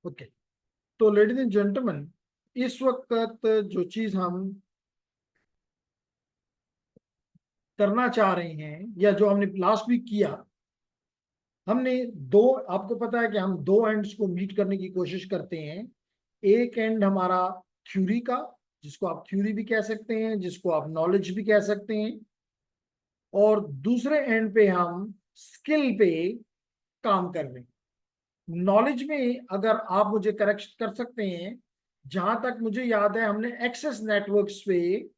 Okay, तो ladies and gentleman, इस वक्त जो चीज हम करना चाह रहे हैं या जो हमने लास्ट वीक किया, हमने दो, आपको पता है कि हम दो एंड्स को मीट करने की कोशिश करते हैं। एक एंड हमारा थ्योरी का, जिसको आप थ्योरी भी कह सकते हैं, जिसको आप नॉलेज भी कह सकते हैं, और दूसरे एंड पे हम स्किल पे काम कर रहे हैं। नॉलेज में अगर आप मुझे करेक्ट कर सकते हैं, जहां तक मुझे याद है हमने एक्सेस नेटवर्क्स पे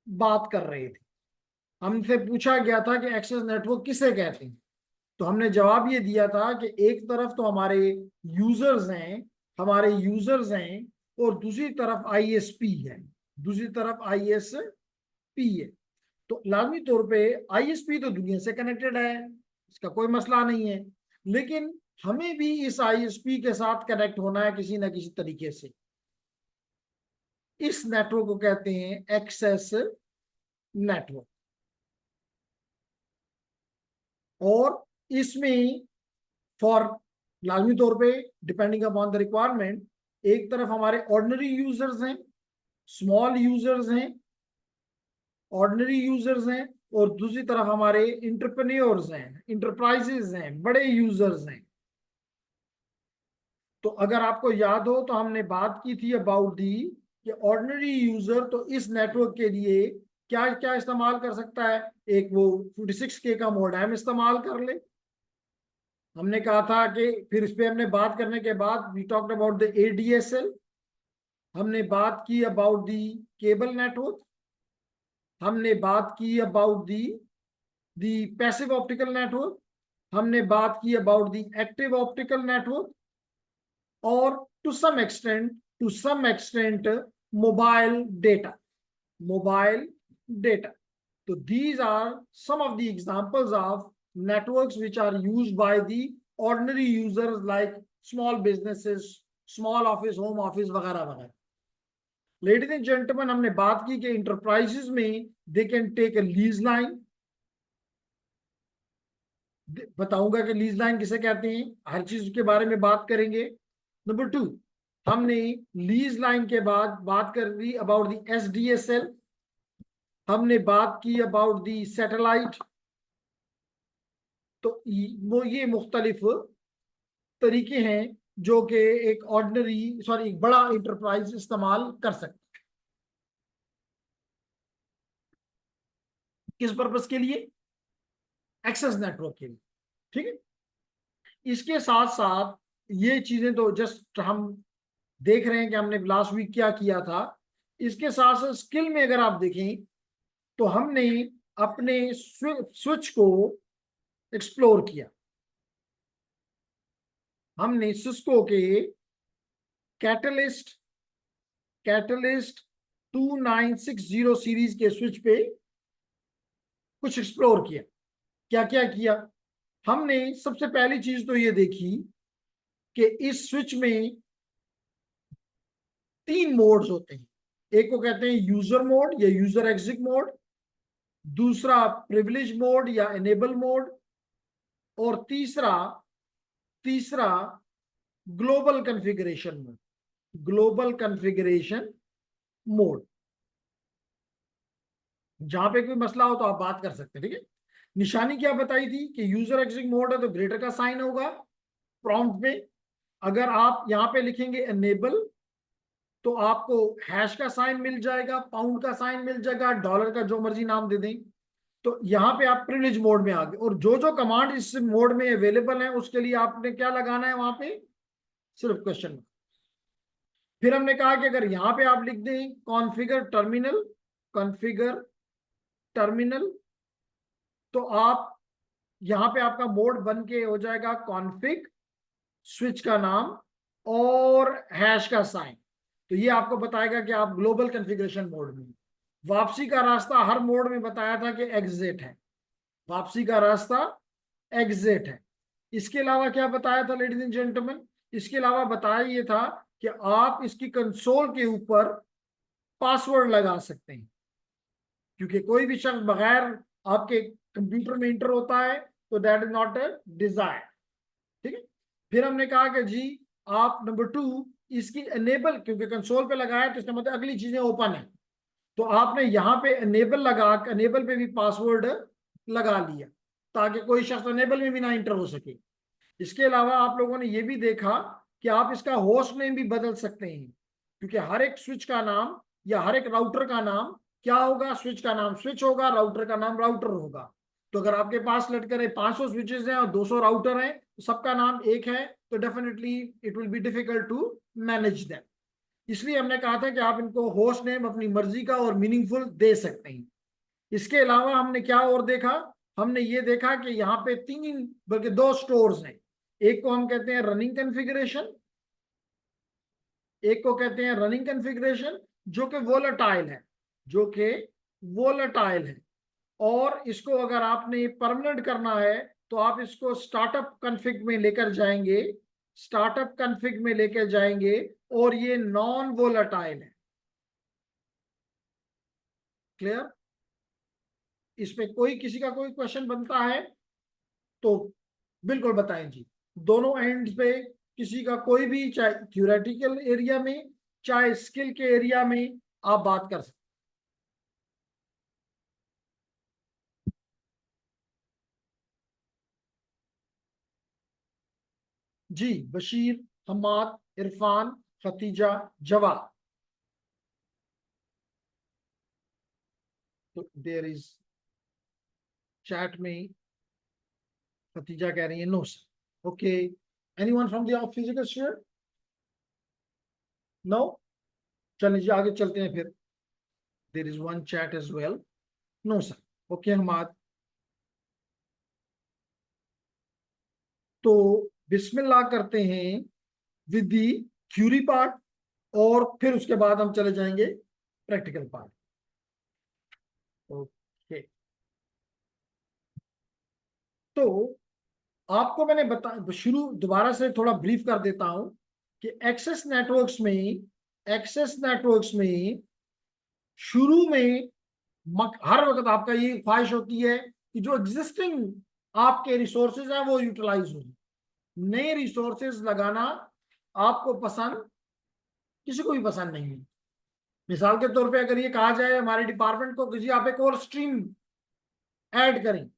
बात कर रहे थे। हमसे पूछा गया था कि एक्सेस नेटवर्क किसे कहते हैं, तो हमने जवाब ये दिया था कि एक तरफ तो हमारे यूजर्स हैं, और दूसरी तरफ आईएसपी है, दूसरी तरफ आईएसपी है। तो लाजमी तौर पे आईएसपी तो दुनिया से कनेक्टेड है, इसका कोई मसला नहीं है, लेकिन हमें भी इस आईएसपी के साथ कनेक्ट होना है किसी ना किसी तरीके से। इस नेटवर्क को कहते हैं एक्सेस नेटवर्क। और इसमें फॉर लाजमी तौर पे डिपेंडिंग अपॉन द रिक्वायरमेंट, एक तरफ हमारे ऑर्डिनरी यूजर्स हैं, स्मॉल यूजर्स हैं, ऑर्डिनरी यूजर्स हैं, और दूसरी तरफ हमारे इंटरप्रेन्योर्स हैं, इंटरप्राइजेज हैं, बड़े यूजर्स हैं। तो अगर आपको याद हो तो हमने बात की थी अबाउट दी कि ऑर्डिनरी यूजर तो इस नेटवर्क के लिए क्या क्या इस्तेमाल कर सकता है। एक वो 56K का मॉडेम इस्तेमाल कर ले, हमने कहा था कि फिर इस पे हमने बात करने के बाद we talked about the ADSL, हमने बात की अबाउट दी केबल नेटवर्क, हमने बात की about the passive optical network, हमने बात की about the active optical network, और to some extent mobile data, mobile data. तो these are some of the examples of networks which are used by the ordinary users like small businesses, small office, home office वगैरह वगैरह। Ladies and gentleman, हमने बात की कि enterprises में they can take a lease line. बताऊंगा कि lease line किसे कहते हैं, हर चीज के बारे में बात करेंगे। नंबर 2, हमने लीज लाइन के बाद बात कर दी अबाउट दी एसडीएसएल, हमने बात की अबाउट दी सैटेलाइट। तो वो ये मुख्तलिफ तरीके हैं जो कि एक बड़ा इंटरप्राइज इस्तेमाल कर सकते हैं। किस पर्पस के लिए? एक्सेस नेटवर्क के लिए। ठीक है, इसके साथ साथ ये चीजें तो जस्ट हम देख रहे हैं कि हमने लास्ट वीक क्या किया था। इसके साथ साथ स्किल में अगर आप देखें तो हमने अपने स्विच को एक्सप्लोर किया। हमने सिस्को के कैटलिस्ट कैटलिस्ट 2960 सीरीज के स्विच पे कुछ एक्सप्लोर किया। क्या क्या किया? हमने सबसे पहली चीज तो ये देखी कि इस स्विच में 3 मोड्स होते हैं। एक को कहते हैं यूजर मोड या यूजर एग्जिट मोड, दूसरा प्रिविलेज मोड या एनेबल मोड, और तीसरा तीसरा global configuration mode, global configuration mode. जहां पे कोई मसला हो तो आप बात कर सकते हैं। ठीक है, निशानी क्या बताई थी कि यूजर एग्जिट मोड है तो ग्रेटर का साइन होगा प्रॉम्प्ट में। अगर आप यहां पे लिखेंगे एनेबल तो आपको हैश का साइन मिल जाएगा, पाउंड का साइन मिल जाएगा, डॉलर का जो मर्जी नाम दे दें। तो यहाँ पे आप प्रिविलेज मोड में आ गए, और जो जो कमांड इस मोड में अवेलेबल है उसके लिए आपने क्या लगाना है वहां पे? सिर्फ क्वेश्चन। फिर हमने कहा कि अगर यहाँ पे आप लिख दें कॉन्फ़िगर टर्मिनल, कॉन्फ़िगर टर्मिनल, तो आप यहाँ पे आपका मोड बन के हो जाएगा कॉन्फ़िग, स्विच का नाम और हैश का साइन। तो ये आपको बताएगा कि आप ग्लोबल कॉन्फ़िगरेशन मोड में। वापसी का रास्ता हर मोड में बताया था कि एग्जिट है, वापसी का रास्ता एग्जिट है। इसके अलावा क्या बताया था लेडीज एंड जेंटलमैन? इसके अलावा बताया ये था कि आप इसकी कंसोल के ऊपर पासवर्ड लगा सकते हैं, क्योंकि कोई भी शख्स बगैर आपके कंप्यूटर में इंटर होता है तो that is not a desire. ठीक है, फिर हमने कहा कि जी आप नंबर 2 इसकी एनेबल, क्योंकि कंसोल पे लगाया तो इसका मतलब अगली चीजें ओपन है, तो आपने यहाँ पे एनेबल लगा, एनेबल पे भी पासवर्ड लगा लिया ताकि कोई शख्स एनेबल में भी ना इंटर हो सके। इसके अलावा आप लोगों ने ये भी देखा कि आप इसका होस्ट नेम भी बदल सकते हैं, क्योंकि हर एक स्विच का नाम या हर एक राउटर का नाम क्या होगा, स्विच का नाम स्विच होगा, राउटर का नाम राउटर होगा। तो अगर आपके पास लेट करें 500 स्विचेस हैं और 200 राउटर हैं, तो सबका नाम एक है, तो definitely it will be difficult to manage that. इसलिए हमने कहा था कि आप इनको होस्ट नेम अपनी मर्जी का और मीनिंगफुल दे सकते हैं। इसके अलावा हमने क्या और देखा, हमने ये देखा कि यहाँ पे 3 बल्कि 2 स्टोर्स हैं। एक को हम कहते हैं रनिंग कॉन्फ़िगरेशन, एक को कहते हैं रनिंग कॉन्फ़िगरेशन जो कि वोलेटाइल है, जो कि वोलेटाइल है। और इसको अगर आपने परमानेंट करना है तो आप इसको स्टार्टअप कॉन्फ़िग में लेकर जाएंगे, स्टार्टअप कॉन्फ़िग में लेकर जाएंगे, और ये नॉन वोलेटाइल है। क्लियर? इसमें कोई किसी का कोई क्वेश्चन बनता है तो बिल्कुल बताएं जी। दोनों एंड्स पे किसी का कोई भी, चाहे थ्योरेटिकल एरिया में चाहे स्किल के एरिया में, आप बात कर सकते। जी, बशीर, हमाद, इरफान, खतीजा, जवाब। तो देयर इज चैट में खतीजा कह रही है no sir. Okay, anyone from the physical student? No? चलिए जी आगे चलते हैं फिर। There is one chat as well, no sir. Okay Hammad, तो बिस्मिल्लाह करते हैं विद दी थ्योरी पार्ट, और फिर उसके बाद हम चले जाएंगे प्रैक्टिकल पार्ट। ओके, तो आपको मैंने बता, शुरू दोबारा से थोड़ा ब्रीफ कर देता हूं कि एक्सेस नेटवर्क्स में शुरू में हर वक्त आपका ये ख्वाहिश होती है कि जो एग्जिस्टिंग आपके रिसोर्सेज हैं वो यूटिलाइज हो। नए रिसोर्सेज लगाना आपको पसंद, किसी को भी पसंद नहीं है। मिसाल के तौर पे अगर ये कहा जाए हमारे डिपार्टमेंट को कि जी आप एक और स्ट्रीम ऐड करें,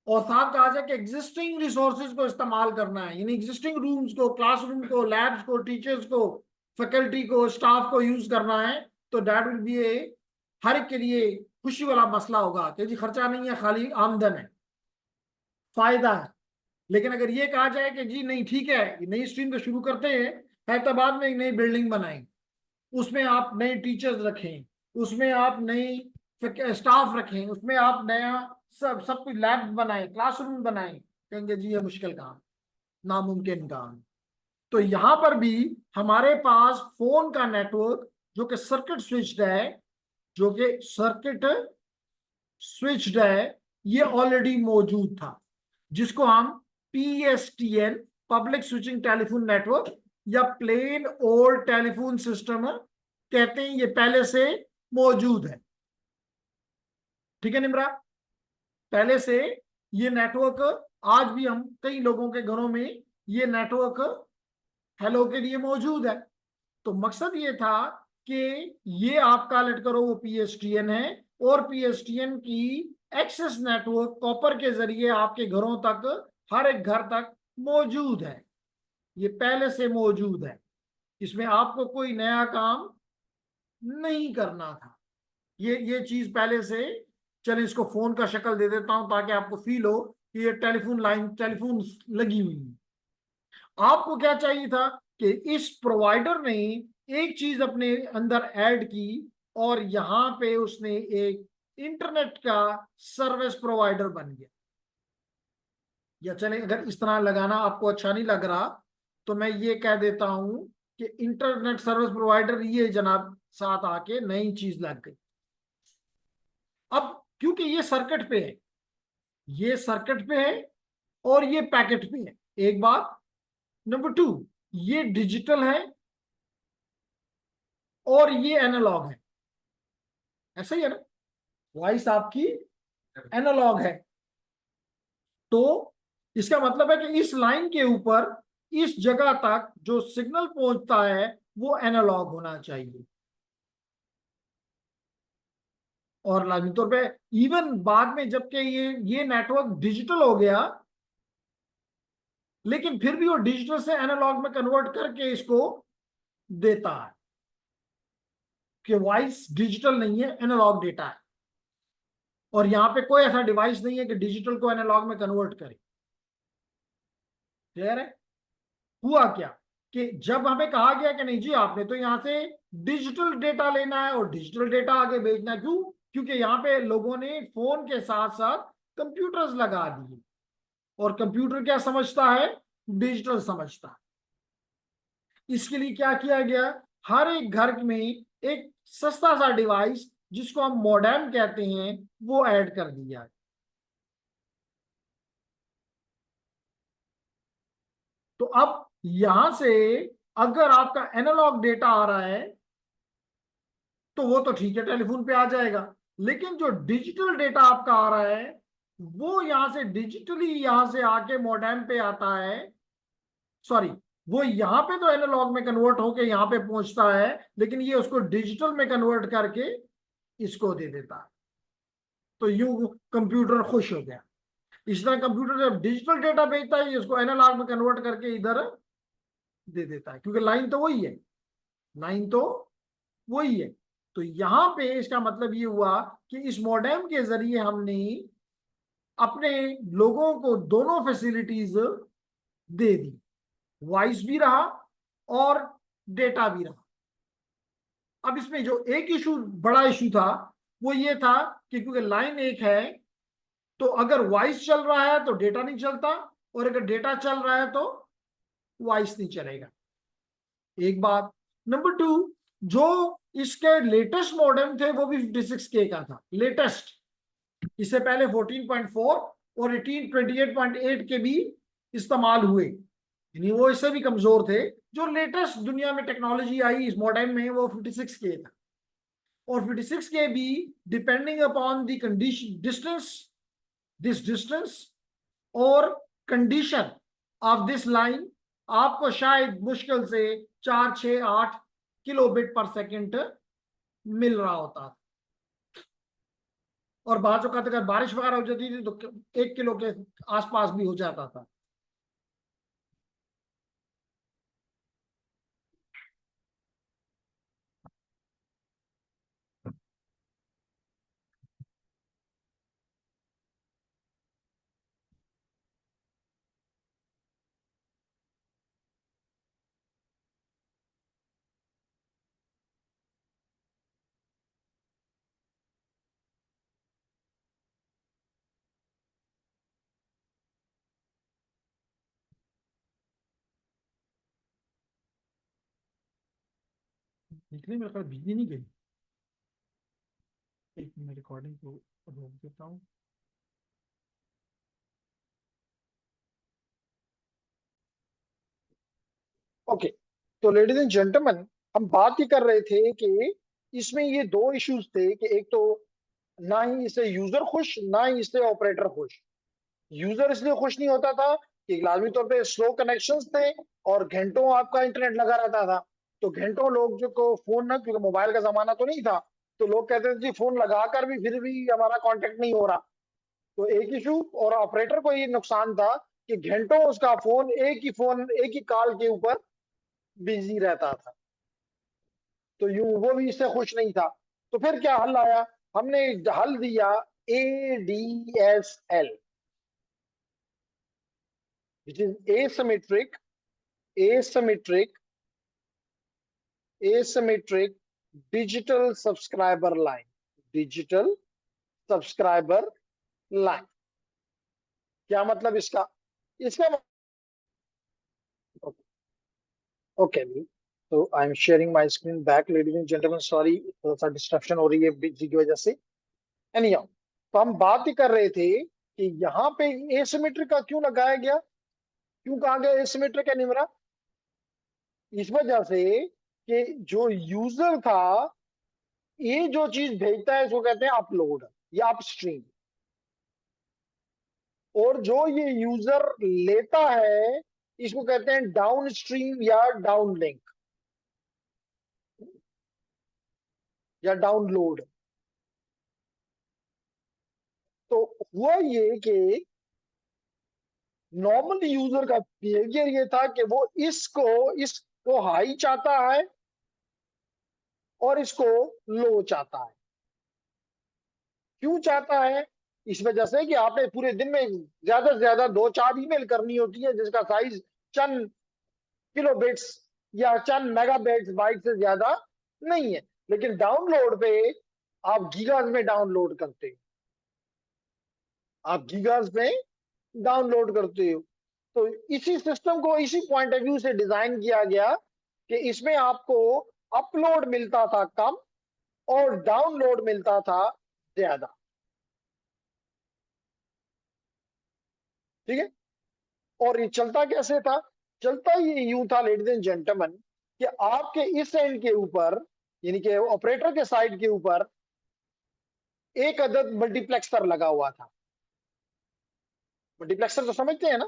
और साथ कहा जाए कि एग्जिस्टिंग रिसोर्सेज को इस्तेमाल करना है, यानी एग्जिस्टिंग रूम्स को, क्लासरूम को, लैब्स को, टीचर्स को, फैकल्टी को, स्टाफ को यूज करना है, तो दैट विल बी ए हर एक के लिए खुशी वाला मसला होगा कि जी खर्चा नहीं है, खाली आमदन है, फायदा है। लेकिन अगर ये कहा जाए कि जी नहीं ठीक है, नई स्ट्रीम को शुरू करते हैं, हैदराबाद में एक नई बिल्डिंग बनाएं, उसमें आप नए टीचर्स रखें, उसमें आप नई स्टाफ रखें, उसमें आप नया सब कुछ लैब बनाए, क्लासरूम बनाए, कहेंगे जी ये मुश्किल काम, नामुमकिन काम। तो यहां पर भी हमारे पास फोन का नेटवर्क जो कि सर्किट स्विच्ड है, जो कि सर्किट स्विच्ड है, ये ऑलरेडी मौजूद था, जिसको हम PSTN, public switching telephone network, या प्लेन ओल्ड टेलीफोन सिस्टम कहते हैं। ये पहले से मौजूद है। ठीक है निम्रा, पहले से ये नेटवर्क, आज भी हम कई लोगों के घरों में ये नेटवर्क हेलो के लिए मौजूद है। तो मकसद ये था कि ये आपका लेट करो वो पीएसटीएन है, और पीएसटीएन की एक्सेस नेटवर्क कॉपर के जरिए आपके घरों तक, हर एक घर तक मौजूद है। ये पहले से मौजूद है, इसमें आपको कोई नया काम नहीं करना था। ये चीज पहले से, चलिए इसको फोन का शक्ल दे देता हूं ताकि आपको फील हो कि ये टेलीफोन लाइन, टेलीफोन लगी हुई है। आपको क्या चाहिए था कि इस प्रोवाइडर ने एक चीज अपने अंदर ऐड की, और यहां पे उसने एक इंटरनेट का सर्विस प्रोवाइडर बन गया। या चले अगर इस तरह लगाना आपको अच्छा नहीं लग रहा, तो मैं ये कह देता हूं कि इंटरनेट सर्विस प्रोवाइडर ये जनाब साथ आके नई चीज लग गई। अब क्योंकि ये सर्किट पे है, ये सर्किट पे है और ये पैकेट पे है, एक बात। नंबर 2, ये डिजिटल है और ये एनालॉग है, ऐसा ही है ना, वॉइस आपकी एनालॉग है। तो इसका मतलब है कि इस लाइन के ऊपर इस जगह तक जो सिग्नल पहुंचता है वो एनालॉग होना चाहिए। और लाजमी तौर पे इवन बाद में जबकि ये नेटवर्क डिजिटल हो गया, लेकिन फिर भी वो डिजिटल से एनालॉग में कन्वर्ट करके इसको देता है कि वॉइस डिजिटल नहीं है, एनालॉग डेटा है। और यहां पे कोई ऐसा डिवाइस नहीं है कि डिजिटल को एनालॉग में कन्वर्ट करे। क्लियर है? हुआ क्या कि जब हमें कहा गया कि नहीं जी आपने तो यहां से डिजिटल डेटा लेना है और डिजिटल डेटा आगे भेजना है, क्यों? क्योंकि यहां पे लोगों ने फोन के साथ साथ कंप्यूटर्स लगा दिए, और कंप्यूटर क्या समझता है? डिजिटल समझता है। इसके लिए क्या किया गया? हर एक घर में एक सस्ता सा डिवाइस जिसको हम मॉडेम कहते हैं वो ऐड कर दिया। तो अब यहां से अगर आपका एनालॉग डेटा आ रहा है तो वो तो ठीक है, टेलीफोन पे आ जाएगा। लेकिन जो डिजिटल डेटा आपका आ रहा है वो यहां से डिजिटली यहां से आके मॉडेम पे आता है। सॉरी, वो यहां पे तो एनालॉग में कन्वर्ट होके यहां पे पहुंचता है, लेकिन ये उसको डिजिटल में कन्वर्ट करके इसको दे देता है। तो यूं कंप्यूटर खुश हो गया। इस तरह कंप्यूटर जब डिजिटल डेटा भेजता है, ये उसको एनालॉग में कन्वर्ट करके इधर दे देता है, क्योंकि लाइन तो वही है, लाइन तो वही है। तो यहां पे इसका मतलब ये हुआ कि इस मॉडेम के जरिए हमने अपने लोगों को दोनों फैसिलिटीज दे दी, वॉइस भी रहा और डेटा भी रहा। अब इसमें जो एक इशू, बड़ा इशू था, वो ये था कि क्योंकि लाइन एक है तो अगर वॉइस चल रहा है तो डेटा नहीं चलता, और अगर डेटा चल रहा है तो वॉइस नहीं चलेगा। एक बात। नंबर टू, जो इसके लेटेस्ट मॉडेम थे वो भी 56K का था, लेटेस्ट। इससे पहले 14.4 और 1828.8 के भी इस्तेमाल हुए, यानी वो इससे भी कमजोर थे। जो लेटेस्ट दुनिया में टेक्नोलॉजी आई इस मॉडेम में वो 56K था। और 56K भी depending upon the condition distance, this distance और कंडीशन ऑफ दिस लाइन आपको शायद मुश्किल से 4, 6, 8 किलोबिट पर सेकेंड मिल रहा होता था। और बाद जो अगर बारिश वगैरह हो जाती थी तो 1 किलो के आसपास भी हो जाता था। निकले मेरे ख्याल बिजली नहीं गई। एक मिनट, रिकॉर्डिंग को रोक देता हूँ। ओके, तो लेडीज एंड जेंटलमैन, हम बात ही कर रहे थे कि इसमें ये दो इश्यूज थे कि एक तो ना ही इससे यूजर खुश, ना ही इससे ऑपरेटर खुश। यूजर इसलिए खुश नहीं होता था कि लाजमी तौर पे स्लो कनेक्शंस थे और घंटों आपका इंटरनेट लगा रहता था। तो घंटों लोग जो को फोन ना, क्योंकि मोबाइल का जमाना तो नहीं था, तो लोग कहते थे जी फोन लगाकर भी फिर भी हमारा कांटेक्ट नहीं हो रहा। तो एक इशू, और ऑपरेटर को ये नुकसान था कि घंटों उसका फोन एक ही कॉल के ऊपर बिजी रहता था। तो यूं वो भी इससे खुश नहीं था। तो फिर क्या हल आया? हमने हल दिया ADSL, which is asymmetric asymmetric digital subscriber line, digital subscriber line। क्या मतलब इसका? इसका ओके, तो I am sharing my screen back ladies and gentleman, sorry थोड़ा सा डिस्ट्रप्शन हो रही है बिजली की वजह से। एनी हाउ, तो हम बात ही कर रहे थे कि यहाँ पे एसिमेट्रिक का क्यों लगाया गया, क्यों कहा गया एसिमेट्रिक है निमरा? इस वजह से कि जो यूजर था, ये जो चीज भेजता है इसको कहते हैं अपलोड या अपस्ट्रीम, और जो ये यूजर लेता है इसको कहते हैं डाउन स्ट्रीम या डाउन लिंक या डाउनलोड। तो हुआ ये कि नॉर्मल यूजर का बिहेवियर ये था कि वो इसको हाई चाहता है और इसको लो चाहता है। क्यों चाहता है? इस वजह से कि आपने पूरे दिन में ज्यादा से ज्यादा 2-4 ईमेल करनी होती है जिसका साइज चंद किलोबिट्स या चंद मेगाबाइट्स बाइट से ज्यादा नहीं है। लेकिन डाउनलोड पे आप गीगाज में डाउनलोड करते हो, आप गीगाज में डाउनलोड करते हो। तो इसी सिस्टम को इसी पॉइंट ऑफ व्यू से डिजाइन किया गया कि इसमें आपको अपलोड मिलता था कम और डाउनलोड मिलता था ज्यादा। ठीक है। और ये चलता कैसे था? चलता ये यूं था लेडीज एंड जेंटलमैन कि आपके इस एंड के ऊपर यानी कि ऑपरेटर के साइड के ऊपर एक अदद मल्टीप्लेक्सर लगा हुआ था। मल्टीप्लेक्सर तो समझते हैं ना,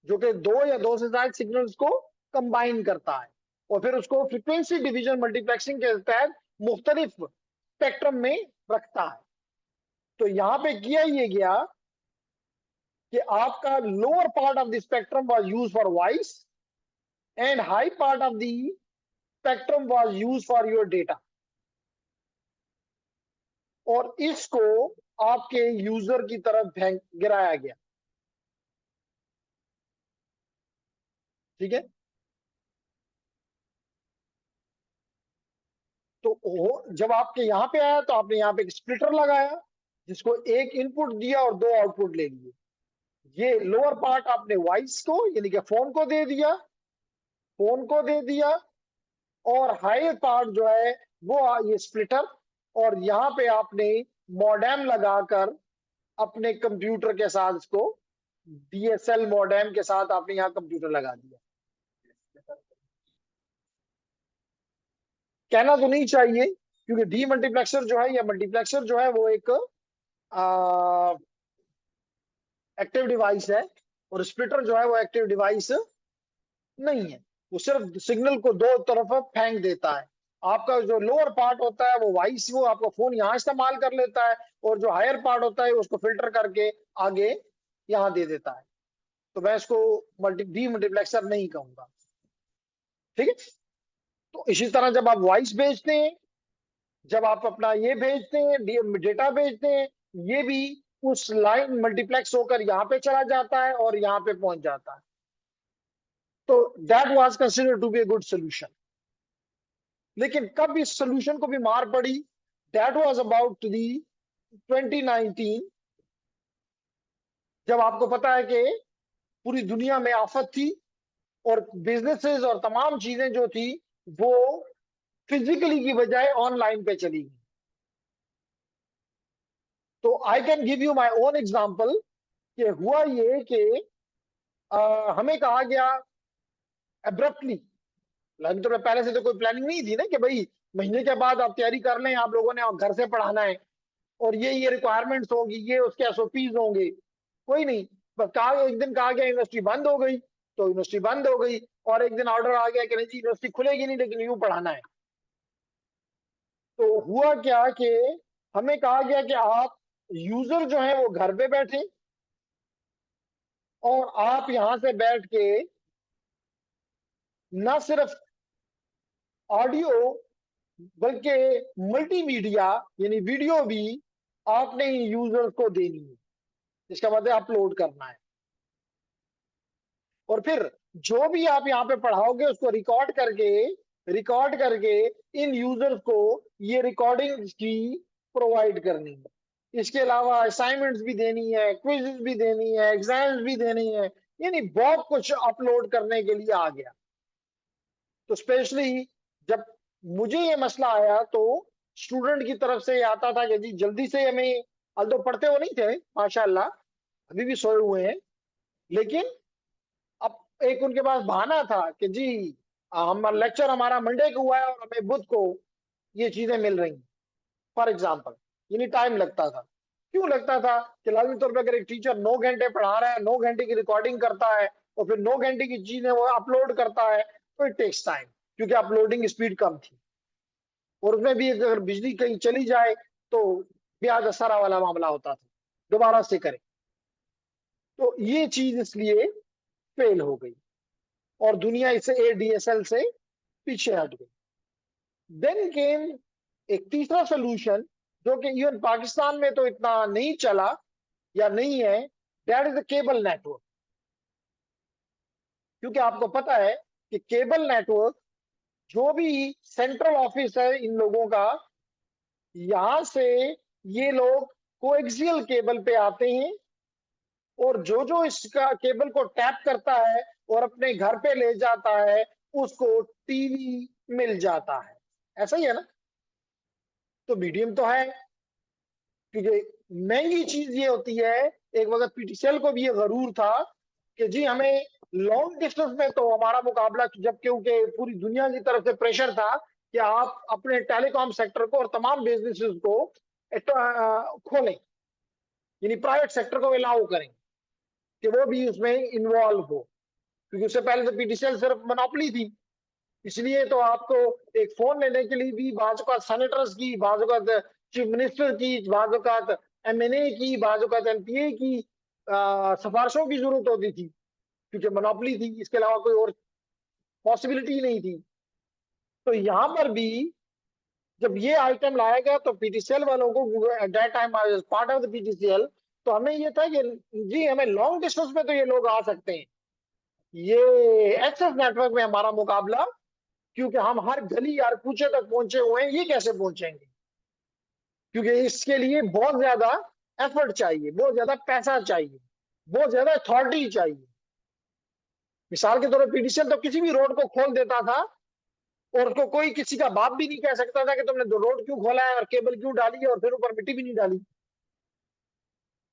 जो कि 2 या 2 से ज्यादा सिग्नल्स को कंबाइन करता है और फिर उसको फ्रीक्वेंसी डिवीजन मल्टीप्लेक्सिंग के तहत मुख्तलिफ स्पेक्ट्रम में रखता है। तो यहां पे किया ये गया कि आपका lower part of the spectrum was used for voice and high part of the spectrum was used for your data. और इसको आपके यूजर की तरफ गिराया गया। ठीक है। तो जब आपके यहां पे आया तो आपने यहां पे एक स्प्लिटर लगाया जिसको एक इनपुट दिया और 2 आउटपुट ले लिए। ये लोअर पार्ट आपने वॉइस को यानी कि फोन को दे दिया और हाई पार्ट जो है वो ये स्प्लिटर। और यहाँ पे आपने मॉडेम लगाकर अपने कंप्यूटर के साथ इसको डीएसएल मॉडेम के साथ आपने यहाँ कंप्यूटर लगा दिया। कहना तो नहीं चाहिए क्योंकि डीमल्टीप्लेक्सर जो है या मल्टीप्लेक्सर जो है वो एक एक्टिव डिवाइस है और स्प्लिटर जो है वो एक्टिव डिवाइस नहीं है। वो सिर्फ सिग्नल को दो तरफ फेंक देता है। आपका जो लोअर पार्ट होता है वो वॉइस वो आपका फोन यहाँ इस्तेमाल कर लेता है और जो हायर पार्ट होता है उसको फिल्टर करके आगे यहाँ दे देता है। तो मैं इसको डीमल्टीप्लेक्सर नहीं कहूंगा। ठीक है। तो इसी तरह जब आप वॉइस भेजते हैं, जब आप अपना ये भेजते हैं डेटा भेजते हैं, ये भी उस लाइन मल्टीप्लेक्स होकर यहाँ पे चला जाता है और यहाँ पे पहुंच जाता है। तो that was considered to be a good solution. लेकिन कब इस सोल्यूशन को भी मार पड़ी? दैट वाज अबाउट दी 2019, जब आपको पता है कि पूरी दुनिया में आफत थी और बिजनेसेस और तमाम चीजें जो थी वो फिजिकली की बजाय ऑनलाइन पे चली गई। तो I can give you my own example कि हुआ ये कि हमें कहा गया एब्रप्टली, तो पहले से तो कोई प्लानिंग नहीं थी ना कि भाई महीने के बाद आप तैयारी कर लें, आप लोगों ने घर से पढ़ाना है और ये रिक्वायरमेंट्स होगी, ये उसके एसओपीज होंगे। कोई नहीं, बस कहा एक दिन कहा गया यूनिवर्सिटी बंद हो गई तो यूनिवर्सिटी बंद हो गई और एक दिन ऑर्डर आ गया कि नहीं जी यूनिवर्सिटी खुलेगी नहीं लेकिन यूं पढ़ाना है। तो हुआ क्या कि हमें कहा गया कि आप यूजर जो है वो घर पे बैठे और आप यहां से बैठ के ना सिर्फ ऑडियो बल्कि मल्टीमीडिया यानी वीडियो भी आपने यूजर को देनी है। इसका मतलब अपलोड करना है और फिर जो भी आप यहाँ पे पढ़ाओगे उसको रिकॉर्ड करके इन यूजर्स को ये रिकॉर्डिंग की प्रोवाइड करनी है। इसके अलावा असाइनमेंट्स भी देनी है, क्विज़ भी देनी है, एग्जाम्स भी देनी है, यानी बहुत कुछ अपलोड करने के लिए आ गया। तो स्पेशली जब मुझे ये मसला आया तो स्टूडेंट की तरफ से आता था कि जी जल्दी से हमें, तो पढ़ते हो नहीं थे माशाल्लाह, अभी भी सोए हुए हैं, लेकिन अब एक उनके पास बहाना था कि जी हम लेक्चर हमारा मंडे को हुआ है और हमें बुध को ये चीजें मिल रही हैं फॉर एग्जाम्पल। यानी टाइम लगता था। क्यों लगता था? कि लाजमी तौर पर अगर एक टीचर 9 घंटे पढ़ा रहा है, 9 घंटे की रिकॉर्डिंग करता है और फिर 9 घंटे की चीज है वो अपलोड करता है, तो इट टेक्स टाइम, क्योंकि अपलोडिंग स्पीड कम थी। और उसमें भी अगर बिजली कहीं चली जाए तो ब्याज असरा वाला मामला होता था, दोबारा से करें। तो ये चीज इसलिए फेल हो गई और दुनिया इसे एडीएसएल से पीछे हट गई। देन केम एक तीसरा सोल्यूशन, जो कि इवन पाकिस्तान में तो इतना नहीं चला या नहीं है, that is the cable network. क्योंकि आपको पता है कि केबल नेटवर्क, जो भी सेंट्रल ऑफिस है इन लोगों का, यहां से ये लोग कोएक्सियल केबल पे आते हैं, और जो जो इसका केबल को टैप करता है और अपने घर पे ले जाता है, उसको टीवी मिल जाता है। ऐसा ही है ना? तो मीडियम तो है, क्योंकि महंगी चीज ये होती है। एक वक्त पीटीसीएल को भी ये गरूर था कि जी हमें लॉन्ग डिस्टेंस में तो हमारा मुकाबला, जब क्योंकि पूरी दुनिया की तरफ से प्रेशर था कि आप अपने टेलीकॉम सेक्टर को और तमाम बिजनेसेस को खोलें, यानी प्राइवेट सेक्टर को अलाउ करें कि वो भी उसमें इन्वॉल्व हो, क्योंकि उससे पहले तो पीटीसीएल सिर्फ मोनोपोली थी। इसलिए तो आपको एक फोन लेने के लिए भी बाज़-औक़ात सेनेटर्स की, बाज़-औक़ात चीफ मिनिस्टर की, बाज़-औक़ात एमएनए की, बाज़-औक़ात एमपीए की सिफारिशों की जरूरत होती थी, क्योंकि मोनोपोली थी, इसके अलावा कोई और पॉसिबिलिटी नहीं थी। तो यहां पर भी जब ये आइटम लाया गया तो पीटीसीएल वालों को, at that time I was part of the PTCL, तो हमें ये था कि जी हमें लॉन्ग डिस्टेंस में तो ये लोग आ सकते हैं, ये एक्सेस नेटवर्क में हमारा मुकाबला, क्योंकि हम हर गली यार कूचे तक पहुंचे हुए हैं, ये कैसे पहुंचेंगे? क्योंकि इसके लिए बहुत ज्यादा एफर्ट चाहिए, बहुत ज्यादा पैसा चाहिए, बहुत ज्यादा अथॉरिटी चाहिए। मिसाल के तौर पर पीटीसीएल तो किसी भी रोड को खोल देता था, और उसको कोई किसी का बाप भी नहीं कह सकता था कि तुमने दो रोड क्यों खोला है और केबल क्यों डाली है और फिर ऊपर मिट्टी भी नहीं डाली।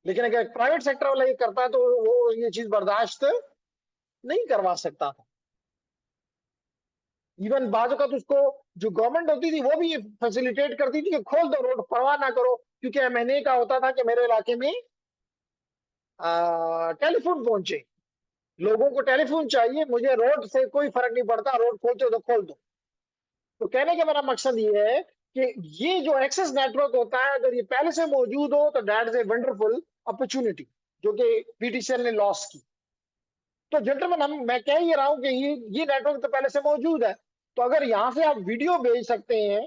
लेकिन अगर प्राइवेट सेक्टर वाला ये करता है तो वो ये चीज बर्दाश्त नहीं करवा सकता था। इवन बाजू का तो उसको जो गवर्नमेंट होती थी वो भी फैसिलिटेट करती थी कि खोल दो रोड, परवाह ना करो, क्योंकि एमएनए का होता था कि मेरे इलाके में टेलीफोन पहुंचे, लोगों को टेलीफोन चाहिए, मुझे रोड से कोई फर्क नहीं पड़ता, रोड खोलते हो तो खोल दो। तो कहने का मेरा मकसद ये है कि ये जो एक्सेस नेटवर्क होता है, अगर ये पहले से मौजूद हो तो that is a wonderful opportunity, जो कि पीटीसीएल ने लॉस की। तो जेंटलमैन, मैं कह ही रहा हूं कि ये नेटवर्क तो पहले से मौजूद है, तो अगर यहां से आप वीडियो भेज सकते हैं,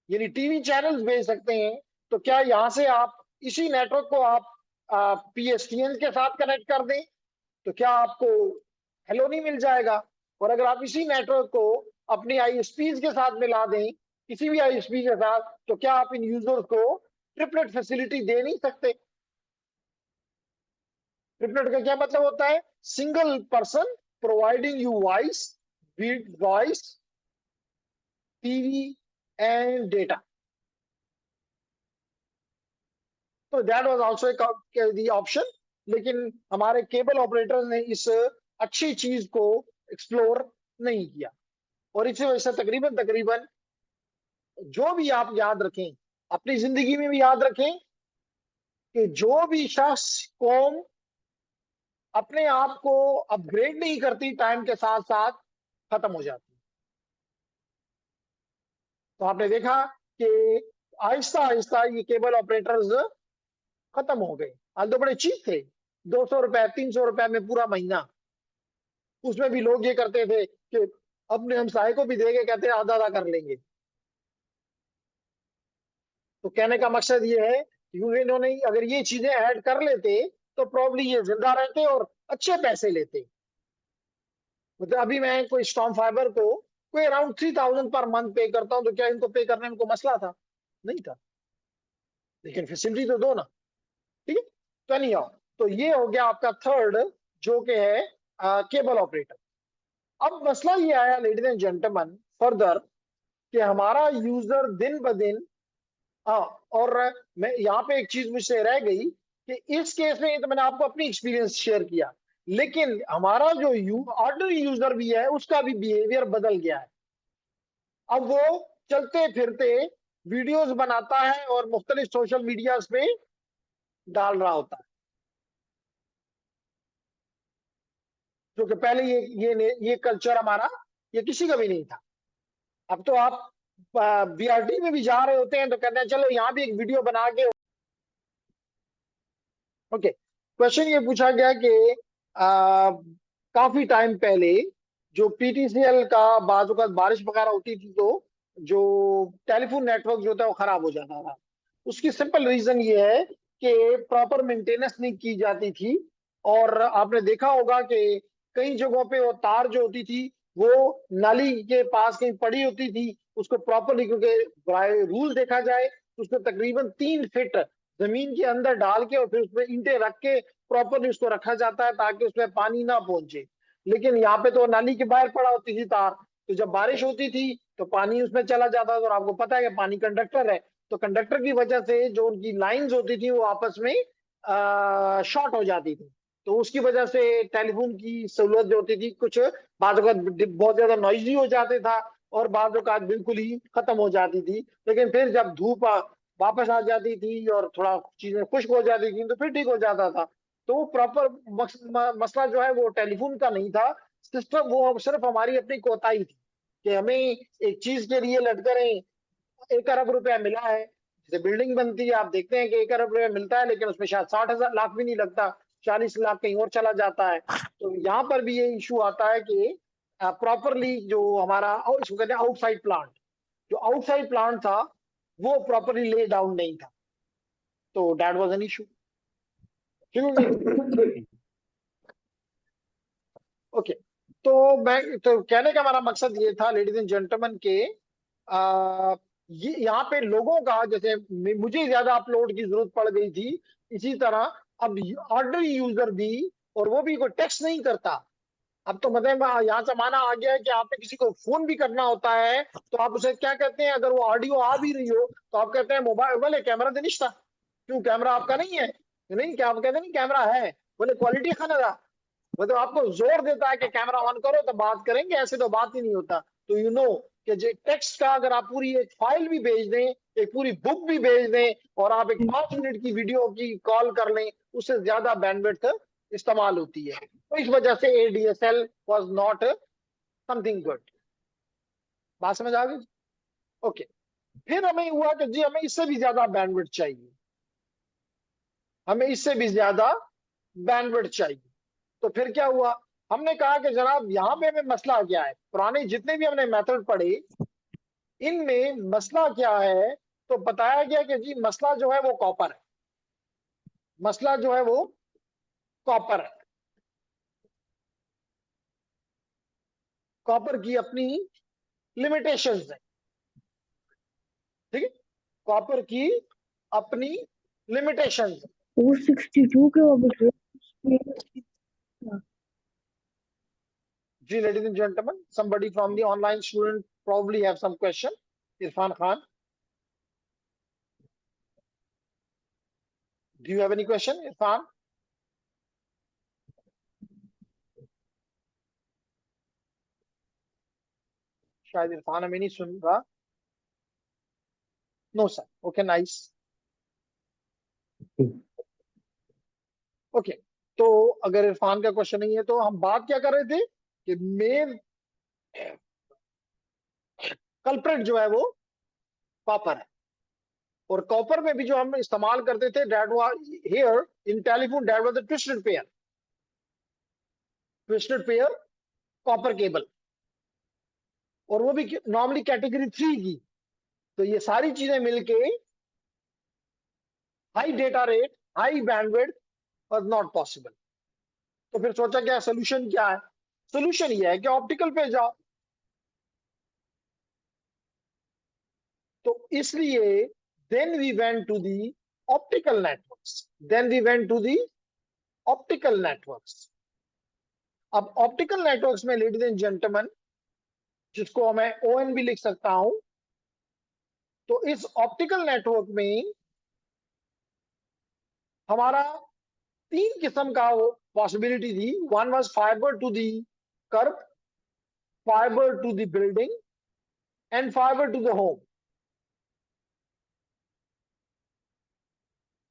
यानी टीवी चैनल्स भेज सकते हैं, तो क्या यहां से आप इसी नेटवर्क को आप पीएसटीएन के साथ कनेक्ट कर दें, तो क्या आपको हेलो नहीं मिल जाएगा? और अगर आप इसी नेटवर्क को अपनी आईएसपीज के साथ मिला दें, किसी भी आईएसपी के साथ, तो क्या आप इन यूजर्स को ट्रिपलेट फैसिलिटी दे नहीं सकते? ट्रिपलेट का क्या मतलब होता है? Single person providing you voice, TV and data. तो that was also the option, लेकिन हमारे केबल ऑपरेटर्स ने इस अच्छी चीज को एक्सप्लोर नहीं किया, और इसी वजह से तकरीबन तकरीबन जो भी आप याद रखें, अपनी जिंदगी में भी याद रखें कि जो भी शख्स, कौम अपने आप को अपग्रेड नहीं करती टाइम के साथ साथ, खत्म हो जाती। तो आपने देखा कि आहिस्ता आहिस्ता ये केबल ऑपरेटर्स खत्म हो गए। हाल तो बड़े चीप थे, 200 रुपए 300 रुपए में पूरा महीना। उसमें भी लोग ये करते थे कि अपने हमसाये को भी देके कहते हैं आधा आधा कर लेंगे। तो कहने का मकसद ये है कि इन्होंने अगर ये चीजें ऐड कर लेते तो प्रॉब्ली ये जिंदा रहते और अच्छे पैसे लेते। मतलब अभी मैं कोई स्टॉर्म फाइबर को कोई अराउंड 3000 पर मंथ पे करता हूं, तो क्या इनको पे करने में कोई मसला था? नहीं था। लेकिन फैसिलिटी तो दो ना। ठीक है, तो नहीं आओ। तो ये हो गया आपका थर्ड, जो कि है केबल ऑपरेटर। अब मसला ये आया लेडीज एंड जेंटलमैन फर्दर, कि हमारा यूजर दिन ब दिन, हाँ, और मैं यहाँ पे एक चीज मुझसे रह गई कि इस केस में तो मैंने आपको अपनी एक्सपीरियंस शेयर किया, लेकिन हमारा जो ऑर्डिनरी यूजर भी है उसका भी बिहेवियर बदल गया है। अब वो चलते फिरते वीडियोस बनाता है और मुख्तलिफ सोशल मीडियाज पे डाल रहा होता है। जो कि पहले ये कल्चर हमारा ये किसी का भी नहीं था। अब तो आप बीआरटी में भी जा रहे होते हैं तो कहते हैं चलो यहाँ भी एक वीडियो बना के। ओके, क्वेश्चन ये पूछा गया कि काफी टाइम पहले जो पीटीसीएल का बाजू का बारिश वगैरह होती थी तो जो टेलीफोन नेटवर्क जो था वो खराब हो जाता था। उसकी सिंपल रीजन ये है कि प्रॉपर मेंटेनेंस नहीं की जाती थी। और आपने देखा होगा कि कई जगहों पे वो तार जो होती थी वो नाली के पास कहीं पड़ी होती थी, उसको प्रॉपरली, क्योंकि रूल देखा जाए तो उसको तकरीबन 3 फीट जमीन के अंदर डाल के और फिर उसमें ईंटें रख के प्रॉपरली उसको रखा जाता है ताकि उसमें पानी ना पहुंचे। लेकिन यहाँ पे तो नाली के बाहर पड़ा होती थी तार, तो जब बारिश होती थी तो पानी उसमें चला जाता था। और आपको पता है कि पानी कंडक्टर है, तो कंडक्टर की वजह से जो उनकी लाइंस होती थी वो आपस में शॉर्ट हो जाती थी। तो उसकी वजह से टेलीफोन की सहूलत जो होती थी कुछ बाद बहुत ज्यादा नॉइजी हो जाते था और बाद बिल्कुल ही खत्म हो जाती थी। लेकिन फिर जब धूप वापस आ जाती थी और थोड़ा चीजें खुश्क हो जाती थी तो फिर ठीक हो जाता था। तो वो प्रॉपर मसला जो है वो टेलीफोन का नहीं था, सिस्टम वो सिर्फ हमारी अपनी कोताही थी कि हमें एक चीज के लिए लटक रहे 1 अरब रुपया मिला है। जैसे बिल्डिंग बनती है, आप देखते हैं कि 1 अरब रुपया मिलता है लेकिन उसमें शायद 60,000 लाख भी नहीं लगता, 40 लाख कहीं और चला जाता है। तो यहाँ पर भी ये इशू आता है कि प्रॉपरली जो हमारा इसको कहते हैं आउटसाइड प्लांट, जो आउटसाइड प्लांट था वो प्रॉपरली ले डाउन नहीं था, तो दैट वाज एन इशू। ठीक हो गई? ओके, तो मैं तो कहने का हमारा मकसद ये था लेडीज एंड जेंटलमैन के ये यहाँ पे लोगों का जैसे मुझे ज्यादा अपलोड की जरूरत पड़ गई थी, इसी तरह अब ऑर्डनरी यूजर भी, और वो भी कोई टेक्स्ट नहीं करता। अब तो मतलब यहाँ जमाना आ गया है कि आपने किसी को फोन भी करना होता है तो आप उसे क्या कहते हैं, अगर वो ऑडियो आ भी रही हो तो आप कहते हैं मोबाइल बोले कैमरा तो नहीं था, क्यों कैमरा आपका नहीं है? नहीं, क्या आप कहते हैं नहीं कैमरा है, बोले क्वालिटी खाना रहा, मतलब आपको जोर देता है कि कैमरा ऑन करो तो बात करेंगे, ऐसे तो बात ही नहीं होता। तो यू नो कि जो टेक्स्ट का अगर आप पूरी एक फाइल भी भेज दें, एक पूरी बुक भी भेज दें और आप एक 5 मिनट की वीडियो की कॉल कर लें, उससे ज्यादा बैंडविड्थ इस्तेमाल होती है। तो इस वजह से ADSL was not something good. बात समझ आ गई? ओके, फिर हमें हुआ कि जी हमें इससे भी ज्यादा बैंडविड्थ चाहिए, हमें इससे भी ज्यादा बैंडविड्थ चाहिए। तो फिर क्या हुआ, हमने कहा कि जनाब यहाँ पे हमें मसला क्या है, पुराने जितने भी हमने मेथड पढ़े इनमें मसला क्या है। तो बताया गया कि जी मसला जो है वो कॉपर है, मसला जो है वो कॉपर है। कॉपर की अपनी लिमिटेशंस है, ठीक है, कॉपर की अपनी लिमिटेशंस है। 462 के वापस जी ladies and gentlemen, somebody from the online student probably have some question. Irfan Khan, do you have any question, Irfan? शायद इरफान हमें नहीं सुन रहा। No sir, okay nice. Okay, तो अगर इरफान का क्वेश्चन नहीं है तो हम बात क्या कर रहे थे कि मेन कल्प्रेट जो है वो कॉपर है। और कॉपर में भी जो हम इस्तेमाल करते थे that was here in telephone, that was the twisted pair copper cable, और वो भी नॉर्मली कैटेगरी 3 की। तो ये सारी चीजें मिलके high data rate, high bandwidth was not possible. तो फिर सोचा क्या सोल्यूशन क्या है, सोल्यूशन ये है कि ऑप्टिकल पे जाओ। तो इसलिए then we went to the optical networks, then we went to the optical networks. अब ऑप्टिकल नेटवर्क्स में लेडीज एंड जेंटलमैन, जिसको मैं ओएन भी लिख सकता हूं, तो इस ऑप्टिकल नेटवर्क में हमारा 3 किस्म का पॉसिबिलिटी थी। One was fibre to the curb, fibre to the building and fibre to the home.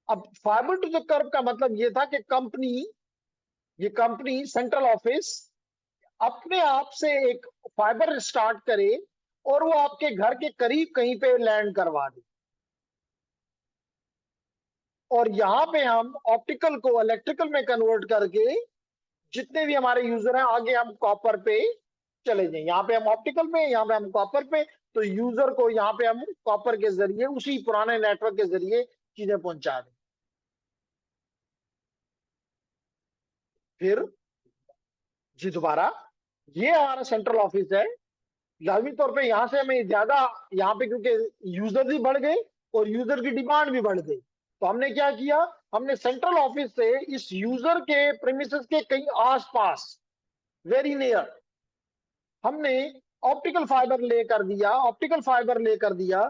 अब फाइबर टू द कर्ब का मतलब ये था कि कंपनी, ये कंपनी सेंट्रल ऑफिस अपने आप से एक फाइबर स्टार्ट करे और वो आपके घर के करीब कहीं पे लैंड करवा दे, और यहाँ पे हम ऑप्टिकल को इलेक्ट्रिकल में कन्वर्ट करके जितने भी हमारे यूजर हैं आगे हम कॉपर पे चले जाएं। यहाँ पे हम ऑप्टिकल पे, यहाँ पे हम कॉपर पे, तो यूजर को यहाँ पे हम कॉपर के जरिए उसी पुराने नेटवर्क के जरिए चीजें पहुंचा दें। फिर जी दोबारा, ये हमारा सेंट्रल ऑफिस है। लाजमी तौर पे यहाँ से हमें ज्यादा, यहाँ पे क्योंकि यूजर भी बढ़ गए और यूजर की डिमांड भी बढ़ गई, तो हमने क्या किया, हमने सेंट्रल ऑफिस से इस यूजर के प्रेमिसेस के कहीं आसपास, वेरी नियर, हमने ऑप्टिकल फाइबर लेकर दिया।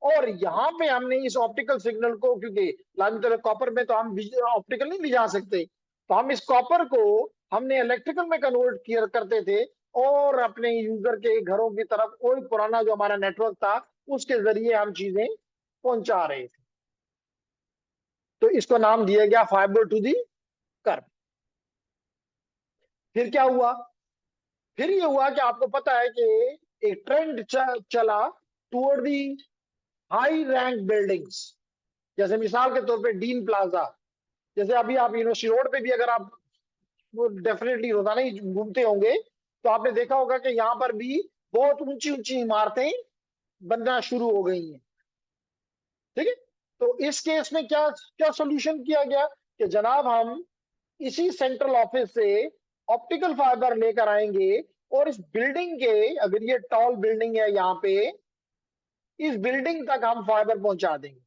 और यहाँ पे हमने इस ऑप्टिकल सिग्नल को, क्योंकि लाजमी तौर पर कॉपर में तो हम ऑप्टिकल नहीं ले जा सकते, तो हम इस कॉपर को हमने इलेक्ट्रिकल में कन्वर्ट किया करते थे और अपने यूजर के घरों की तरफ वही पुराना जो हमारा नेटवर्क था उसके जरिए हम चीजें पहुंचा रहे थे। तो इसको नाम दिया गया फाइबर टू दी कर्ब। फिर क्या हुआ, फिर ये हुआ कि आपको पता है कि एक ट्रेंड चला toward the high rank buildings. जैसे मिसाल के तौर पे डीन प्लाजा, जैसे अभी आप यूनिवर्सिटी रोड पे भी अगर आप वो डेफिनेटली रोजाना ही घूमते होंगे तो आपने देखा होगा कि यहाँ पर भी बहुत ऊंची ऊंची इमारतें बनना शुरू हो गई हैं। ठीक है, तो इस केस में क्या क्या सोल्यूशन किया गया कि जनाब हम इसी सेंट्रल ऑफिस से ऑप्टिकल फाइबर लेकर आएंगे और इस बिल्डिंग के, अगर ये टॉल बिल्डिंग है यहाँ पे, इस बिल्डिंग तक हम फाइबर पहुंचा देंगे।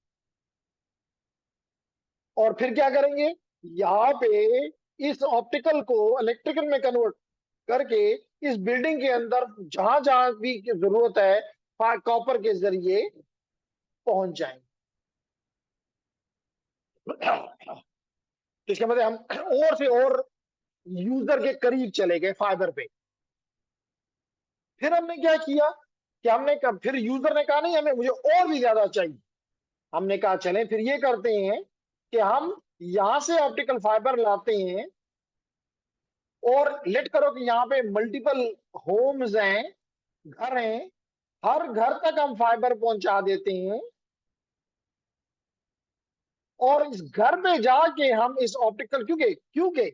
और फिर क्या करेंगे, यहाँ पे इस ऑप्टिकल को इलेक्ट्रिकल में कन्वर्ट करके इस बिल्डिंग के अंदर जहां जहां भी जरूरत है कॉपर के जरिए पहुंच जाएंगे। तो इसका मतलब हम और से और यूजर के करीब चले गए फाइबर पे। फिर हमने क्या किया कि फिर यूजर ने कहा नहीं हमें, मुझे और भी ज्यादा चाहिए। हमने कहा चलें फिर ये करते हैं कि हम यहां से ऑप्टिकल फाइबर लाते हैं और लेट करो कि यहाँ पे मल्टीपल होम्स हैं, घर हैं, हर घर तक हम फाइबर पहुंचा देते हैं और इस घर पे जाके हम इस ऑप्टिकल, क्योंकि क्योंकि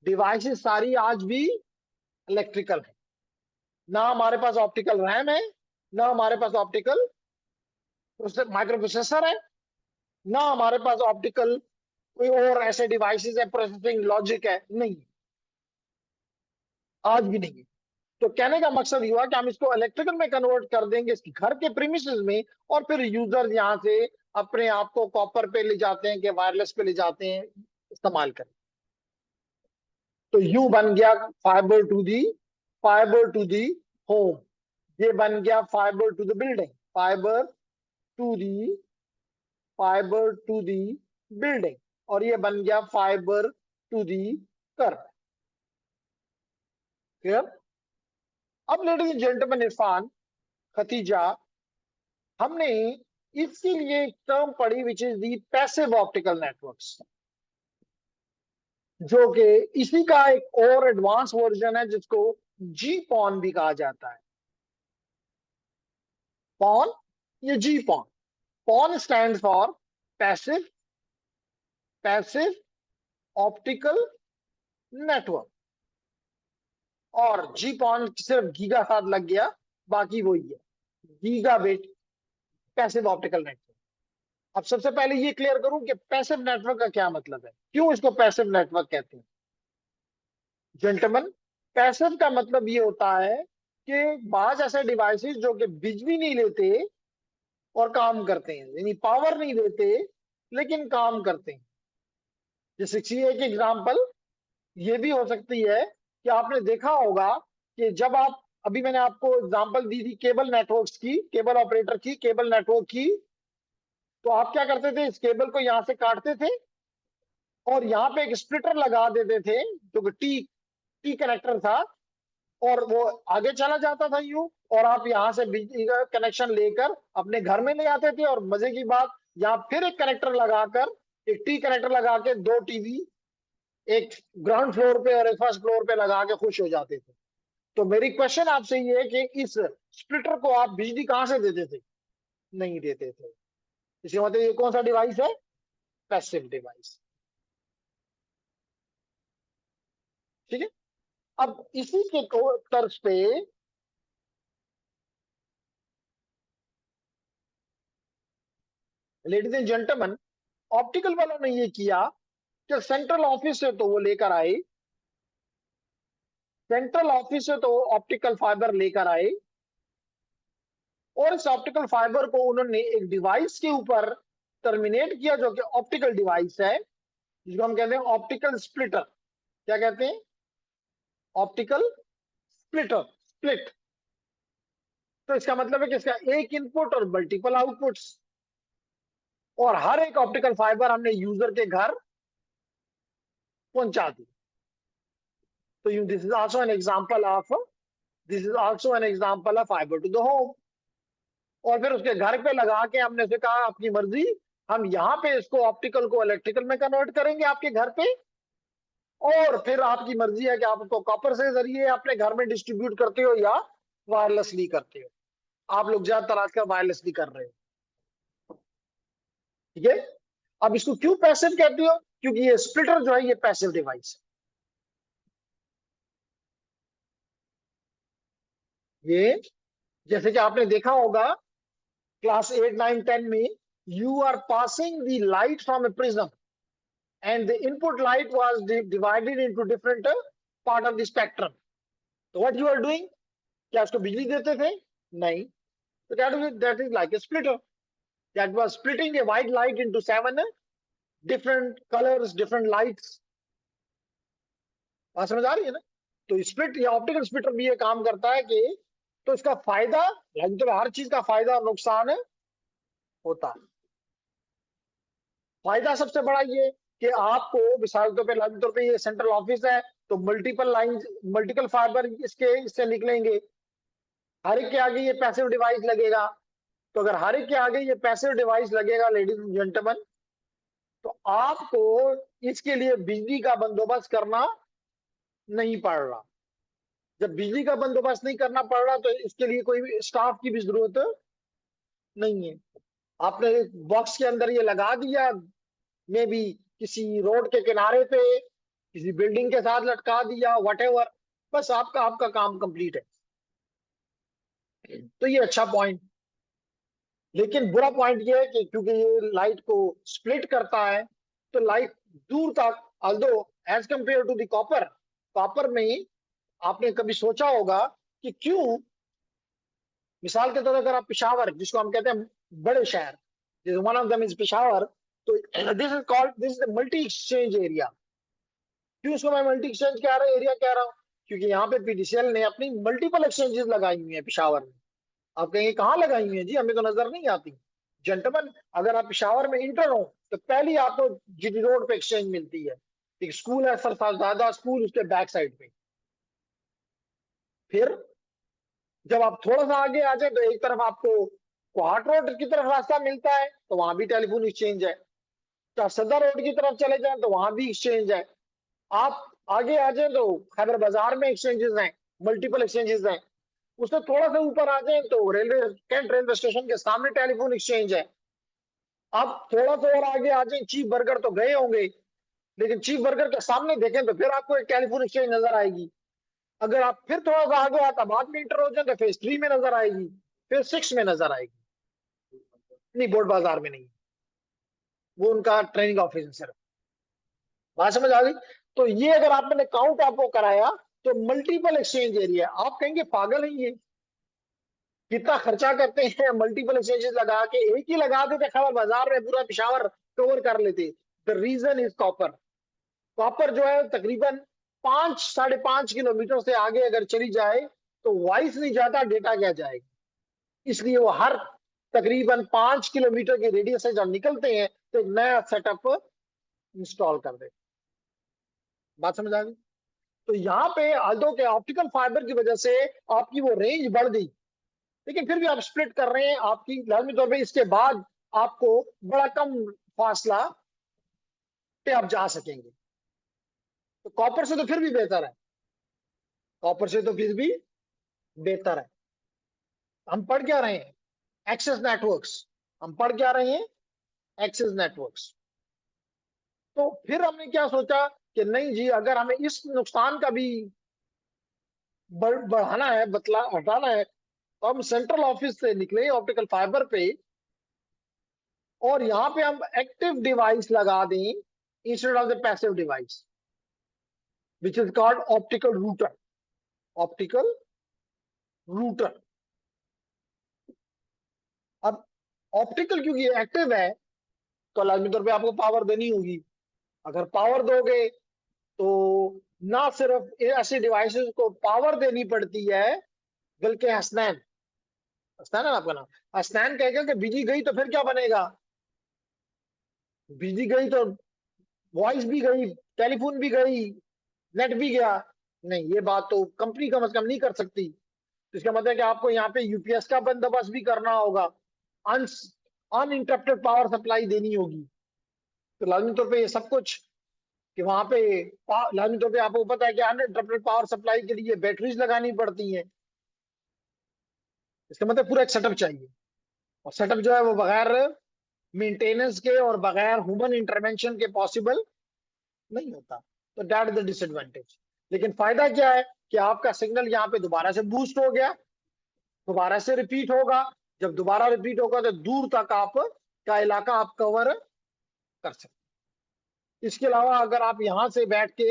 डिवाइसेस सारी आज भी इलेक्ट्रिकल है, ना हमारे पास ऑप्टिकल रैम है, ना हमारे पास ऑप्टिकल माइक्रो प्रोसेसर है, ना हमारे पास ऑप्टिकल कोई और ऐसे डिवाइसेस है, प्रोसेसिंग लॉजिक है, नहीं, आज भी नहीं है। तो कहने का मकसद हुआ कि हम इसको इलेक्ट्रिकल में कन्वर्ट कर देंगे इसके घर के प्रीमिसेस में, और फिर यूजर यहाँ से अपने आप को कॉपर पे ले जाते हैं कि वायरलेस पे ले जाते हैं, इस्तेमाल करें। तो यूं बन गया फाइबर टू दी होम, ये बन गया fibre to the building, to the fibre to the building, और ये बन गया fibre to the curb. Clear? अब ladies and gentleman, Irfan, Khatija, हमने इसके लिए एक टर्म पढ़ी which is the passive optical networks, जो कि इसी का एक और एडवांस वर्जन है जिसको जी पॉन भी कहा जाता है। पॉन, ये G PON, PON stand for passive optical network, और जी पॉन सिर्फ गीगा साथ लग गया, बाकी वही है, गीगाबिट पैसिव ऑप्टिकल नेटवर्क। अब सबसे पहले ये क्लियर करूं कि पैसिव नेटवर्क का क्या मतलब है, क्यों इसको पैसिव नेटवर्क कहते हैं। जेंटलमैन, पैसिव का मतलब ये होता है कि बाज ऐसे डिवाइसेस जो कि बिजली नहीं लेते और काम करते हैं, यानी पावर नहीं देते लेकिन काम करते हैं। जैसे एक एग्जांपल ये भी हो सकती है कि आपने देखा होगा कि जब आप, अभी मैंने आपको एग्जांपल दी थी केबल नेटवर्क्स की, केबल ऑपरेटर की, केबल नेटवर्क की, तो आप क्या करते थे, इस केबल को यहां से काटते थे और यहाँ पे एक स्प्लिटर लगा देते थे जो कि टी कनेक्टर था, और वो आगे चला जाता था यूं, और आप यहाँ से बिजली का कनेक्शन लेकर अपने घर में ले आते थे, और मजे की बात यहाँ फिर एक कनेक्टर लगाकर, एक टी कनेक्टर लगा के 2 टीवी एक ग्राउंड फ्लोर पे और एक फर्स्ट फ्लोर पे लगा के खुश हो जाते थे। तो मेरी क्वेश्चन आपसे ये है कि इस स्प्लिटर को आप बिजली कहां से देते थे? नहीं देते थे। इसका मतलब ये कौन सा डिवाइस है? Passive device. ठीक है। अब इसी के तर्ज पे लेडीज एंड जेंटलमैन, ऑप्टिकल वालों ने ये किया कि सेंट्रल ऑफिस से तो वो लेकर आए, सेंट्रल ऑफिस से तो ऑप्टिकल फाइबर लेकर आए, और इस ऑप्टिकल फाइबर को उन्होंने एक डिवाइस के ऊपर टर्मिनेट किया जो कि ऑप्टिकल डिवाइस है, जिसको हम कहते हैं ऑप्टिकल स्प्लिटर। क्या कहते हैं? Optical splitter, split. तो इसका मतलब है कि इसका एक इनपुट और मल्टीपल आउटपुट्स, और हर एक ऑप्टिकल फाइबर हमने यूजर के घर पहुंचा दी। तो this is also an example of, this is also an example of fibre to the home. और फिर उसके घर पे लगा के हमने से कहा अपनी मर्जी, हम यहाँ पे इसको ऑप्टिकल को इलेक्ट्रिकल में कन्वर्ट करेंगे आपके घर पे, और फिर आपकी मर्जी है कि आप उसको कॉपर से जरिए अपने घर में डिस्ट्रीब्यूट करते हो या वायरलेसली करते हो। आप लोग ज्यादातर आजकल वायरलेसली कर रहे हो। ठीक है। अब इसको क्यों पैसिव कहते हो? क्योंकि ये स्प्लिटर जो है ये पैसिव डिवाइस है। ये जैसे कि आपने देखा होगा क्लास 8, 9, 10 में, you are passing the light from a prism and the input light was divided into different part of the spectrum. So what you are doing? क्या उसको बिजली देते थे? नहीं। So that is like a splitter that was splitting a white light into 7 different colors, different lights. बात समझ आ रही है ना? तो स्प्लिट या ऑप्टिकल स्प्लिटर भी ये काम करता है कि, तो इसका फायदा, तो हर चीज का फायदा और नुकसान होता है। फायदा सबसे बड़ा ये कि आपको मिसाल के तौर पे, लाइन तौर पे ये सेंट्रल ऑफिस है, तो मल्टीपल लाइन, मल्टीपल फाइबर इससे निकलेंगे। हर एक के आगे ये पैसिव डिवाइस लगेगा। तो अगर हर एक के आगे ये पैसिव डिवाइस लगेगा लेडीज एंड जेंटलमैन, तो आपको इसके लिए बिजली का बंदोबस्त करना नहीं पड़ रहा। जब बिजली का बंदोबस्त नहीं करना पड़ रहा तो इसके लिए कोई भी स्टाफ की भी जरूरत नहीं है। आपने बॉक्स के अंदर ये लगा दिया, मे भी किसी रोड के किनारे पे, किसी बिल्डिंग के साथ लटका दिया, व्हाटएवर, बस आपका आपका काम कंप्लीट है। तो ये अच्छा पॉइंट। लेकिन बुरा पॉइंट ये है कि क्योंकि ये लाइट को स्प्लिट करता है, तो लाइट दूर तक, although as compare to the copper, copper में आपने कभी सोचा होगा कि क्यों, मिसाल के तौर पर अगर आप पेशावर, जिसको हम कहते हैं बड़े शहर, जैसे one of them is Peshawar, तो this is called, this is multi exchange area. क्यों इसको मैं मल्टी एक्सचेंज कह रहा हूँ, एरिया कह रहा हूँ? क्योंकि यहाँ पे पीडीसीएल ने अपनी मल्टीपल एक्सचेंजेस लगाई हुई है पेशावर में। आप कहेंगे कहाँ लगाई हुई है जी, हमें तो नजर नहीं आती। जेंटलमैन, अगर आप पेशावर में इंटर हो तो पहली आपको जीटी रोड पे एक्सचेंज मिलती है। एक स्कूल है सर साजदा स्कूल, उसके बैक साइड पे। फिर जब आप थोड़ा सा आगे आ जाए तो एक तरफ आपको कोहाट रोड की तरफ रास्ता मिलता है, तो वहां भी टेलीफोन एक्सचेंज है। तो आप सदर रोड की तरफ चले जाए तो वहां भी एक्सचेंज है। आप आगे आ जाए तो खैबर बाजार में एक्सचेंजेस हैं, मल्टीपल एक्सचेंजेस हैं। उससे थोड़ा सा ऊपर आ जाए तो रेलवे, कैंट रेलवे स्टेशन के सामने टेलीफोन एक्सचेंज है। आप थोड़ा सा और आगे आ जाए, चीफ बर्गर तो गए होंगे, लेकिन चीफ बर्गर के सामने देखें तो फिर आपको एक टेलीफोन एक्सचेंज नजर आएगी। अगर आप फिर थोड़ा सा आगे आता बाद में इंटर हो जाए तो फेज 3 में नजर आएगी, फिर 6 में नजर आएगी। नहीं, बोर्ड बाजार में नहीं, वो उनका ट्रेनिंग ऑफिस है सिर्फ। बात समझ आ गई? तो ये अगर आपने काउंट आपको कराया तो मल्टीपल एक्सचेंज एरिया। आप कहेंगे पागल है ये, कितना खर्चा करते हैं मल्टीपल एक्सचेंजेस लगा के, एक ही लगा देते खबर बाजार में पूरा पेशावर कवर कर लेते। The reason is copper. Copper जो है तकरीबन 5-5.5 किलोमीटर से आगे अगर चली जाए तो वॉइस नहीं जाता, डेटा क्या जाएगा। इसलिए वो हर तकरीबन 5 किलोमीटर के रेडियस से जब निकलते हैं तो एक नया सेटअप इंस्टॉल कर देते। बात समझ आ गई? तो यहाँ पे आल्दो के ऑप्टिकल फाइबर की वजह से आपकी वो रेंज बढ़ गई, लेकिन फिर भी आप स्प्लिट कर रहे हैं। आपकी लाजमी तौर पे इसके बाद आपको बड़ा कम फासला पे आप जा सकेंगे। तो कॉपर से तो फिर भी बेहतर है। कॉपर से तो फिर भी बेहतर है। हम पढ़ क्या रहे हैं? Access networks. हम पढ़ क्या रहे हैं? Access networks. तो फिर हमने क्या सोचा कि नहीं जी, अगर हमें इस नुकसान का भी बढ़ाना है, बतला हटाना है, तो हम सेंट्रल ऑफिस से निकले ऑप्टिकल फाइबर पे, और यहां पे हम एक्टिव डिवाइस लगा दें instead of the passive device, which is called optical router. Optical router. अब ऑप्टिकल क्योंकि एक्टिव है, तो लाजमी तौर पे आपको पावर देनी होगी। अगर पावर दोगे तो ना सिर्फ ऐसे डिवाइसेस को पावर देनी पड़ती है, बल्कि हसनैन, हसनैन है आपका नाम, हसनैन कहेगा कि बिजली गई तो फिर क्या बनेगा? बिजली गई तो वॉइस भी गई, टेलीफोन भी गई, नेट भी गया। नहीं, ये बात तो कंपनी कम से कम नहीं कर सकती। तो इसका मतलब है कि आपको यहाँ पे यूपीएस का बंदोबस्त भी करना होगा, अनइंटरप्टेड पावर सप्लाई देनी होगी। तो लाजमी तौर पे ये सब कुछ कि वहां पे लाजमी तौर पे आपको पता है कि अनइंटरप्टेड पावर सप्लाई के लिए बैटरीज लगानी पड़ती हैं। इसका मतलब पूरा एक सेटअप चाहिए, और सेटअप जो है वो बगैर मेंटेनेंस के और बगैर ह्यूमन इंटरवेंशन के पॉसिबल नहीं होता। तो दैट इज द डिसएडवांटेज। लेकिन फायदा क्या है कि आपका सिग्नल यहाँ पे दोबारा से बूस्ट हो गया, दोबारा से रिपीट होगा। जब दोबारा रिपीट होगा तो दूर तक आप का इलाका आप कवर कर सकते हैं। इसके अलावा अगर आप यहां से बैठ के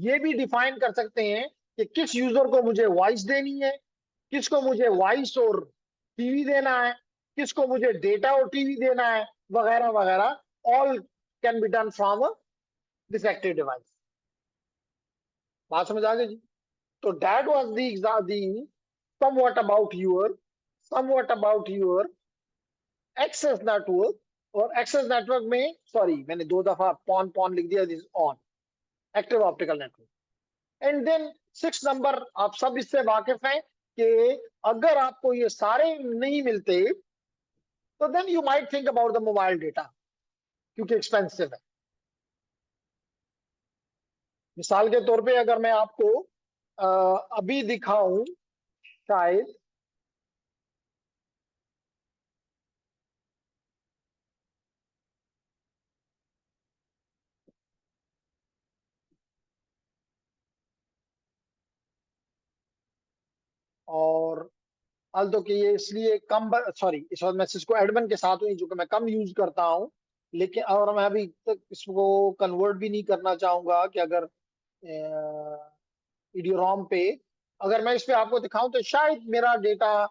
ये भी डिफाइन कर सकते हैं कि किस यूजर को मुझे वॉइस देनी है, किसको मुझे वॉइस और टीवी देना है, किसको मुझे डेटा और टीवी देना है, वगैरह वगैरह, all can be done from this active device. बात समझ आ गई जी? तो that was the somewhat about your access network. और एक्सेस नेटवर्क में, सॉरी मैंने दो दफा पॉन पॉन लिख दिया, this on active optical network. And then 6 number, आप सब इससे वाकिफ हैं कि अगर आपको ये सारे नहीं मिलते तो then you might think about the mobile data, क्योंकि एक्सपेंसिव है। मिसाल के तौर पे अगर मैं आपको अभी दिखाऊं, शायद और तो कि ये इसलिए कम, सॉरी इस वक्त मैं सिस्को एडमन के साथ हूँ जो कि मैं कम यूज करता हूँ, लेकिन और मैं अभी तक इसको कन्वर्ट भी नहीं करना चाहूंगा कि अगर ईडीरोम पे अगर मैं इस पे आपको दिखाऊं तो शायद मेरा डेटा,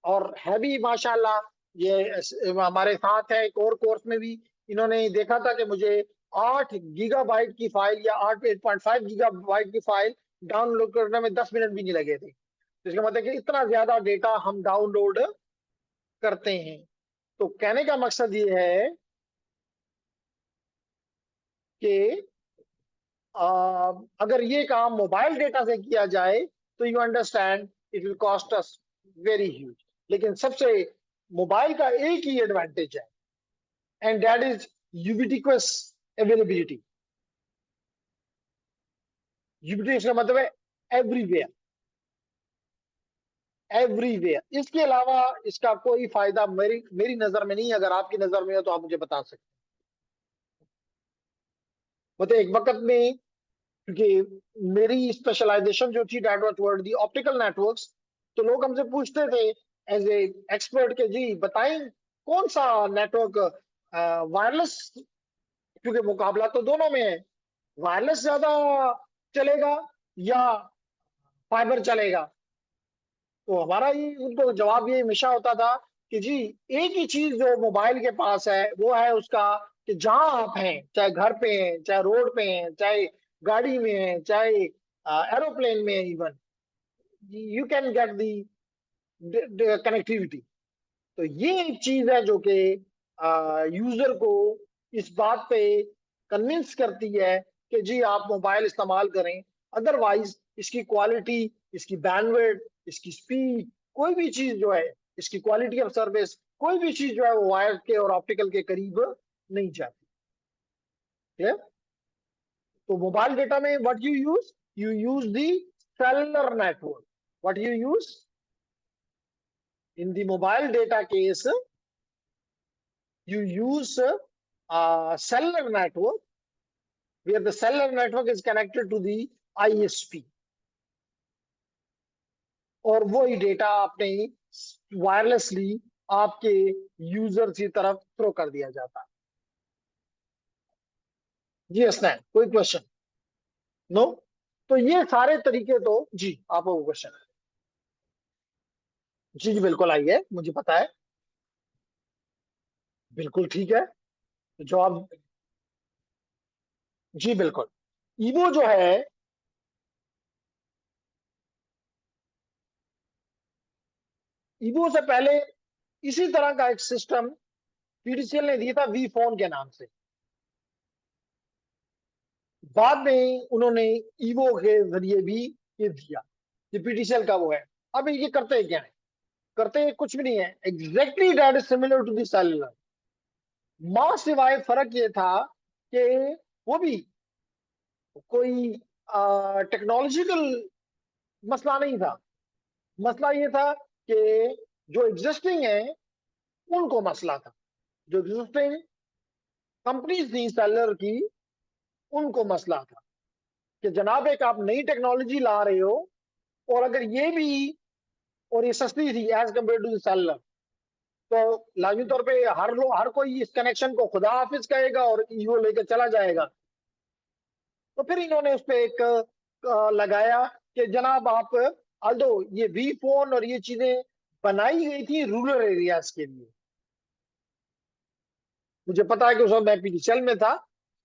और है भी माशाल्लाह, ये हमारे साथ है एक और कोर्स में भी इन्होंने देखा था कि मुझे 8 गीगाबाइट की फाइल या 8.5 गीगाबाइट की फाइल डाउनलोड करने में 10 मिनट भी नहीं लगे थे। तो इसका मतलब कि इतना ज्यादा डेटा हम डाउनलोड करते हैं। तो कहने का मकसद ये है कि अगर ये काम मोबाइल डेटा से किया जाए तो you understand it will cost us very huge. लेकिन सबसे मोबाइल का एक ही एडवांटेज है, and that is ubiquitous availability. Ubiquitous का मतलब है एवरीवेयर, एवरीवेयर। इसके अलावा इसका कोई फायदा मेरी मेरी नजर में नहीं। अगर आपकी नजर में हो तो आप मुझे बता सकते हैं। मतलब एक वक्त में, क्योंकि मेरी स्पेशलाइजेशन जो थी that was toward the optical networks, तो लोग हमसे पूछते थे एज ए एक्सपर्ट के जी बताएं कौन सा नेटवर्क वायरलेस, क्योंकि मुकाबला तो दोनों में है, वायरलेस ज्यादा चलेगा या फाइबर चलेगा। तो हमारा ये उनको जवाब ये हमेशा होता था कि जी एक ही चीज जो मोबाइल के पास है वो है उसका कि जहां आप हैं, चाहे घर पे हैं, चाहे रोड पे हैं, चाहे गाड़ी में हैं, चाहे एरोप्लेन में, even you can get the connectivity. तो ये एक चीज है जो कि यूजर को इस बात पे कन्विंस करती है कि जी आप मोबाइल इस्तेमाल करें। अदरवाइज इसकी क्वालिटी, इसकी बैंडविड्थ, इसकी स्पीड, कोई भी चीज जो है, इसकी क्वालिटी ऑफ सर्विस, कोई भी चीज जो है वो वायर के और ऑप्टिकल के करीब नहीं जाती है। तो मोबाइल डेटा में what you use the cellular network. What you use? In the mobile data case, you use a cellular network where the cellular network is connected to the ISP. और वही data आपने wirelessly आपके user की तरफ throw कर दिया जाता है। जी हसनैन, कोई क्वेश्चन? नो? तो ये सारे तरीके तो जी आपको क्वेश्चन है? जी जी बिल्कुल आई है, मुझे पता है, बिल्कुल ठीक है। तो जवाब जी बिल्कुल। ईवो जो है, ईवो से पहले इसी तरह का एक सिस्टम पीटीसीएल ने दिया था वी फोन के नाम से। बाद में उन्होंने ईवो के जरिए भी ये दिया, ये पीटीसीएल का वो है। अब ये करते क्या है? करते कुछ भी नहीं है, exactly that is similar to the cellular. मां सिवाय फर्क ये था कि वो भी कोई टेक्नोलॉजिकल मसला नहीं था। मसला ये था कि जो एग्जिस्टिंग है उनको मसला था, जो एग्जिस्टिंग कंपनीज थी सेलर की उनको मसला था कि जनाब एक आप नई टेक्नोलॉजी ला रहे हो और अगर ये भी, और ये सस्ती थी एज कम्पेयर टू सेलर, तो लाजमी तौर पे हर कोई इस कनेक्शन को खुदा हाफिज कहेगा और ईवो लेकर चला जाएगा। तो फिर इन्होंने उस पर एक लगाया कि जनाब आप अल्दो ये वी फोन और ये चीजें बनाई गई थी रूरल एरियाज के लिए। मुझे पता है कि उस वक्त मैं पीटीसीएल में था,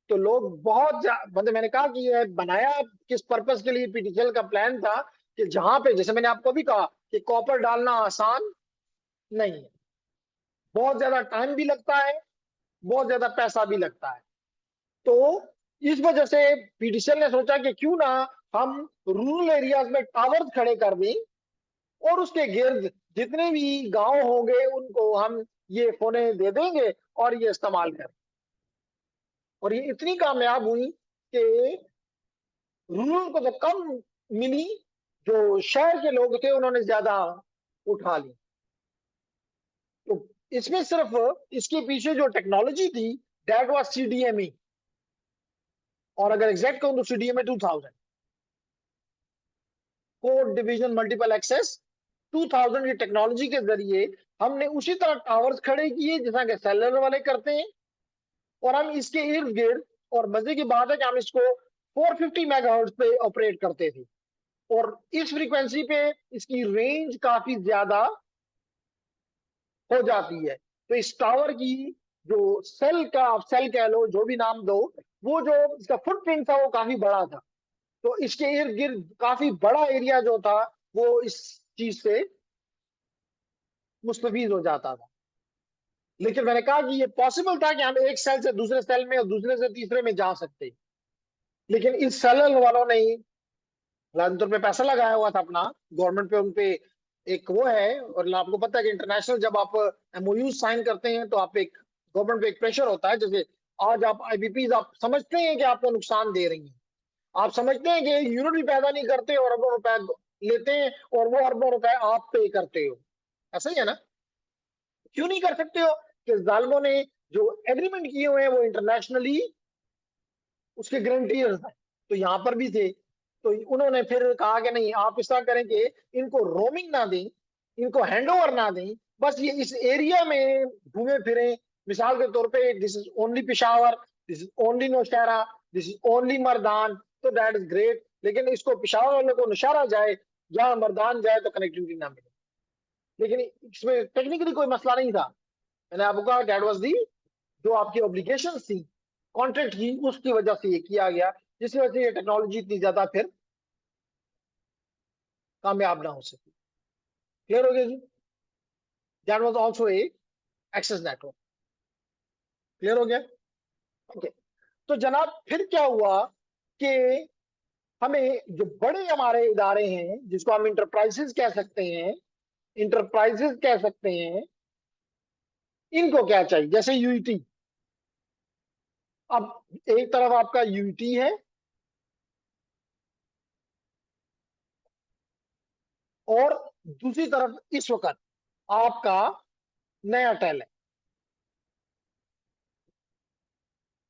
तो लोग बहुत मतलब मैंने कहा कि ये बनाया किस पर्पस के लिए पीटीसीएल का प्लान था कि जहां पे, जैसे मैंने आपको भी कहा कि कॉपर डालना आसान नहीं है, बहुत ज्यादा टाइम भी लगता है, बहुत ज्यादा पैसा भी लगता है। तो इस वजह से पीटीसीएल ने सोचा कि क्यों ना हम रूरल एरियाज में टावर्स खड़े कर दें और उसके गिर्द जितने भी गांव होंगे उनको हम ये फोने दे देंगे और ये इस्तेमाल करें। और ये इतनी कामयाब हुई कि रूरल को तो कम मिली, जो शहर के लोग थे उन्होंने ज्यादा उठा ली। तो इसमें सिर्फ इसके पीछे जो टेक्नोलॉजी थी दैट वाज सीडीएमई, और अगर एग्जैक्ट कहूं तो सीडीएमई 2000, कोड डिवीजन मल्टीपल एक्सेस 2000 की टेक्नोलॉजी के जरिए हमने उसी तरह टावर्स खड़े किए जैसा कि सेलुलर वाले करते हैं, और हम इसके इर्द गिर्द, और मजे की बात है कि हम इसको 450 मेगाहर्ट्ज पे ऑपरेट करते थे, और इस फ्रीक्वेंसी पे इसकी रेंज काफी ज्यादा हो जाती है। तो इस टावर की जो सेल का, आप सेल कह लो जो भी नाम दो, वो जो इसका फुटप्रिंट था वो काफी बड़ा था। तो इसके इर्द गिर्द काफी बड़ा एरिया जो था वो इस चीज से मुस्तफीज हो जाता था। लेकिन मैंने कहा कि ये पॉसिबल था कि हम एक सेल से दूसरे सेल में और दूसरे से तीसरे में जा सकते, लेकिन इस सेलर वालों ने लाजमी तौर पे पैसा लगाया हुआ था अपना, गवर्नमेंट पे उनपे एक वो है, और आपको पता है कि इंटरनेशनल जब आप एमओयू साइन करते हैं तो आप एक गवर्नमेंट पे एक प्रेशर होता है। जैसे आज आप आईबीपी आप समझते हैं कि आपको नुकसान दे रही हैं, आप समझते हैं कि यूनिट भी पैदा नहीं करते और अरबों रुपए लेते हैं और वो अरबों रुपए आप पे करते हो, ऐसा ही है ना? क्यों नहीं कर सकते हो? कि जालिमों ने जो एग्रीमेंट किए हुए हैं वो इंटरनेशनली उसके गारंटीयर्स हैं, तो यहाँ पर भी थे। तो उन्होंने फिर कहा कि नहीं, आप इस तरह करें कि इनको रोमिंग ना दें, इनको हैंडओवर ना दें, बस ये इस एरिया में घूमे फिरें। मिसाल के तौर पे this is only Peshawar, this is only Nowshera, this is only Mardan, तो दैट इज ग्रेट। लेकिन इसको पिशावर वाले को नौशहरा जाए या मर्दान जाए तो कनेक्टिविटी ना मिले। लेकिन इसमें टेक्निकली कोई मसला नहीं था। मैंने आपको कहा दैट वाज दी जो आपकी ऑब्लिगेशन थी, कॉन्ट्रैक्ट की, उसकी वजह से ये किया गया, जिसकी वजह से ये टेक्नोलॉजी इतनी ज्यादा फिर कामयाब ना हो सकी। क्लियर हो गया जी? That was also a access network. Clear हो गया? ओके। तो जनाब फिर क्या हुआ कि हमें जो बड़े हमारे इदारे हैं जिसको हम इंटरप्राइजेस कह सकते हैं, इंटरप्राइजेस कह सकते हैं, इनको क्या चाहिए? जैसे यूईटी, अब एक तरफ आपका यूईटी है और दूसरी तरफ इस वक्त आपका नया टेल है।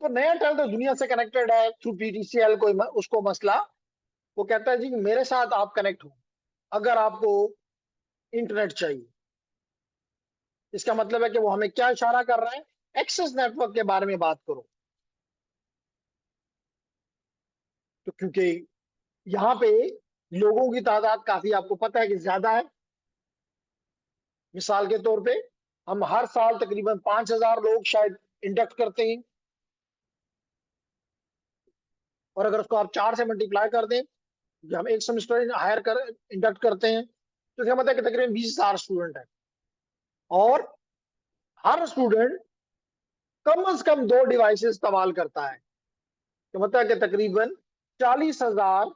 तो नया टेल तो दुनिया से कनेक्टेड है थ्रू पीटीसीएल, कोई उसको मसला, वो कहता है जी मेरे साथ आप कनेक्ट हो अगर आपको इंटरनेट चाहिए। इसका मतलब है कि वो हमें क्या इशारा कर रहा है, एक्सेस नेटवर्क के बारे में बात करो। तो क्योंकि यहाँ पे लोगों की तादाद काफी आपको पता है कि ज्यादा है। मिसाल के तौर पे हम हर साल तकरीबन 5,000 लोग शायद इंडक्ट करते हैं, और अगर उसको आप 4 से मल्टीप्लाई कर दें, जो हम एक सेमेस्टर हायर कर इंडक्ट करते हैं, तो इसका मतलब है कि तकरीबन 20,000 स्टूडेंट है, और हर स्टूडेंट कम से कम 2 डिवाइसेस इस्तेमाल करता है। तो मतलब है कि तकरीबन 40,000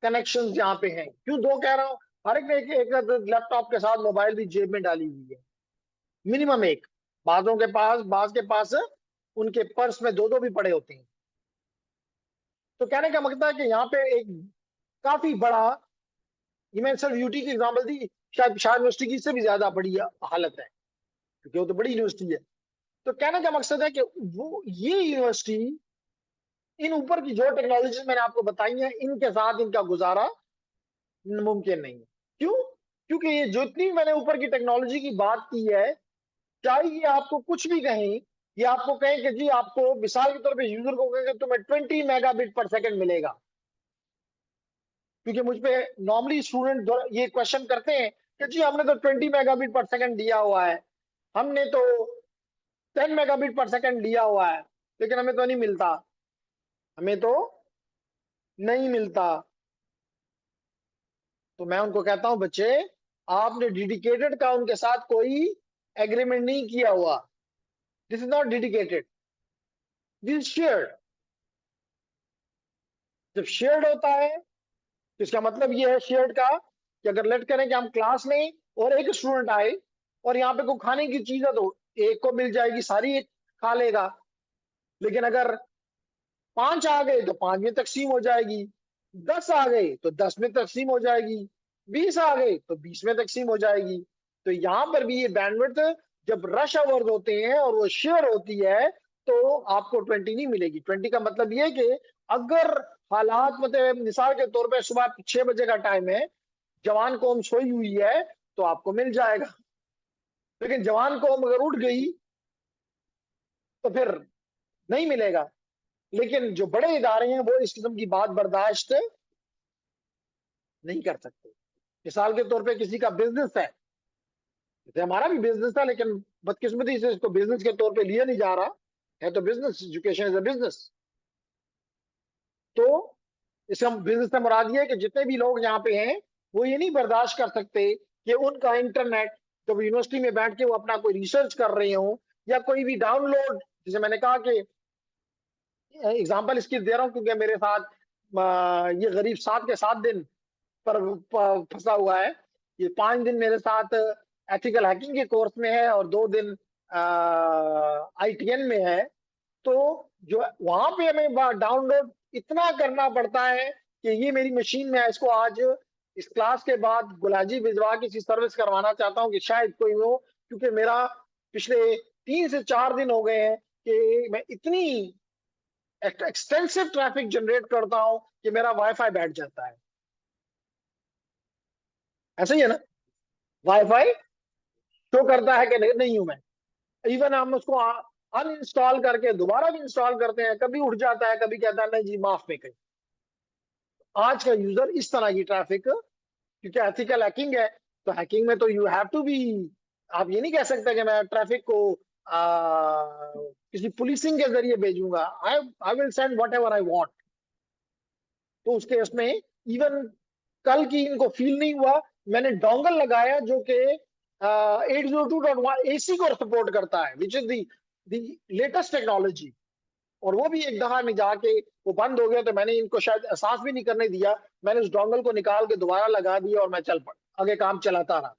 कनेक्शन यहाँ पे हैं। क्यों 2 कह रहा हूँ, हर एक ने एक लैपटॉप के साथ मोबाइल भी जेब में डाली हुई है, मिनिमम एक, बाज के पास उनके पर्स में 2-2 भी पड़े होते हैं। तो कहने का मतलब है कि यहाँ पे एक काफी बड़ा, ये मैंने सिर्फ यूटी की एग्जाम्पल दी, शायद यूनिवर्सिटी की इससे भी ज्यादा बड़ी हालत है, क्योंकि वो तो बड़ी यूनिवर्सिटी है। तो कहने का मकसद है कि वो ये यूनिवर्सिटी इन ऊपर की जो टेक्नोलॉजी मैंने आपको बताई है, इनके साथ इनका गुजारा मुमकिन नहीं है। क्यों? क्योंकि ये जो इतनी मैंने ऊपर की टेक्नोलॉजी की बात की है, चाहे ये आपको कुछ भी कहें, ये आपको कहें कि जी आपको मिसाल के तौर पे यूजर को कहें कि तुम्हें 20 मेगाबिट पर सेकंड मिलेगा, क्योंकि मुझ पे नॉर्मली स्टूडेंट ये क्वेश्चन करते हैं कि जी हमने तो 20 मेगाबिट पर सेकंड दिया हुआ है, हमने तो 10 मेगाबिट पर सेकंड दिया हुआ है, लेकिन हमें तो नहीं मिलता, हमें तो नहीं मिलता। तो मैं उनको कहता हूं बच्चे, आपने डेडिकेटेड का उनके साथ कोई एग्रीमेंट नहीं किया हुआ। This is not dedicated, this shared. जब शेयर्ड होता है तो इसका मतलब ये है शेयर्ड का, कि अगर लेट करें कि हम क्लास में और एक स्टूडेंट आए और यहाँ पे कोई खाने की चीज है, तो एक को मिल जाएगी, सारी एक खा लेगा। लेकिन अगर 5 आ गए तो 5 में तकसीम हो जाएगी, 10 आ गए तो 10 में तकसीम हो जाएगी, 20 आ गए तो 20 में तकसीम हो जाएगी। तो यहाँ पर भी ये बैंडविड्थ जब रश आवर्स होते हैं और वो शेयर होती है, तो आपको 20 नहीं मिलेगी। 20 का मतलब ये है कि अगर हालात, मतलब मिसाल के तौर पे सुबह 6 बजे का टाइम है, जवान कौम सोई हुई है, तो आपको मिल जाएगा। लेकिन जवान कौम अगर उठ गई तो फिर नहीं मिलेगा। लेकिन जो बड़े इदारे हैं वो इस किस्म की बात बर्दाश्त नहीं कर सकते। मिसाल के तौर पे किसी का बिजनेस है, जैसे हमारा भी बिजनेस था, लेकिन बदकिस्मती से इसको बिजनेस के तौर पे लिया नहीं जा रहा है, तो business, education is a business. तो इसका बिजनेस से मुराद ये है कि जितने भी लोग यहाँ पे हैं, वो ये नहीं बर्दाश्त कर सकते कि उनका इंटरनेट, जब यूनिवर्सिटी में बैठ के वो अपना कोई रिसर्च कर रहे हो, या कोई भी डाउनलोड, जैसे मैंने कहा कि एग्जाम्पल इसकी दे रहा हूँ क्योंकि मेरे साथ ये गरीब 7 के 7 दिन पर फंसा हुआ है। ये 5 दिन मेरे साथ एथिकल हैकिंग के कोर्स में है और 2 दिन आईटीएन में है। तो जो वहां पे हमें डाउनलोड इतना करना पड़ता है कि ये मेरी मशीन में है, इसको आज इस क्लास के बाद गुलाजी भिजवा के इसी सर्विस करवाना चाहता हूँ कि शायद कोई हो, क्योंकि मेरा पिछले 3 से 4 दिन हो गए हैं कि मैं इतनी एक्सटेंसिव ट्रैफिक जनरेट करता हूं कि मेरा वाईफाई बैठ जाता है। ऐसा ही है ना, वाईफाई शो करता है कि नहीं हूं मैं। इवन हम उसको अनइंस्टॉल करके दोबारा भी इंस्टॉल करते हैं, कभी उठ जाता है, कभी कहता है नहीं जी माफ में कहीं। आज का यूजर इस तरह की ट्रैफिक, क्योंकि एथिकल हैकिंग है, तो हैकिंग में तो यू हैव टू बी, आप ये नहीं कह सकते कि मैं ट्रैफिक को किसी पुलिसिंग के जरिए भेजूंगा। I will send what ever I want. तो उस केस में इवन कल की इनको फील नहीं हुआ, मैंने डोंगल लगाया जो कि 802.1 एसी को सपोर्ट करता है, which is the latest technology. और वो भी एक दफा में जाके वो बंद हो गया, तो मैंने इनको शायद एहसास भी नहीं करने दिया, मैंने उस डोंगल को निकाल के दोबारा लगा दिया और मैं चल पड़ा, आगे काम चलाता रहा।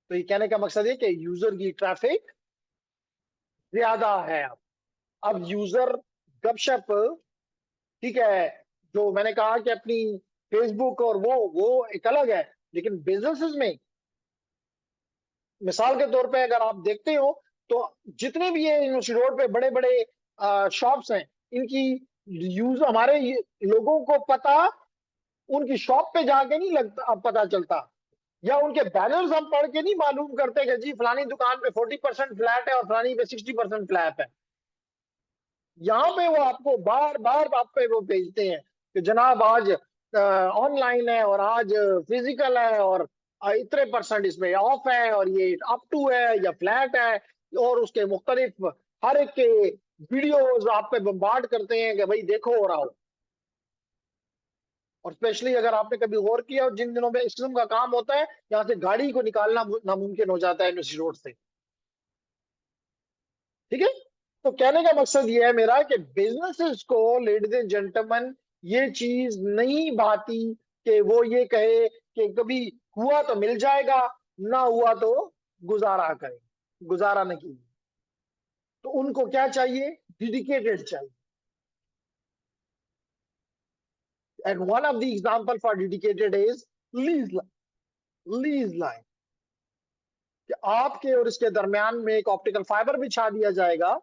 तो ये कहने का मकसद है कि यूजर की ट्रैफिक ज्यादा है। अब यूजर गपशप, ठीक है, जो मैंने कहा कि अपनी फेसबुक और वो एक अलग है, लेकिन बिजनेसेस में मिसाल के तौर पे अगर आप देखते हो तो जितने भी ये यूनिवर्सिटी रोड पे बड़े बड़े शॉप्स हैं, इनकी यूज हमारे लोगों को पता उनकी शॉप पे जाके नहीं लगता, अब पता चलता, या उनके बैनर्स हम पढ़ के नहीं मालूम करते कि जी फलानी दुकान पे 40% फ्लैट है और फलानी पे 60% फ्लैट है। यहाँ पे वो आपको बार बार आप पे वो भेजते हैं कि जनाब आज ऑनलाइन है और आज फिजिकल है और इतने परसेंट इसमें ऑफ है और ये अप टू है या फ्लैट है, और उसके मुख्तलिफ हर एक के वीडियोस आप पे बम्बार्ड करते हैं कि भाई देखो हो रहा हो। और स्पेशली अगर आपने कभी गौर किया और जिन दिनों में इस किस्म का काम होता है, यहाँ से गाड़ी को निकालना नामुमकिन हो जाता है यूनिवर्सिटी रोड से। ठीक है, तो कहने का मकसद ये है मेरा कि बिजनेसेस को, लेडीज एंड जेंटलमैन, ये चीज नहीं भाती कि वो ये कहे कि कभी हुआ तो मिल जाएगा, ना हुआ तो गुजारा करें, गुजारा नहीं कीजिए। तो उनको क्या चाहिए? डेडिकेटेड चाहिए। And one of the example for dedicated is lease lease line, कि आपके और इसके दरमियान में एक ऑप्टिकल फाइबर बिछा दिया जाएगा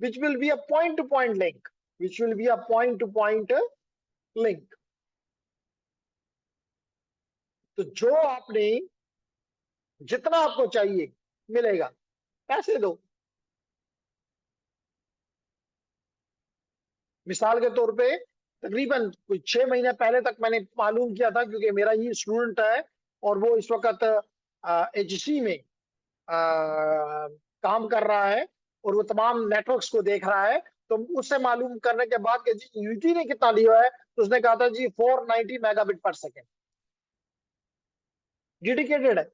which will be a point to point link, which will be a point to point link। तो जो आपने, जितना आपको चाहिए मिलेगा, पैसे दो। मिसाल के तौर पे तकरीबन कुछ 6 महीने पहले तक मैंने मालूम किया था, क्योंकि मेरा ही स्टूडेंट है और वो इस वक्त HC में काम कर रहा है और वो तमाम नेटवर्क्स को देख रहा है। तो उससे मालूम करने के बाद कि जी यूटी ने कितना लिया है, तो उसने कहा था जी 490 मेगाबिट पर सेकेंड। डेडिकेटेड है।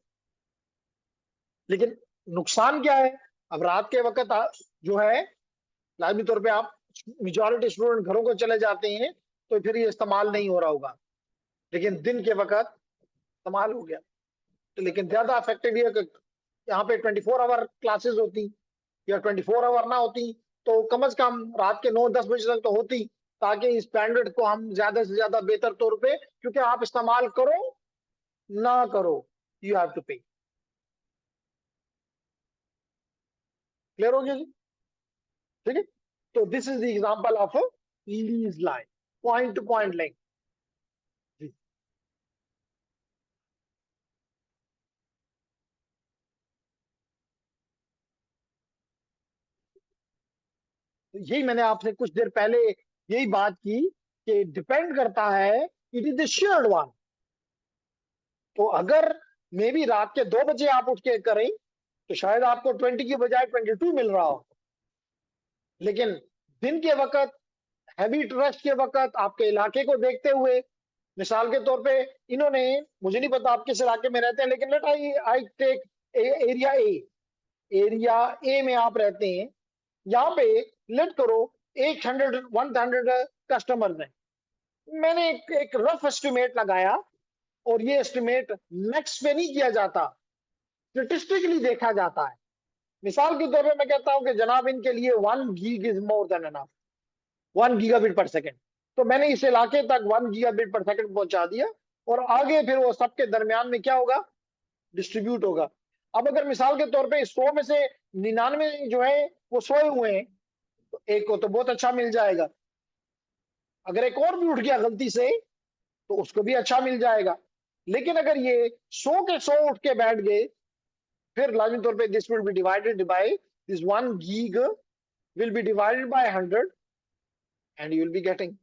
लेकिन नुकसान क्या है? अब रात के वक्त जो है, लाजमी तौर पे आप मेजॉरिटी स्टूडेंट घरों को चले जाते हैं तो फिर ये इस्तेमाल नहीं हो रहा होगा, लेकिन दिन के वक्त इस्तेमाल हो गया। तो लेकिन ज्यादा अफेक्टेड ये कि यहाँ पे 24 आवर क्लासेस होती, या 24 आवर ना होती तो कम से कम रात के 9-10 बजे तक तो होती, ताकि इस बैंडविड्थ को हम ज्यादा से ज्यादा बेहतर तौर पे, क्योंकि आप इस्तेमाल करो ना करो, यू हैव टू पे। क्लियर हो गया जी? ठीक है, तो this is the example of lease line, point two point link. यही मैंने आपसे कुछ देर पहले यही बात की कि डिपेंड करता है, it is the shared one. तो अगर मे बी रात के 2 बजे आप उठ के करें तो शायद आपको 20 की बजाय 22 मिल रहा हो, लेकिन दिन के वक्त, हैवी रश के वक्त, आपके इलाके को देखते हुए, मिसाल के तौर पे इन्होंने, मुझे नहीं पता आप किस इलाके में रहते हैं, लेकिन let I take area A. Area A में आप रहते हैं, यहाँ पे लेट करो 100 कस्टमर्स हैं। मैंने एक रफ एस्टिमेट लगाया, और ये एस्टिमेट मैक्स पे नहीं किया जाता, स्टेटिस्टिकली देखा जाता है। मिसाल के तौर पे मैं कहता हूं कि जनाब इनके लिए 1 gig is more than enough, 1 gigabit पर सेकेंड। तो मैंने इस इलाके तक 1 गीगाबिट पर सेकेंड पहुंचा दिया, और आगे फिर वो सबके दरमियान में क्या होगा? डिस्ट्रीब्यूट होगा। अब अगर मिसाल के तौर पे 100 में से 99 जो है वो सोए हुए हैं, तो एक को तो बहुत अच्छा मिल जाएगा। अगर एक और भी उठ गया गलती से तो उसको भी अच्छा मिल जाएगा। लेकिन अगर ये 100 के 100 उठ के बैठ गए, फिर लाजमी तौर पे this will be divided by this 1 gig will be divided by 100 and you will be getting.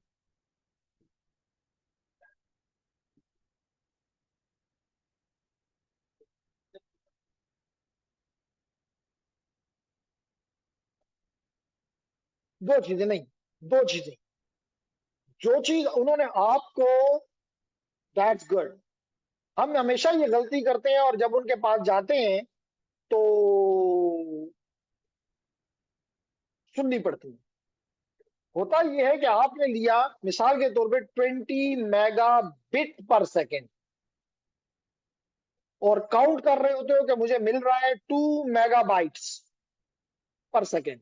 दो चीजें नहीं, दो चीजें। जो चीज उन्होंने आपको, दैट्स गुड। हम हमेशा ये गलती करते हैं और जब उनके पास जाते हैं तो सुननी पड़ती है। होता यह है कि आपने लिया मिसाल के तौर पे 20 मेगाबिट पर सेकेंड, और काउंट कर रहे होते हो कि मुझे मिल रहा है 2 मेगाबाइट्स पर सेकेंड।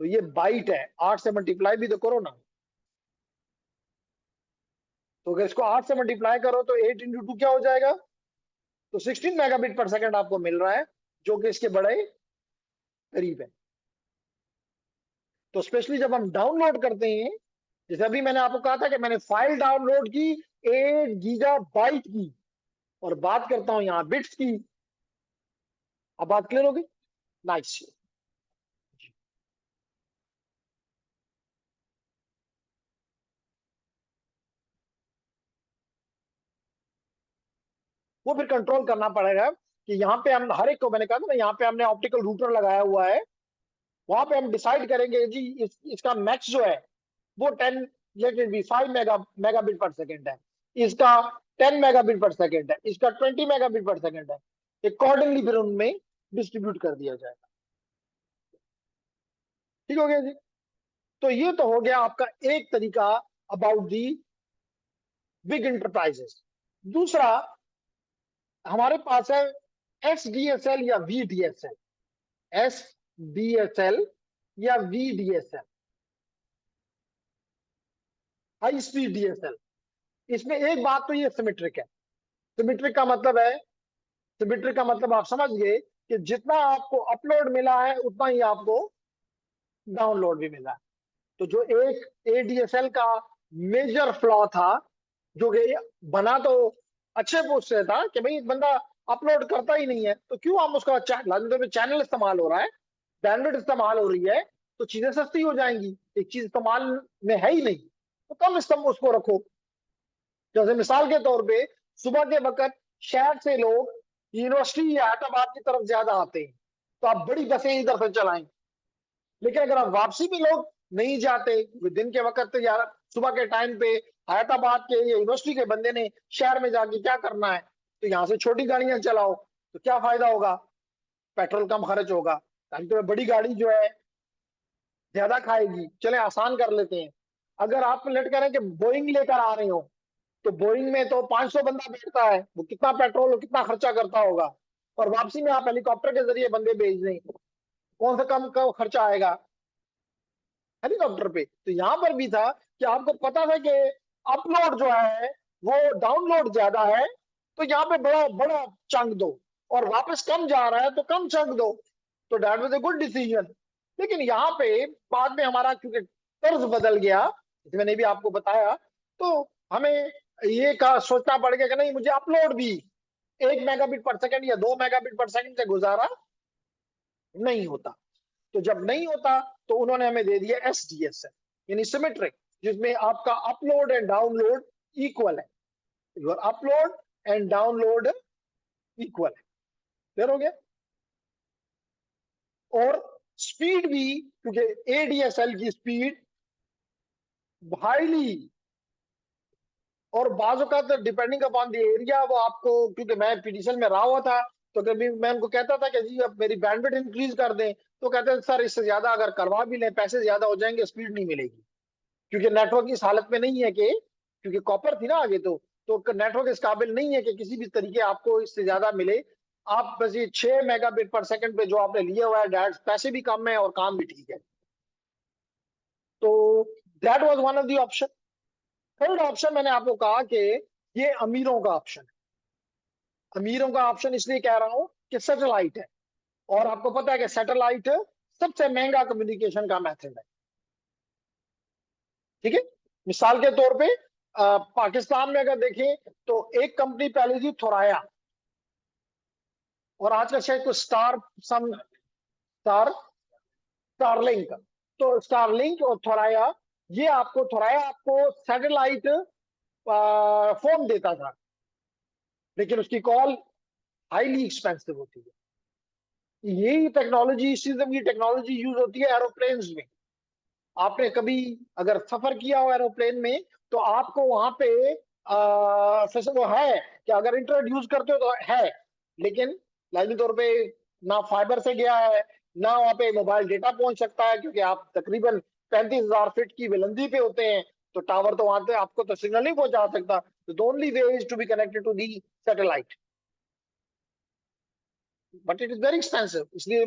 तो ये बाइट है, 8 से मल्टीप्लाई भी तो करो ना। तो अगर इसको 8 से मल्टीप्लाई करो तो 8 इंटू 2 क्या हो जाएगा, तो 16 मेगाबिट पर सेकंड आपको मिल रहा है, जो कि इसके बड़े करीब है। तो स्पेशली जब हम डाउनलोड करते हैं, जैसे अभी मैंने आपको कहा था कि मैंने फाइल डाउनलोड की 8 गीगाबाइट की, और बात करता हूं यहां बिट्स की। अब बात क्लियर होगी? नाइस। वो फिर कंट्रोल करना पड़ेगा कि यहाँ पे हम हर एक को, मैंने कहा था ना, यहाँ पे हमने ऑप्टिकल रूटर लगाया हुआ है, वहां पे हम डिसाइड करेंगे जी इसका मैक्स जो है वो 10, लेट इट बी 5 मेगाबिट पर सेकेंड है, इसका 10 मेगाबिट पर सेकेंड है, इसका 20 मेगाबिट पर सेकेंड है। अकॉर्डिंगली फिर उनमें डिस्ट्रीब्यूट कर दिया जाएगा। ठीक हो गया जी। तो ये तो हो गया आपका एक तरीका अबाउट दी बिग इंटरप्राइजेस। दूसरा हमारे पास है SDSL या VDSL। SDSL या VDSL, हाई स्पीड DSL। इसमें एक बात तो ये सिमेट्रिक है। सिमेट्रिक का मतलब है, सिमेट्रिक का मतलब आप समझ गए कि जितना आपको अपलोड मिला है उतना ही आपको डाउनलोड भी मिला है। तो जो एक ADSL का मेजर फ्लॉ था, जो कि बना तो अच्छे पोस्ट से था कि भाई बंदा अपलोड करता ही नहीं है, तो क्यों हम उसका चैनल इस्तेमाल हो रहा है, बैंडविड्थ इस्तेमाल हो रही है, तो चीजें सस्ती हो जाएंगी। एक चीज इस्तेमाल में है ही नहीं तो कम इस्तेमाल उसको रखो। जैसे मिसाल के तौर पे सुबह के वक्त शहर से लोग यूनिवर्सिटी या हैदराबाद की तरफ ज्यादा आते हैं, तो आप बड़ी बसें इधर से चलाएं। लेकिन अगर आप वापसी भी लोग नहीं जाते, दिन के वक्त या सुबह के टाइम पे हैदराबाद के या यूनिवर्सिटी के बंदे ने शहर में जाके क्या करना है, तो यहाँ से छोटी गाड़ियां चलाओ, तो क्या फायदा होगा, पेट्रोल कम खर्च होगा। ताकि तो बड़ी गाड़ी जो है ज्यादा खाएगी। चले आसान कर लेते हैं, अगर आप लेट करें कि बोइंग लेकर आ रहे हो, तो बोइंग में तो 500 बंदा बैठता है, वो कितना पेट्रोल और कितना खर्चा करता होगा, और वापसी में आप हेलीकॉप्टर के जरिए बंदे भेज दें, कौन सा कम खर्चा आएगा, हेलीकॉप्टर पे। तो यहां पर भी था कि आपको पता था कि अपलोड जो है वो डाउनलोड ज्यादा है, तो यहाँ पे बड़ा बड़ा चंक दो, और वापस कम जा रहा है तो कम चंक दो। तो that was a good decision. लेकिन यहाँ पे बाद में हमारा क्योंकि तर्ज बदल गया, जैसे मैंने भी आपको बताया, तो हमें ये का सोचना पड़ गया कि नहीं, मुझे अपलोड भी 1 मेगाबिट पर सेकंड या 2 मेगाबिट पर सेकंड से गुजारा नहीं होता। तो जब नहीं होता तो उन्होंने हमें दे दिया SDSL यानी सिमेट्रिक, जिसमें आपका अपलोड एंड डाउनलोड इक्वल है। Your upload and download equal है। क्लियर हो गया? और स्पीड भी, क्योंकि ADSL की स्पीड हाईली, और बाजू का तो डिपेंडिंग अपॉन द एरिया, वो आपको, क्योंकि मैं PDCL में रहा हुआ था, तो कभी मैं उनको कहता था कि जी अब मेरी बैंडविड्थ इंक्रीज कर दें, तो कहते हैं सर इससे ज्यादा अगर करवा भी लें पैसे ज्यादा हो जाएंगे, स्पीड नहीं मिलेगी, क्योंकि नेटवर्क इस हालत में नहीं है कि, क्योंकि कॉपर थी ना आगे, तो नेटवर्क इस काबिल नहीं है कि किसी भी तरीके आपको इससे ज्यादा मिले। आप बस ये 6 मेगाबिट पर सेकंड पे जो आपने लिया हुआ है डैट, पैसे भी कम है और काम भी ठीक है। तो that was one of the option. Third option मैंने आपको कहा कि ये अमीरों का ऑप्शन है। अमीरों का ऑप्शन इसलिए कह रहा हूं कि सैटेलाइट है, और आपको पता है कि सैटेलाइट सबसे महंगा कम्युनिकेशन का मेथड है। ठीक है, मिसाल के तौर पे पाकिस्तान में अगर देखें तो एक कंपनी पहले थी थोराया, और आज का शायद कुछ स्टारलिंक। तो स्टारलिंक और थोराया, ये आपको, थोराया आपको सैटेलाइट फोन देता था, लेकिन उसकी कॉल हाईली एक्सपेंसिव होती है। यही टेक्नोलॉजी, इस किस्म की टेक्नोलॉजी यूज होती है एरोप्लेन्स में। आपने कभी अगर सफर किया हो एरोप्लेन में, तो आपको वहां पे वो है कि अगर इंटरनेट यूज करते हो तो है, लेकिन लाजमी तौर पे ना फाइबर से गया है, ना वहां पे मोबाइल डेटा पहुंच सकता है, क्योंकि आप तकरीबन 35,000 फीट की बुलंदी पे होते हैं, तो टावर तो वहां पे आपको तो सिग्नल नहीं पहुंचा सकता। तो the only way is to be connected to the satellite, but it is very expensive, इसलिए।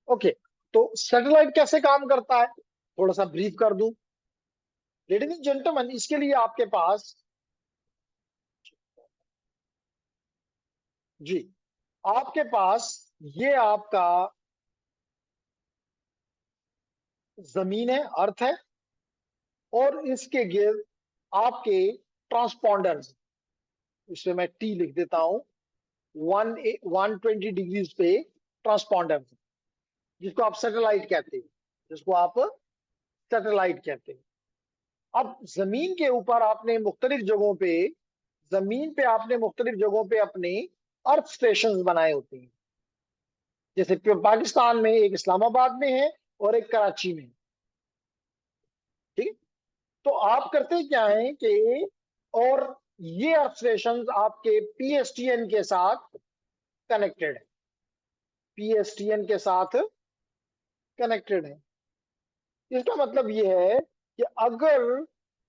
ओके, तो सैटेलाइट कैसे काम करता है थोड़ा सा ब्रीफ कर दूं। लेडीज एंड जेंटलमैन, इसके लिए आपके पास जी, आपके पास ये आपका जमीन है, अर्थ है, और इसके गिर्द आपके ट्रांसपॉन्डर्स, इसमें मैं टी लिख देता हूं, 120 डिग्रीज पे ट्रांसपॉन्डर, जिसको आप सैटेलाइट कहते हैं, जिसको आप सैटेलाइट कहते हैं। अब जमीन के ऊपर आपने मुख्तलिफ जगहों पे, जमीन पे आपने मुख्तलिफ जगहों पे अपने अर्थ स्टेशन बनाए होते हैं। जैसे पाकिस्तान में एक इस्लामाबाद में है और एक कराची में, ठीक है। तो आप करते क्या है कि, और ये अर्थ स्टेशन आपके पीएसटीएन के साथ कनेक्टेड है, पीएसटीएन के साथ कनेक्टेड है। इसका मतलब ये है कि अगर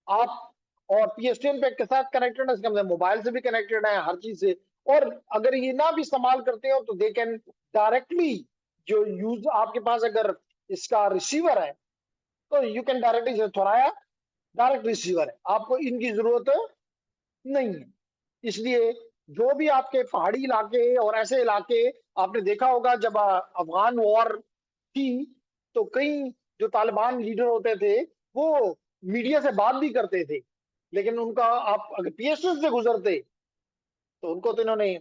आप, और पीएसटीएन पे के साथ कनेक्टेड है, इसका मतलब मोबाइल से भी कनेक्टेड है, हर चीज से। और अगर ये ना भी इस्तेमाल करते हो तो दे कैन डायरेक्टली, जो यूज आपके पास अगर इसका रिसीवर है तो यू कैन डायरेक्टली, थोड़ा डायरेक्ट रिसीवर है, आपको इनकी जरूरत नहीं है। इसलिए जो भी आपके पहाड़ी इलाके और ऐसे इलाके, आपने देखा होगा जब अफगान वॉर थी तो कई जो तालिबान लीडर होते थे वो मीडिया से बात भी करते थे, लेकिन उनका, आप अगर पीएसएस से गुजरते तो उनको तो इन्होंने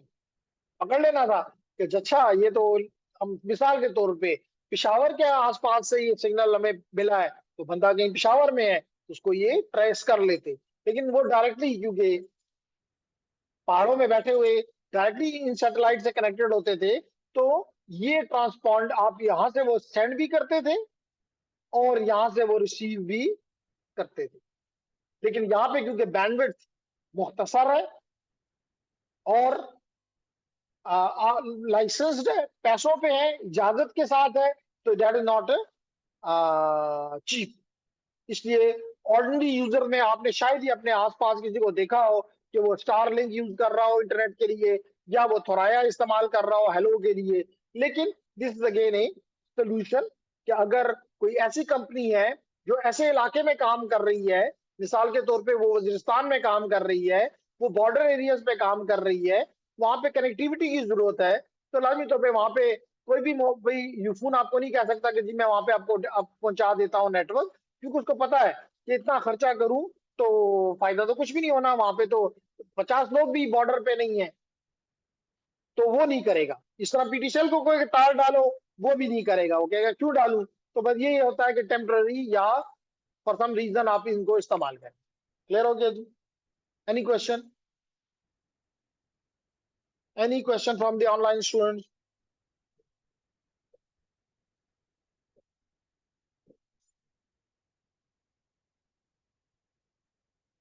पकड़ लेना था कि अच्छा ये तो, हम मिसाल के तौर पे पिशावर के आसपास से ये सिग्नल हमें मिला है तो बंदा कहीं पिशावर में है, उसको ये ट्रेस कर लेते। लेकिन वो डायरेक्टली, क्योंकि पहाड़ों में बैठे हुए डायरेक्टली इन सैटेलाइट से कनेक्टेड होते थे, तो ये ट्रांसपॉन्ड आप यहां से वो सेंड भी करते थे और यहां से वो रिसीव भी करते थे। लेकिन यहाँ पे क्योंकि बैंडविड्थ मुख्तसर है और लाइसेंस्ड है, पैसों पे है, इजाजत के साथ है, तो दैट इज नॉट चीप। इसलिए ऑर्डिनरी यूजर में आपने शायद ही अपने आसपास किसी को देखा हो कि वो स्टार लिंक यूज कर रहा हो इंटरनेट के लिए, या वो थोराया इस्तेमाल कर रहा हो हेलो के लिए। लेकिन this is again a solution कि अगर कोई ऐसी कंपनी है जो ऐसे इलाके में काम कर रही है, मिसाल के तौर पे वो वजीरिस्तान में काम कर रही है, वो बॉर्डर एरियाज पे काम कर रही है, वहां पे कनेक्टिविटी की जरूरत है, तो लाजमी तौर पे वहां पे कोई भी भाई यूफोन आपको नहीं कह सकता कि जी मैं वहां पे आपको पहुंचा देता हूँ नेटवर्क, क्योंकि उसको पता है कि इतना खर्चा करूं तो फायदा तो कुछ भी नहीं होना, वहां पे तो 50 लोग भी बॉर्डर पे नहीं है, तो वो नहीं करेगा। इस तरह पीटीसीएल को कोई तार डालो, वो भी नहीं करेगा, वो कहेगा क्यों डालूं। तो बस यही होता है कि टेम्पररी या फॉर सम रीजन आप इनको इस्तेमाल करें। क्लियर हो गया जी? Any question, any question from the online students?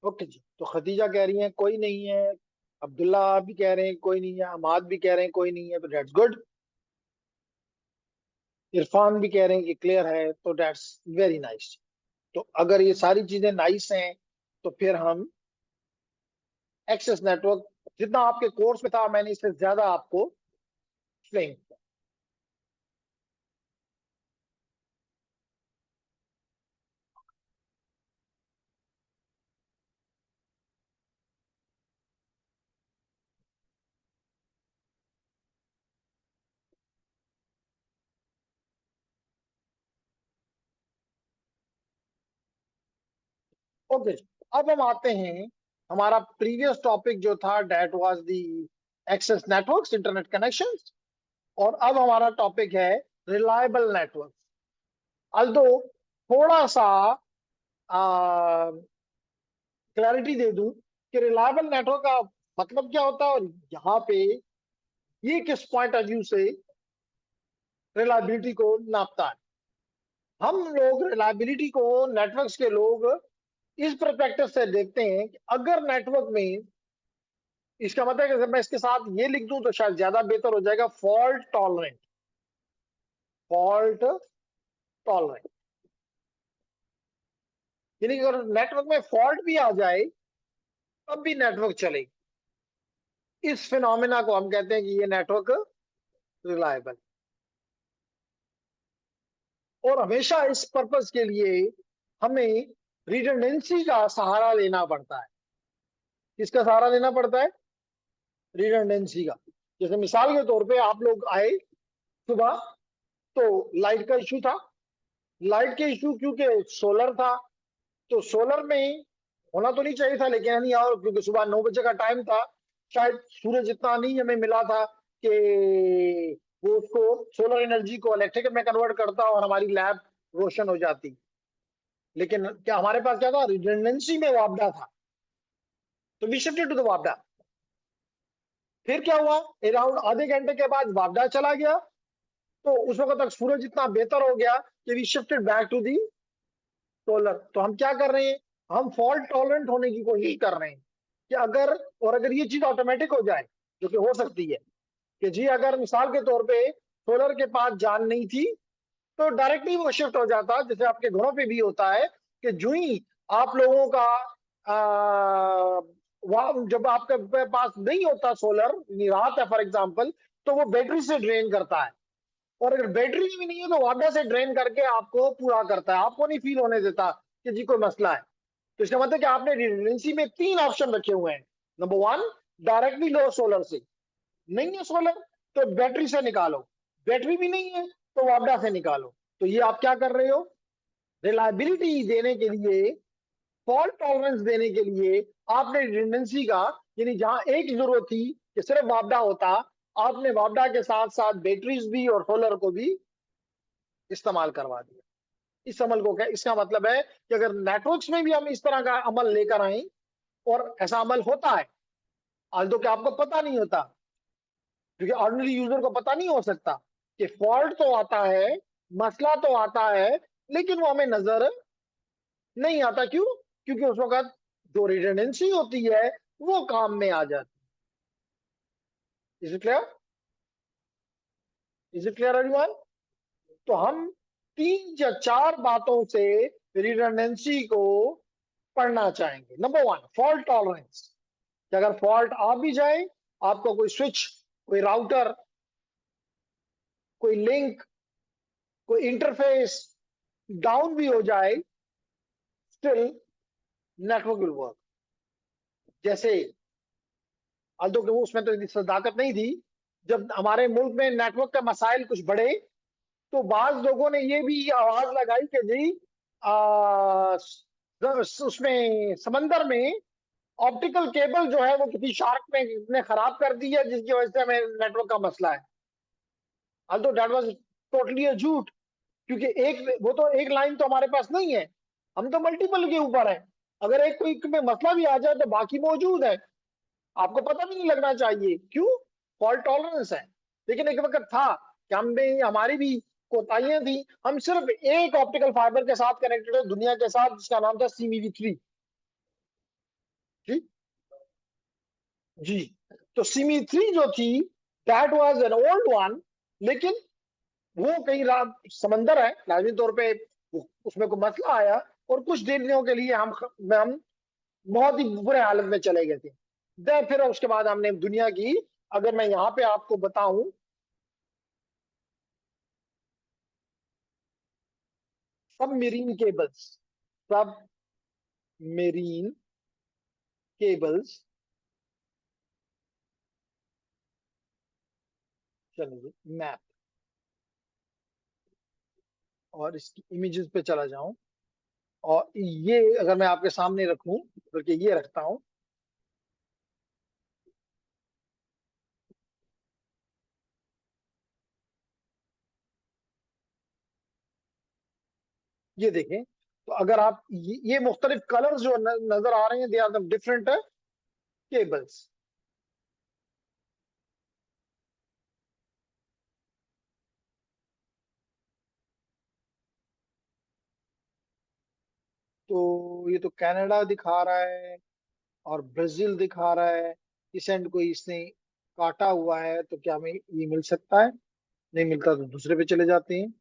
Okay जी, तो खदीजा कह रही हैं कोई नहीं है, अब्दुल्ला भी कह रहे हैं कोई नहीं है, अमाद भी कह रहे हैं कोई नहीं है, तो दैट्स गुड। इरफान भी कह रहे हैं कि क्लियर है, तो दैट्स वेरी नाइस। तो अगर ये सारी चीजें नाइस हैं तो फिर हम एक्सेस नेटवर्क, जितना आपके कोर्स में था मैंने इससे ज्यादा आपको एक्सप्लेन किया। ओके, अब हम आते हैं, हमारा प्रीवियस टॉपिक जो था that was the access networks, internet connections, और अब हमारा टॉपिक है रिलायबल नेटवर्क। अल्दो थोड़ा सा क्लैरिटी दे दूं कि रिलायबल नेटवर्क का मतलब क्या होता है, और यहाँ पे ये किस पॉइंट ऑफ व्यू से रिलायबिलिटी को नापता है। हम लोग रिलायबिलिटी को, नेटवर्क्स के लोग इस परस्पेक्टिव से देखते हैं कि अगर नेटवर्क में, इसका मतलब है कि अगर मैं इसके साथ ये लिख दूं तो शायद ज्यादा बेहतर हो जाएगा, फॉल्ट टॉलरेंट, फॉल्ट टॉलरेंट। यानी कि अगर नेटवर्क में फॉल्ट भी आ जाए तब भी नेटवर्क चलेगी। इस फिनोमिना को हम कहते हैं कि ये नेटवर्क रिलायबल। और हमेशा इस पर्पस के लिए हमें रिडंडेंसी का सहारा लेना पड़ता है। किसका सहारा लेना पड़ता है? रिडंडेंसी का। जैसे मिसाल के तौर पे आप लोग आए सुबह, तो लाइट का इशू था। लाइट के इशू क्योंकि सोलर था, तो सोलर में होना तो नहीं चाहिए था, लेकिन नहीं आओ क्योंकि सुबह 9 बजे का टाइम था। शायद सूरज इतना नहीं हमें मिला था कि वो उसको सोलर एनर्जी को इलेक्ट्रिक में कन्वर्ट करता और हमारी लैब रोशन हो जाती। लेकिन क्या हमारे पास क्या था? रिडंडेंसी में वापडा था, तो वी शिफ्टेड टू द वापडा। फिर क्या हुआ? अराउंड आधे घंटे के बाद वापडा चला गया, तो उस वक्त तक सूरज इतना बेहतर हो गया कि we shifted back to the solar. तो हम क्या कर रहे हैं? हम फॉल्ट टॉलरेंट होने की कोशिश कर रहे हैं कि अगर ये चीज ऑटोमेटिक हो जाए, जो कि हो सकती है, कि जी अगर मिसाल के तौर पे सोलर के पास जान नहीं थी, तो डायरेक्टली वो शिफ्ट हो जाता, जैसे आपके घरों पे भी होता है कि जो ही आप लोगों का वहां जब आपके पास नहीं होता सोलर, रात है फॉर एग्जांपल, तो वो बैटरी से ड्रेन करता है। और अगर बैटरी भी नहीं है तो वापस से ड्रेन करके आपको पूरा करता है, आपको नहीं फील होने देता कि जी कोई मसला है। तो इसका मतलब कि आपने रिडंडेंसी में 3 ऑप्शन रखे हुए हैं। नंबर 1, डायरेक्टली लो सोलर से। नहीं है सोलर, तो बैटरी से निकालो। बैटरी भी नहीं है तो वापडा से निकालो। तो ये आप क्या कर रहे हो? रिलायबिलिटी देने के लिए, फॉल्ट टॉलरेंस देने के लिए आपने रिडंडेंसी का, यानी जहां एक जरूरत थी कि सिर्फ वापडा होता, आपने वापडा के साथ साथ बैटरीज भी और सोलर को भी इस्तेमाल करवा दिया। इस अमल को क्या, इसका मतलब है कि अगर नेटवर्क्स में भी हम इस तरह का अमल लेकर आए, और ऐसा अमल होता है, आज तो क्या आपको पता नहीं होता, क्योंकि ऑर्डिनरी यूजर को पता नहीं हो सकता कि फॉल्ट तो आता है, मसला तो आता है, लेकिन वो हमें नजर नहीं आता। क्यों? क्योंकि उस वक्त जो रिडंडेंसी होती है वो काम में आ जाती है। Is it clear? Is it clear everyone? तो हम 3 या 4 बातों से रिडंडेंसी को पढ़ना चाहेंगे। नंबर 1, फॉल्ट टॉलरेंस, कि अगर फॉल्ट आ भी जाए, आपको कोई स्विच, कोई राउटर, कोई लिंक, कोई इंटरफेस डाउन भी हो जाए, स्टिल नेटवर्क विल वर्क। जैसे अल्दो के उसमें तो इतनी सदाकत नहीं थी, जब हमारे मुल्क में नेटवर्क के मसाइल कुछ बढ़े, तो बाज लोगों ने ये भी आवाज लगाई कि जी उसमें समंदर में ऑप्टिकल केबल जो है वो किसी शार्क ने खराब कर दी है, जिसकी वजह से हमें नेटवर्क का मसला है। अल्दो दैट वाज टोटली झूठ, क्योंकि एक वो तो एक लाइन तो हमारे पास नहीं है, हम तो मल्टीपल के ऊपर है। अगर एक कोई में मसला भी आ जाए तो बाकी मौजूद है, आपको पता भी नहीं लगना चाहिए। क्यों? फॉल्ट टॉलरेंस है। लेकिन एक वक्त था कि हमें, हमारी भी कोताहियां थी, हम सिर्फ एक ऑप्टिकल फाइबर के साथ कनेक्टेड है दुनिया के साथ, जिसका नाम था CME3। जी जी। तो CME3 जो थी, that was an old one, लेकिन वो कहीं रात समंदर है, लाजमी तौर पे उसमें कोई मसला आया, और कुछ दिनों के लिए हम बहुत ही बुरे हालत में चले गए थे। फिर उसके बाद हमने दुनिया की, अगर मैं यहाँ पे आपको बताऊं, सब मेरीन केबल्स, सब मेरीन केबल्स, चलिए मैप, और इसकी इमेजेस पे चला जाऊं, और ये अगर मैं आपके सामने रखूं, बल्कि ये रखता हूं, ये देखें। तो अगर आप ये मुख्तलिफ कलर्स जो नजर आ रहे हैं, they are the different cables. तो ये तो कनाडा दिखा रहा है, और ब्राजील दिखा रहा है। इस एंड को इसने काटा हुआ है, तो क्या हमें ये मिल सकता है? नहीं मिलता तो दूसरे पे चले जाते हैं।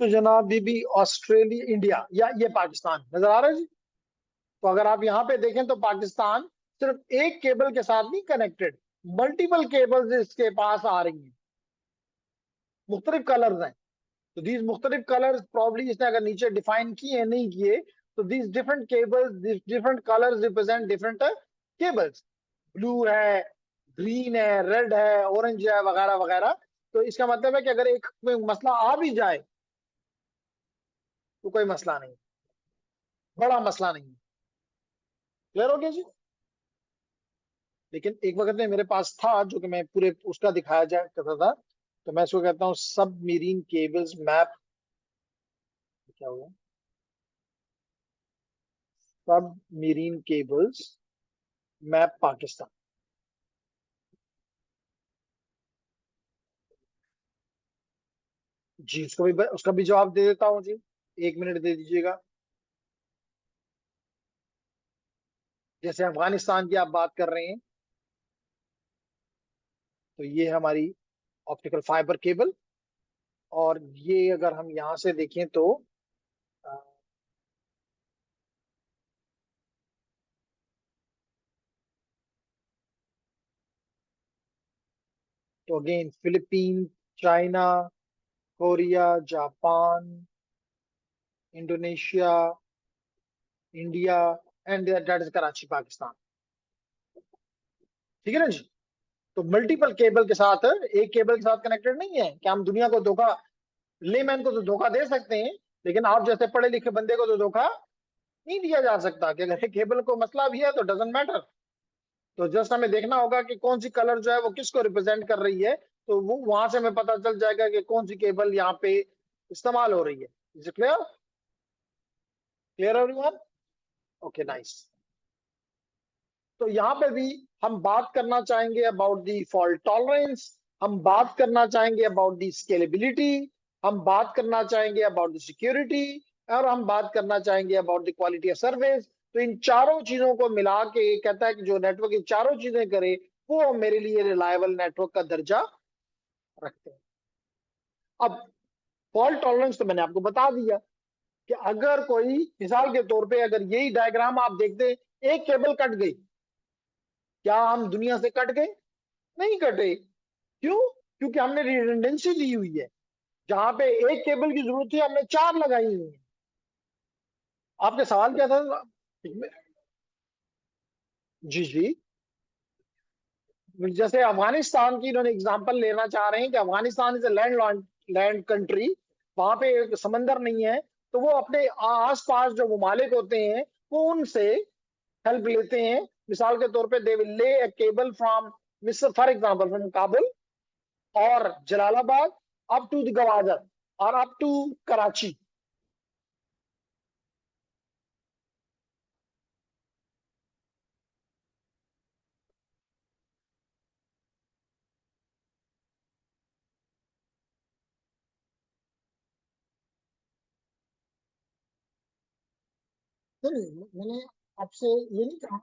तो जनाब बीबी ऑस्ट्रेलिया, इंडिया या ये पाकिस्तान नजर आ रहा है जी। तो अगर आप यहाँ पे देखें तो पाकिस्तान सिर्फ एक केबल के साथ नहीं कनेक्टेड, मल्टीपल केबल्स इसके पास आ रही हैं, मुख्तलिफ कलर्स हैं। तो दीज मुख्तलिफ कलर्स प्रॉब्ली इसने अगर नीचे डिफाइन किए नहीं किए, तो these different cables, different colours represent different cables. Blue है, ग्रीन है, रेड है, ऑरेंज है, वगैरह वगैरह। तो इसका मतलब है कि अगर एक में मसला आ भी जाए तो कोई मसला नहीं, बड़ा मसला नहीं। क्लियर हो गया जी। लेकिन एक वक्त में मेरे पास था जो कि मैं पूरे उसका दिखाया जाए करता था, तो मैं इसको कहता हूँ सब मेरीन केबल्स मैप। क्या हुआ? सब मेरीन केबल्स मैप पाकिस्तान। जी उसका भी जवाब दे देता हूँ जी, 1 मिनट दे दीजिएगा। जैसे अफगानिस्तान की आप बात कर रहे हैं, तो ये हमारी ऑप्टिकल फाइबर केबल। और ये अगर हम यहां से देखें तो again Philippine, China, Korea, Japan, Indonesia, India and that is Karachi, Pakistan. ठीक है ना जी। तो मल्टीपल केबल के साथ, एक केबल के साथ कनेक्टेड नहीं है कि हम दुनिया को धोखा, लेमैन को तो धोखा दे सकते हैं, लेकिन आप जैसे पढ़े लिखे बंदे को तो धोखा नहीं दिया जा सकता कि अगर केबल को मसला भी है तो डजेंट मैटर। तो जस्ट हमें देखना होगा कि कौन सी कलर जो है वो किसको रिप्रेजेंट कर रही है, तो वो वहां से हमें पता चल जाएगा कि कौन सी केबल यहाँ पे इस्तेमाल हो रही है। Is it clear? Clear everyone? Okay nice. तो यहाँ पे भी हम बात करना चाहेंगे अबाउट दी फॉल्ट टॉलरेंस, हम बात करना चाहेंगे अबाउट दी स्केलेबिलिटी, हम बात करना चाहेंगे अबाउट द सिक्योरिटी, और हम बात करना चाहेंगे about the quality of service. तो इन चारों चीजों को मिला के कहता है कि जो नेटवर्क इन चारों चीजें करे वो मेरे लिए रिलायबल नेटवर्क का दर्जा रखते हैं। अब फॉल्ट टॉलरेंस तो मैंने आपको बता दिया कि अगर कोई मिसाल के तौर पे अगर यही डायग्राम आप देखते, एक केबल कट गई, क्या हम दुनिया से कट गए? नहीं कटे। क्यों? क्योंकि हमने रिडंडेंसी दी हुई है। जहां पे एक केबल की जरूरत थी हमने 4 लगाई हुई है। आपके सवाल क्या था? जी जी। जैसे अफगानिस्तान की इन्होंने एग्जांपल लेना चाह रहे हैं कि Afghanistan is a land country, वहां पे समंदर नहीं है, तो वो अपने आसपास जो ममालिक होते हैं वो उनसे हेल्प लेते हैं। मिसाल के तौर पे they will lay a cable from मिस्र, फॉर एग्जांपल फ्रॉम काबुल और Jalalabad up to the Gwadar और अप टू कराची। नहीं, मैंने आपसे ये नहीं कहा,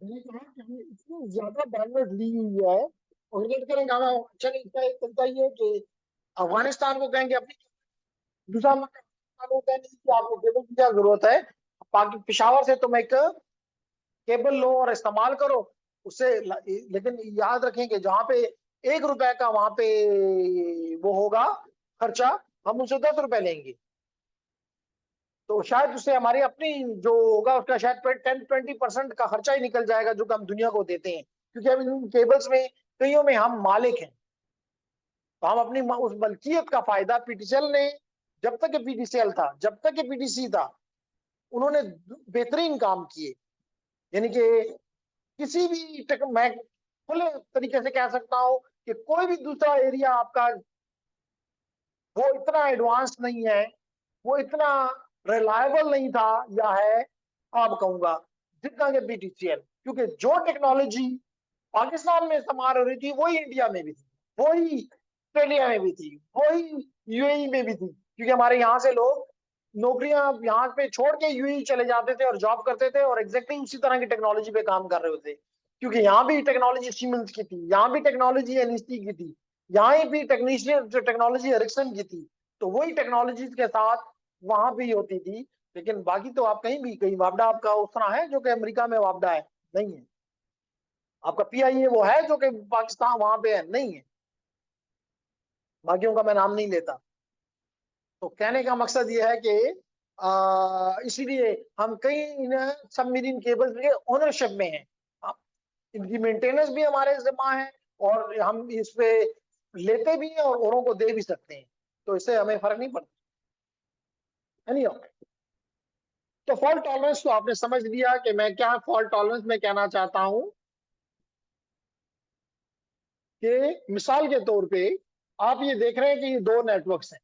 मैंने कहा कि हमें इतनी ज्यादा बैंडविड्थ दी हुई है, और रेट करेंगे हम। अच्छा नहीं, इसका एक तरीका ये है कि अफगानिस्तान को कहेंगे अपनी, दूसरा मतलब पाकिस्तान को कहेंगे कि आपको केबल की क्या जरूरत है, पाकि पिशावर से तुम एक केबल लो और इस्तेमाल करो उससे। लेकिन याद रखें कि जहां पे 1 रुपए का वहां पे वो होगा खर्चा, हम उनसे 10 रुपए लेंगे, तो शायद उससे हमारी अपनी जो होगा उसका शायद 10-20% का खर्चा ही निकल जाएगा जो कि हम दुनिया को देते हैं, क्योंकि हम इन केबल्स में कईयों में हम मालिक हैं। तो हम अपनी उस मलकियत का फायदा, पीटीसीएल ने जब तक पीटीसीएल था, जब तक पीटीसी था, उन्होंने बेहतरीन काम किए। यानी कि किसी भी मैं खुले तरीके से कह सकता हूं कि कोई भी दूसरा एरिया आपका वो इतना एडवांस नहीं है, वो इतना रिलायबल नहीं था या है, आप कहूंगा, जितना कि बीटीसीएल। क्योंकि जो टेक्नोलॉजी पाकिस्तान में इस्तेमाल हो रही थी वही इंडिया में भी थी, वही ऑस्ट्रेलिया में भी थी, वही यूएई में भी थी। क्योंकि हमारे यहाँ से लोग नौकरियां यहाँ पे छोड़ के यूएई चले जाते थे और जॉब करते थे, और एग्जैक्टली उसी तरह की टेक्नोलॉजी पे काम कर रहे होते। क्योंकि यहाँ भी टेक्नोलॉजी सीमेंस की थी, यहाँ भी टेक्नोलॉजी एनईसी की थी, यहाँ भी टेक्नीशियन जो टेक्नोलॉजी एरिक्सन की थी। तो वही टेक्नोलॉजीज के साथ वहां भी होती थी। लेकिन बाकी तो आप कहीं भी, कहीं वापडा आपका उस तरह है जो कि अमेरिका में वापडा है, नहीं है। आपका पीआईए वो है जो कि पाकिस्तान वहां पे है, नहीं है। बाकियों का मैं नाम नहीं लेता। तो कहने का मकसद ये है कि इसीलिए हम कई सबमरीन केबल्स के ओनरशिप में हैं। इनकी मेंटेनेंस भी हमारे जिम्मा है और हम इस पे लेते भी हैं और औरों को दे भी सकते हैं, तो इससे हमें फर्क नहीं पड़ता। तो फॉल्ट टॉलरेंस तो आपने समझ लिया कि मैं क्या फॉल्ट टॉलरेंस में कहना चाहता हूं कि मिसाल के तौर पे आप ये देख रहे हैं कि ये दो नेटवर्क्स हैं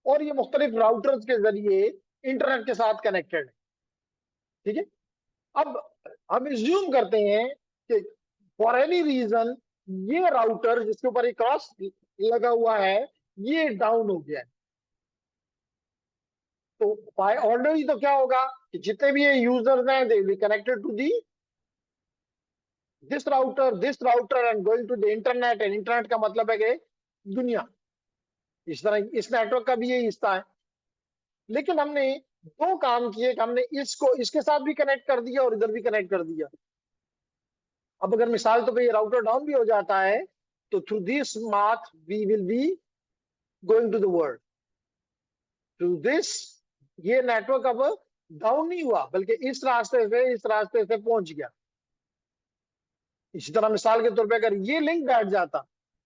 और ये मुख्तलिफ राउटर्स के जरिए इंटरनेट के साथ कनेक्टेड है, ठीक है। अब हम इज्यूम करते हैं कि फॉर एनी रीजन ये राउटर जिसके ऊपर एक क्रॉस लगा हुआ है ये डाउन हो गया है, तो बाय ऑर्डर तो क्या होगा कि जितने भी ये यूजर्स हैं they be connected to the this router and going to the internet, and internet का मतलब है कि दुनिया। इस तरह इस नेटवर्क का भी यही हिस्सा है। लेकिन हमने दो काम किए कि हमने इसको इसके साथ भी कनेक्ट कर दिया और इधर भी कनेक्ट कर दिया। अब अगर मिसाल तो ये राउटर डाउन भी हो जाता है तो through this path we will be going to the world through this. ये नेटवर्क अब डाउन नहीं हुआ बल्कि इस रास्ते से पहुंच गया। इसी तरह मिसाल के तौर पे अगर ये लिंक बैठ जाता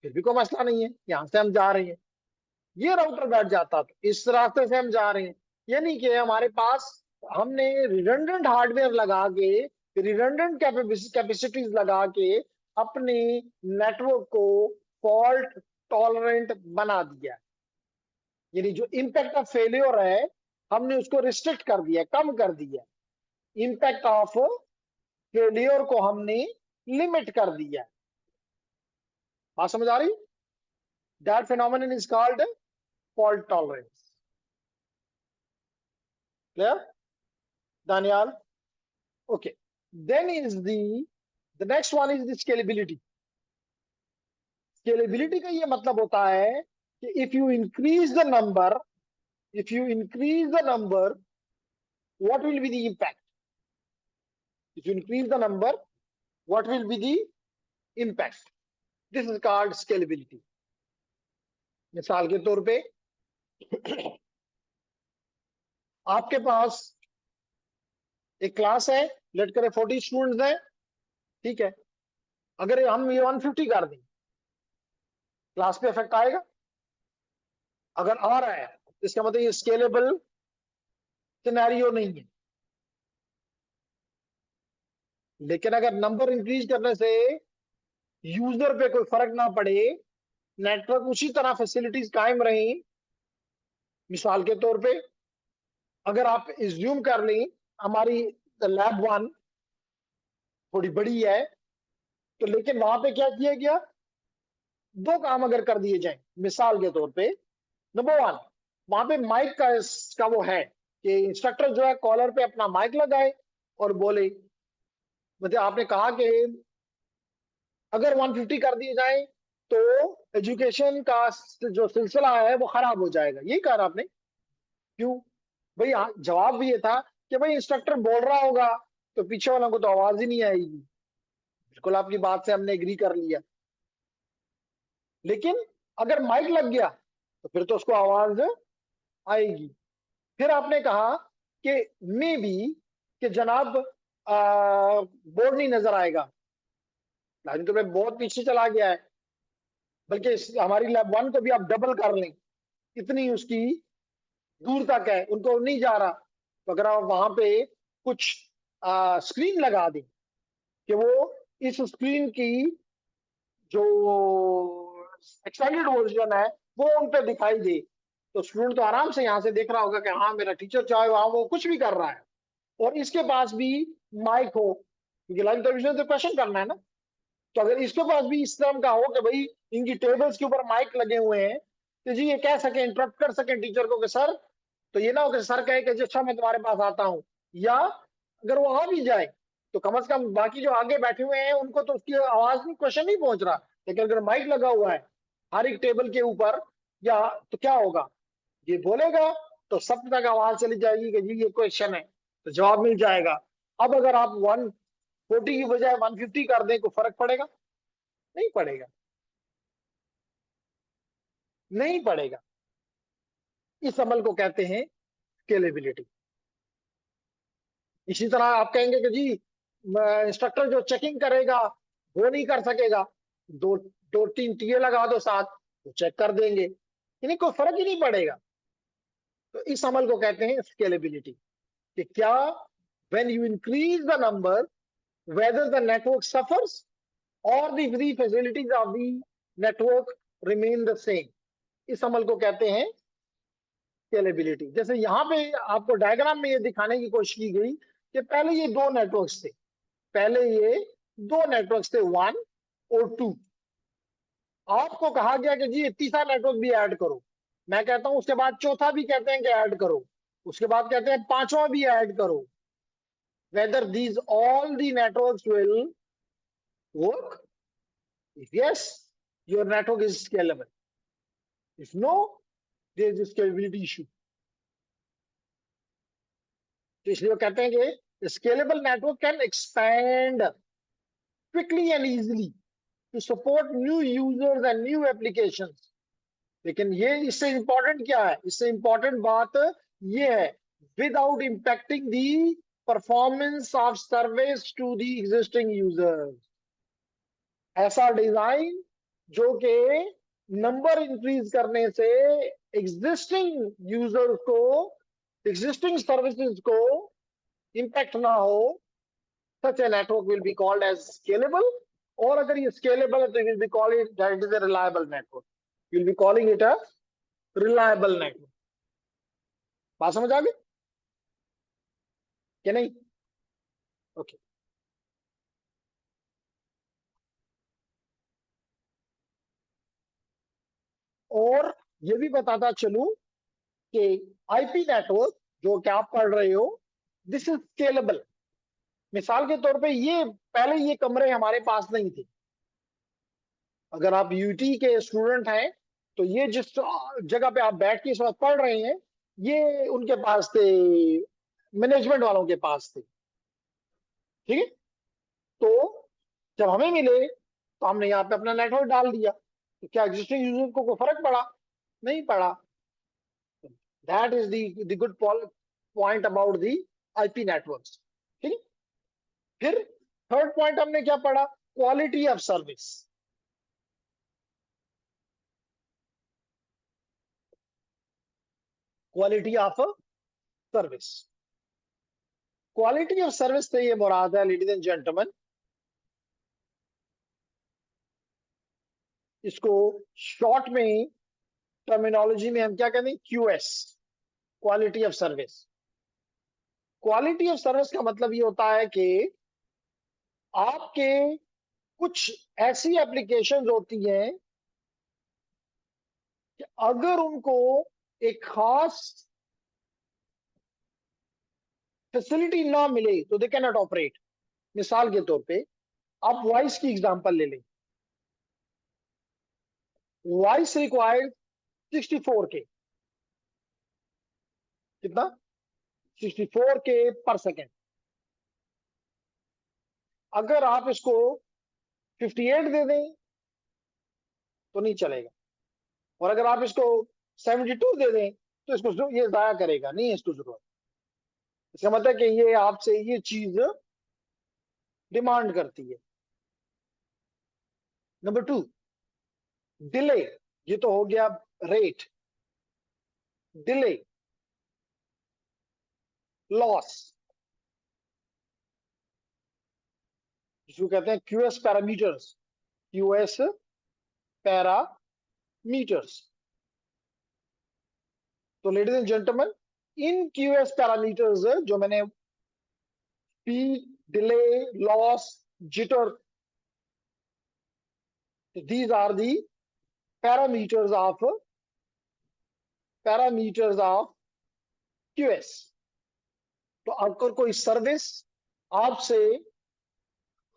फिर भी कोई मसला नहीं है, यहां से हम जा रहे हैं। ये राउटर बैठ जाता तो इस रास्ते से हम जा रहे हैं। यानी कि हमारे पास हमने रिडंडेंट हार्डवेयर लगा के, रिडंडेंट कैपेसिटीज लगा के अपने नेटवर्क को फॉल्ट टॉलरेंट बना दिया। यानी जो इम्पैक्ट ऑफ फेलियर है हमने उसको रिस्ट्रिक्ट कर दिया, कम कर दिया। इम्पैक्ट ऑफ फेलियर को हमने लिमिट कर दिया। बात समझ आ रही? That phenomenon is called fault tolerance. Clear? Daniel? Okay. Then is the next one is the scalability. Scalability का ये मतलब होता है कि if you increase the number, what will be the impact? If you increase the number, what will be the impact? This is called scalability. मिसाल के तौर पे आपके पास एक क्लास है, लेट करें 40 स्टूडेंट्स हैं, ठीक है। अगर हम ये 150 कर दें क्लास पे इफेक्ट आएगा? अगर आ रहा है तो इसका मतलब ये स्केलेबल सिनेरियो नहीं है। लेकिन अगर नंबर इंक्रीज करने से यूजर पे कोई फर्क ना पड़े, नेटवर्क उसी तरह फैसिलिटीज कायम रही। मिसाल के तौर पे अगर आप इज्यूम कर लें हमारी लैब 1 थोड़ी बड़ी है तो, लेकिन वहां पे क्या किया गया, दो काम अगर कर दिए जाए। मिसाल के तौर पे नंबर 1 वहां पे माइक का वो है कि इंस्ट्रक्टर जो है कॉलर पे अपना माइक लगाए और बोले। मतलब आपने कहा कि अगर 150 कर दिए जाए तो एजुकेशन का जो सिलसिला है वो खराब हो जाएगा, यही कहा आपने। क्यों भाई? जवाब भी ये था कि भाई इंस्ट्रक्टर बोल रहा होगा तो पीछे वालों को तो आवाज ही नहीं आएगी। बिल्कुल आपकी बात से हमने एग्री कर लिया। लेकिन अगर माइक लग गया तो फिर तो उसको आवाज आएगी। फिर आपने कहा कि मे बी कि जनाब बोर्ड नहीं नजर आएगा, लाजिम तो बहुत पीछे चला गया है। बल्कि हमारी लैब 1 को भी आप डबल कर लें, इतनी उसकी दूर तक है, उनको नहीं जा रहा। तो अगर आप वहां पे कुछ स्क्रीन लगा दें कि वो इस स्क्रीन की जो एक्सटेंडेड वर्जन है वो उन पे दिखाई दे, तो स्टूडेंट तो आराम से यहाँ से देख रहा होगा कि हाँ मेरा टीचर चाहे वहां वो कुछ भी कर रहा है और इसके पास भी माइक हो, क्योंकि लाइव टेलीविजन से क्वेश्चन करना है ना। तो अगर इसके पास भी इस तरह का हो कि भाई इनकी टेबल्स के ऊपर माइक लगे हुए हैं तो जी ये कह सके, इंटरप्ट कर सके टीचर को कि सर, तो ये ना हो कि सर कहे कि अच्छा मैं तुम्हारे पास आता हूँ। या अगर वो आ भी जाए तो कम से कम बाकी जो आगे बैठे हुए हैं उनको तो उसकी आवाज नहीं, क्वेश्चन नहीं पहुंच रहा। लेकिन अगर माइक लगा हुआ है हर एक टेबल के ऊपर या तो क्या होगा ये बोलेगा तो सब तक आवाज चली जाएगी कि जी ये क्वेश्चन है, तो जवाब मिल जाएगा। अब अगर आप 140 की बजाय 150 कर दें, कोई फर्क पड़ेगा? नहीं पड़ेगा, नहीं पड़ेगा। इस अमल को कहते हैं स्केलेबिलिटी। इसी तरह आप कहेंगे कि जी इंस्ट्रक्टर जो चेकिंग करेगा वो नहीं कर सकेगा, दो दो तीन टीए लगा दो साथ, वो चेक कर देंगे, यानी कोई फर्क ही नहीं पड़ेगा। तो इस अमल को कहते हैं स्केलेबिलिटी, कि क्या when you increase the number, whether the network suffers or the free facilities of the network remain the same। इस अमल को कहते हैं स्केलेबिलिटी। जैसे यहाँ पे आपको डायग्राम में ये दिखाने की कोशिश की गई कि पहले ये दो नेटवर्क्स थे, पहले ये दो नेटवर्क्स थे 1 और 2। आपको कहा गया कि जी तीसरा नेटवर्क भी ऐड करो। मैं कहता हूं उसके बाद चौथा भी कहते हैं कि ऐड करो, उसके बाद कहते हैं पांचवा भी ऐड करो। Whether these all the networks will work? If yes, your network is scalable. If no, there is a scalability issue. तो इसलिए वो कहते हैं कि scalable network can expand quickly and easily to support new users and new applications। लेकिन ये इससे important क्या है? इससे इंपॉर्टेंट बात ये है, without impacting the performance of service to the existing users. ऐसा डिजाइन जो कि नंबर इंक्रीज करने से एग्जिस्टिंग यूजर्स को, एग्जिस्टिंग सर्विसेज को इंपैक्ट ना हो, such a network will be called as scalable. और अगर ये स्केलेबल है तो will be called it that is a reliable network, will be calling it a reliable network. बात समझ आ गई कि नहीं? ओके। और ये भी बताता चलूं कि आईपी नेटवर्क जो कि आप पढ़ रहे हो, दिस इज स्केलेबल। मिसाल के तौर पे ये पहले ये कमरे हमारे पास नहीं थे। अगर आप यूटी के स्टूडेंट हैं तो ये जिस जगह पे आप बैठ के इस वक्त पढ़ रहे हैं, ये उनके पास थे, मैनेजमेंट वालों के पास थे। ठीक है? तो जब हमें मिले तो हमने यहाँ पे अपना नेटवर्क डाल दिया, तो क्या एग्जिस्टिंग यूजर को कोई फर्क पड़ा? नहीं पड़ा। That is the good point about the IP networks. ठीक है? फिर थर्ड पॉइंट हमने क्या पढ़ा? Quality of service. Quality of service, quality of service से ये मुराद है लेडीज एंड जेंटलमैन, इसको शॉर्ट में टर्मिनोलॉजी में हम क्या कहते हैं? QS, quality of service. Quality of service का मतलब ये होता है कि आपके कुछ ऐसी एप्लीकेशंस होती हैं कि अगर उनको एक खास फैसिलिटी ना मिले तो दे कैन नॉट ऑपरेट। मिसाल के तौर पे आप वॉइस की एग्जांपल ले लें। वॉइस रिक्वायर्ड 64 के, कितना? 64 के पर सेकेंड। अगर आप इसको 58 दे दें तो नहीं चलेगा, और अगर आप इसको 72 दे दें तो इसको ये जाया करेगा, नहीं है इसको जरूरत। इसका मतलब कि ये आपसे ये चीज डिमांड करती है। Number 2, delay. ये तो हो गया रेट। डिले, लॉस, जिसको कहते हैं क्यूएस पैरामीटर्स। QS parameters. तो ladies and gentleman, in QS parameters जो मैंने speed, delay, loss, jitter, these are the parameters of QS। तो अगर कोई सर्विस आपसे,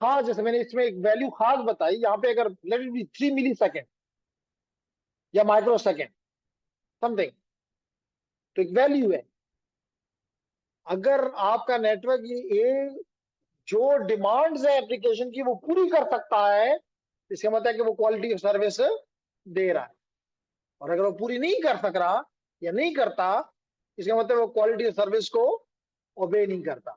हाँ जैसे मैंने इसमें एक वैल्यू खास बताई, यहाँ पे अगर let it be 3 millisecond या माइक्रो सेकेंड समथिंग, तो एक वैल्यू है। अगर आपका नेटवर्क ये जो डिमांड्स है एप्लीकेशन की वो पूरी कर सकता है, इसका मतलब है कि वो क्वालिटी ऑफ सर्विस दे रहा है। और अगर वो पूरी नहीं कर सक रहा या नहीं करता, इसका मतलब वो क्वालिटी ऑफ सर्विस को ओबे नहीं करता।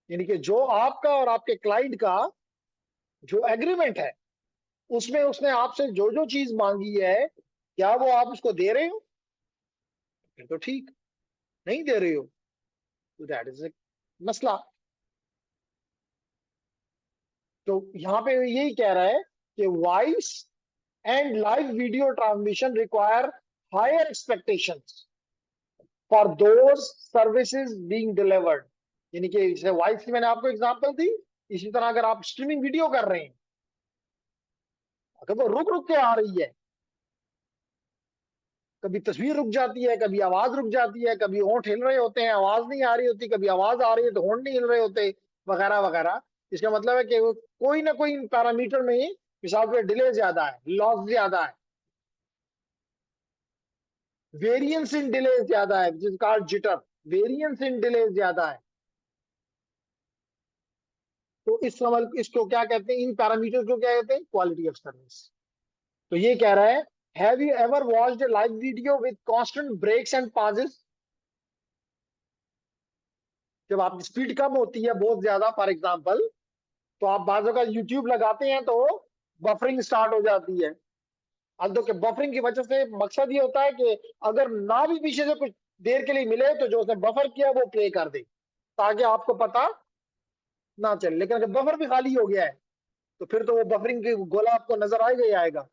यानी कि जो आपका और आपके क्लाइंट का जो एग्रीमेंट है, उसमें उसने आपसे जो जो चीज मांगी है, क्या वो आप उसको दे रहे हो? फिर तो ठीक, नहीं दे रहे हो तो दैट इज मसला। तो यहां पे यही कह रहा है कि voice and live video transmission require higher expectations for those services being delivered. यानी कि जैसे वॉइस की मैंने आपको एग्जांपल दी, इसी तरह अगर आप स्ट्रीमिंग वीडियो कर रहे हैं, अगर वो रुक रुक के आ रही है, कभी तस्वीर रुक जाती है, कभी आवाज रुक जाती है, कभी होंठ हिल रहे होते हैं, आवाज नहीं आ रही होती, कभी आवाज आ रही है तो होंठ नहीं हिल रहे होते, वगैरह वगैरह। इसका मतलब है कि वो कोई ना कोई पैरामीटर में मिसाल पे डिले ज्यादा है, लॉस ज्यादा है, वेरिएंस इन डिले ज्यादा है, जिसका जिटर, वेरिएंस इन डिले ज्यादा है। तो इस समझ इसको क्या कहते हैं, इन पैरामीटर्स को क्या कहते हैं? Quality of service. तो ये कह रहा है, have you ever watched a live video with constant breaks and pauses? जब आपकी स्पीड कम होती है बहुत ज्यादा, फॉर एग्जांपल, तो आप बाजू का यूट्यूब लगाते हैं तो बफरिंग स्टार्ट हो जाती है। अब तो बफरिंग की वजह से मकसद ये होता है कि अगर ना भी पीछे से कुछ देर के लिए मिले तो जो उसने बफर किया वो प्ले कर दे, ताकि आपको पता ना चले। लेकिन अगर बफर भी खाली हो गया है तो फिर तो वो बफरिंग की गोला आपको नजर आएगा ही आएगा।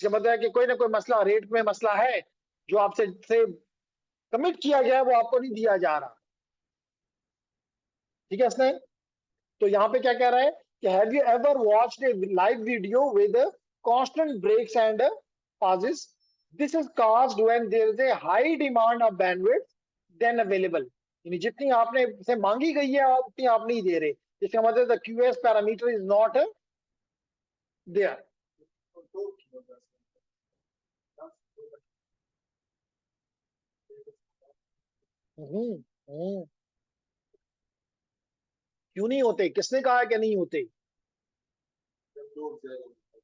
इसका मतलब है कि कोई ना कोई मसला, रेट में मसला है, जो आपसे से कमिट किया गया है वो आपको नहीं दिया जा रहा। ठीक है इसने। तो यहाँ पे क्या कह रहा है कि have you ever watched a live video with constant breaks and pauses? This is caused when there is a high demand of bandwidth then available। यानी जितनी आपने से मांगी गई है उतनी आप नहीं दे रहे, इसका मतलब the QoS parameter is not there. क्यों नहीं होते? किसने कहा है कि नहीं होते?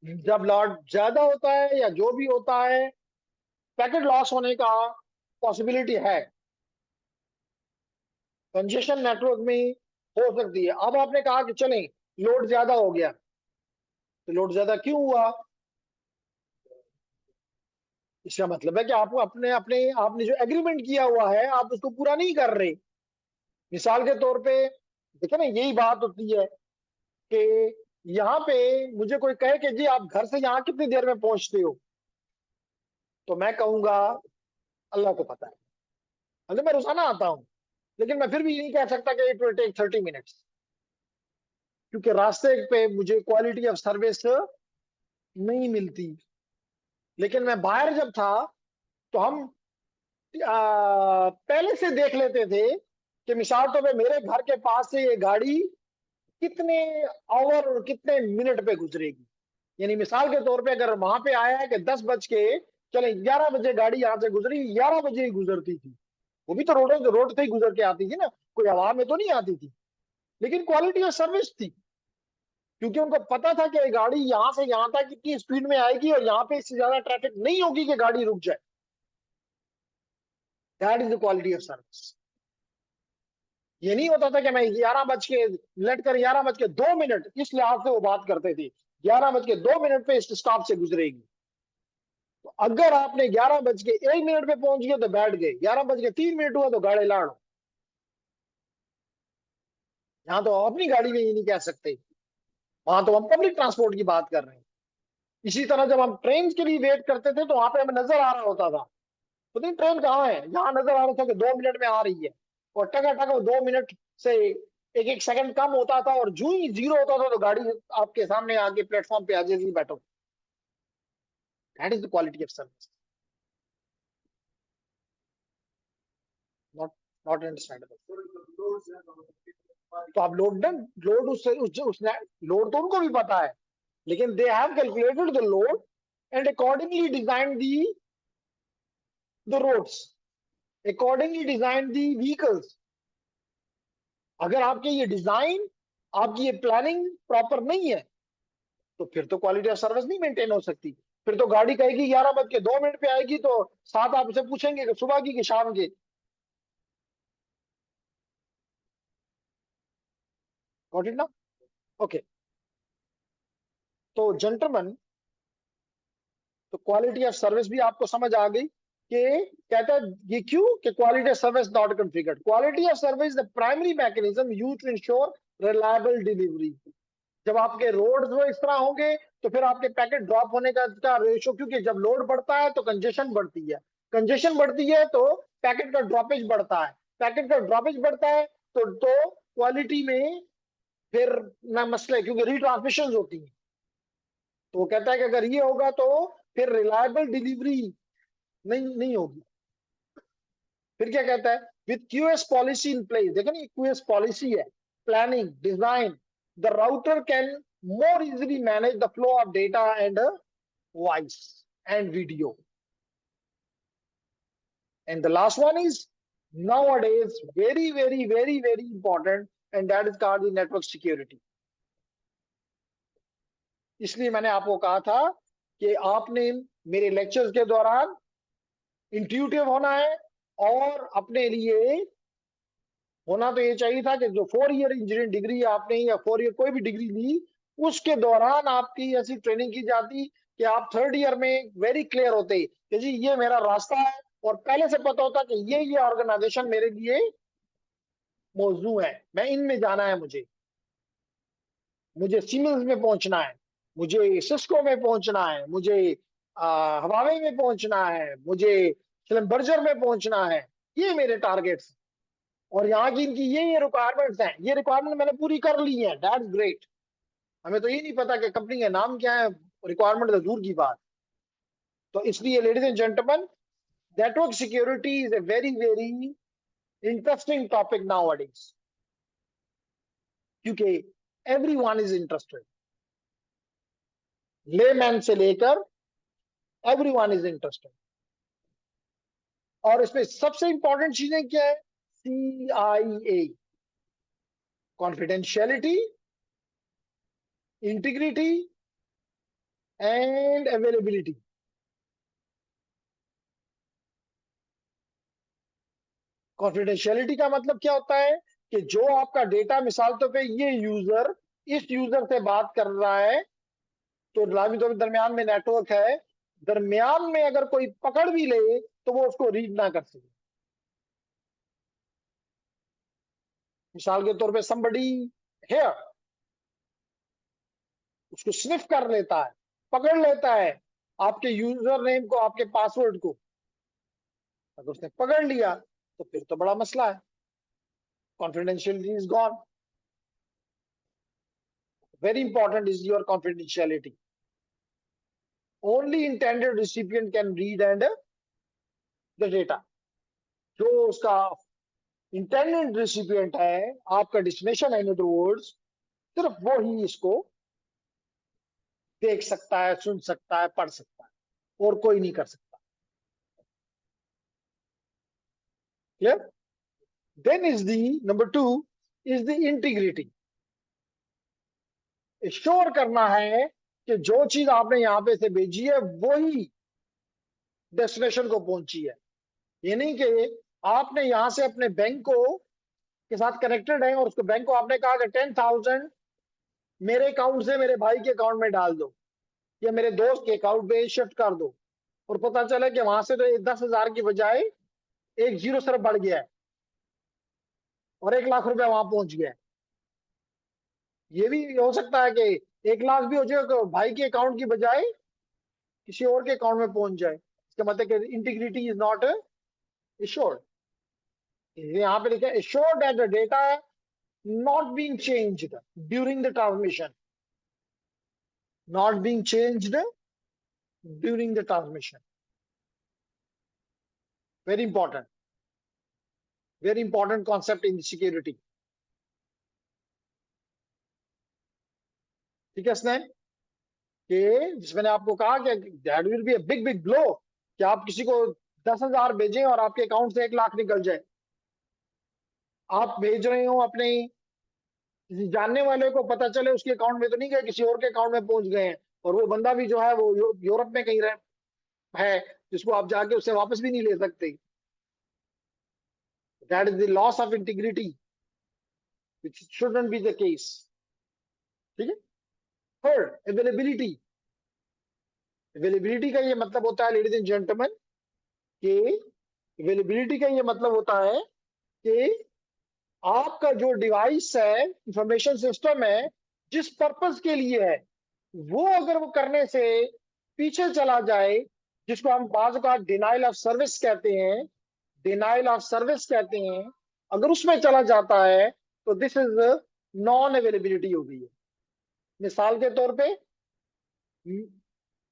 जब लॉट ज्यादा होता है या जो भी होता है, पैकेट लॉस होने का पॉसिबिलिटी है, कंजेशन नेटवर्क में हो सकती है। अब आपने कहा कि चलें लोड ज्यादा हो गया, तो लोड ज्यादा क्यों हुआ? इसका मतलब है कि आपको अपने अपने आपने जो एग्रीमेंट किया हुआ है आप उसको पूरा नहीं कर रहे। मिसाल के तौर पे देखिए ना, यही बात होती है कि यहाँ पे मुझे कोई कहे कि जी आप घर से यहाँ कितनी देर में पहुंचते हो, तो मैं कहूंगा अल्लाह को पता है, मतलब मैं रोजाना आता हूँ, लेकिन मैं फिर भी नहीं कह सकता कि इट विल टेक 30 मिनट्स, क्योंकि रास्ते पे मुझे क्वालिटी ऑफ सर्विस नहीं मिलती। लेकिन मैं बाहर जब था तो हम पहले से देख लेते थे कि मिसाल तो मेरे घर के पास से ये गाड़ी कितने आवर और कितने मिनट पे गुजरेगी। यानी मिसाल के तौर पे अगर वहां पे आया है कि 10 बज के, चले 11 बजे गाड़ी यहाँ से गुजरी, 11 बजे ही गुजरती थी, वो भी तो रोड से ही गुजर के आती थी ना, कोई हवा में तो नहीं आती थी, लेकिन क्वालिटी ऑफ सर्विस थी, क्योंकि उनको पता था कि गाड़ी यहाँ से यहाँ तक कितनी स्पीड में आएगी और यहाँ पे इससे ज्यादा ट्रैफिक नहीं होगी कि गाड़ी रुक जाए। That is the quality of service. ये नहीं होता था कि मैं 11:02 इस लिहाज से वो बात करते थे, 11:02 पे इस स्टॉप से गुजरेगी। तो अगर आपने 11:01 पे पहुंच गए तो बैठ गए, 11:03 हुआ तो गाड़ी लाड़ो। यहाँ तो अपनी गाड़ी में ये नहीं कह सकते, वहां तो हम पब्लिक ट्रांसपोर्ट की बात कर रहे हैं। इसी तरह जब हम ट्रेन के लिए वेट करते थे तो वहां पे हमें नजर आ रहा होता था, पता नहीं ट्रेन कहाँ है, यहाँ नजर आ रहा था कि 2 मिनट में आ रही है, और टका टका 2 मिनट से एक एक सेकंड कम होता था, और जू ही जीरो होता था तो गाड़ी आपके सामने आके प्लेटफॉर्म पे आ जाती, बैठो। That is the quality of service. Not not understandable. तो आप लोड उस लोड तो उनको भी पता है, लेकिन they have calculated the load and accordingly design the the roads, accordingly design the vehicles. अगर आपके ये डिजाइन, आपकी ये प्लानिंग प्रॉपर नहीं है, तो फिर तो क्वालिटी ऑफ सर्विस नहीं मेंटेन हो सकती। फिर तो गाड़ी कहेगी 11 बज के 2 मिनट पे आएगी, तो साथ आपसे पूछेंगे कि सुबह की कि शाम की। गॉट इट ना? ओके, तो जेंटलमैन, तो क्वालिटी ऑफ सर्विस भी आपको समझ आ गई कि कहता है ये क्यों कि quality of service not configured. Quality of service the primary mechanism used to ensure reliable delivery. जब आपके रोड्स वो इस तरह होंगे तो फिर आपके पैकेट ड्रॉप होने का रेशो, क्योंकि जब लोड बढ़ता है तो कंजेशन बढ़ती है, कंजेशन बढ़ती है तो पैकेट का ड्रॉपेज बढ़ता है, पैकेट का ड्रॉपेज बढ़ता है तो क्वालिटी में फिर ना मसले, क्योंकि रीट्रांसमिशन होती है। तो वो कहता है कि अगर ये होगा तो फिर रिलायबल डिलीवरी नहीं होगी। फिर क्या कहता है, with QS policy in place, देखो ना, क्यूएस पॉलिसी है, planning design, the router can more easily manage the flow of data and voice and video. And the last one is nowadays very, very, very, very important, and that is called the network security. इसलिए मैंने आपको कहा था कि आपने मेरे lectures के दौरान इंट्यूटिव होना है, और अपने लिए होना तो ये चाहिए था कि जो 4 ईयर इंजीनियरिंग डिग्री आपने या 4 ईयर कोई भी डिग्री ली, उसके दौरान आपकी ऐसी ट्रेनिंग की जाती कि आप 3rd ईयर में वेरी क्लियर होते कि जी ये मेरा रास्ता है, और पहले से पता होता कि ये ऑर्गेनाइजेशन मेरे लिए मौजू है, मैं इनमें जाना है, मुझे सीमेंस में पहुंचना है, मुझे सिस्को में पहुंचना है, मुझे हवावे में पहुंचना है, मुझे स्लम्बर्जर में पहुंचना है, ये मेरे टारगेट्स। और यहाँ की इनकी ये रिक्वायरमेंट्स हैं, ये रिक्वायरमेंट मैंने पूरी कर ली है, दैट्स ग्रेट। हमें तो ये नहीं पता कि कंपनी का नाम क्या है, रिक्वायरमेंट तो दूर की बात। तो इसलिए ladies and gentleman, network security is a very very interesting topic nowadays, क्योंकि एवरीवन इज इंटरेस्टेड, लेमैन से लेकर एवरीवन इज इंटरेस्टेड। और इसमें सबसे इंपॉर्टेंट चीजें क्या है, CIA, confidentiality, integrity and availability. Confidentiality का मतलब क्या होता है कि जो आपका डेटा, मिसाल तौर पे ये यूजर इस यूजर से बात कर रहा है, तो लाजमी तौर पे दरमियान में नेटवर्क है, दरमियान में अगर कोई पकड़ भी ले तो वो उसको रीड ना कर सके। मिसाल के तौर पे somebody here, उसको स्निफ कर लेता है, पकड़ लेता है आपके यूजर नेम को, आपके पासवर्ड को। अगर उसने पकड़ लिया तो फिर तो बड़ा मसला है, confidentiality is gone. Very important is your confidentiality. Only intended recipient can read and the data. जो उसका इंटेंडेड रिसिपिएंट है, आपका डेस्टिनेशन है, इन अदर वर्ड्स, सिर्फ वो ही इसको देख सकता है, सुन सकता है, पढ़ सकता है, और कोई नहीं कर सकता। Clear? Then is the number 2 is the integrity. Sure करना है कि जो चीज आपने यहाँ पे से भेजी है वही डेस्टिनेशन को पहुंची है। ये नहीं कि आपने यहां से अपने बैंक को के साथ कनेक्टेड है और उसको बैंक को आपने कहा कि 10,000 मेरे अकाउंट से मेरे भाई के अकाउंट में डाल दो, या मेरे दोस्त के अकाउंट में शिफ्ट कर दो, और पता चला कि वहां से तो 10,000 की बजाय एक जीरो सिर्फ बढ़ गया है और 1 लाख रुपया वहां पहुंच गया है। ये भी हो सकता है कि 1 लाख भी हो जाए तो भाई के अकाउंट की बजाय किसी और के अकाउंट में पहुंच जाए। इसका मतलब कि इंटीग्रिटी इज नॉट एश्योर्ड। यहाँ पे लिखा है assured that the data not being changed during the transmission, not being changed during the transmission. Very important concept in security. ठीक है स्नेह, कि जिसमें आपको कहा कि that will be a big blow, कि आप किसी को 10,000 भेजें और आपके अकाउंट से 1 लाख निकल जाए। आप भेज रहे हो अपने किसी जानने वाले को, पता चले उसके अकाउंट में तो नहीं गए, किसी और के अकाउंट में पहुंच गए हैं, और वो बंदा भी जो है वो यूरोप में कहीं है, जिसको आप जाके उससे वापस भी नहीं ले सकते। That is the loss of integrity, which shouldn't be the case. ठीक है। Third, availability. अवेलेबिलिटी का ये मतलब होता है लेडीज एंड जेंटलमैन कि अवेलेबिलिटी का ये मतलब होता है कि आपका जो डिवाइस है, इंफॉर्मेशन सिस्टम है, जिस पर्पस के लिए है, वो अगर वो करने से पीछे चला जाए, जिसको हम बाज़ का डिनाइल ऑफ सर्विस कहते हैं, डिनाइल ऑफ सर्विस कहते हैं, अगर उसमें चला जाता है तो दिस इज नॉन अवेलेबिलिटी हो गई है। मिसाल के तौर पे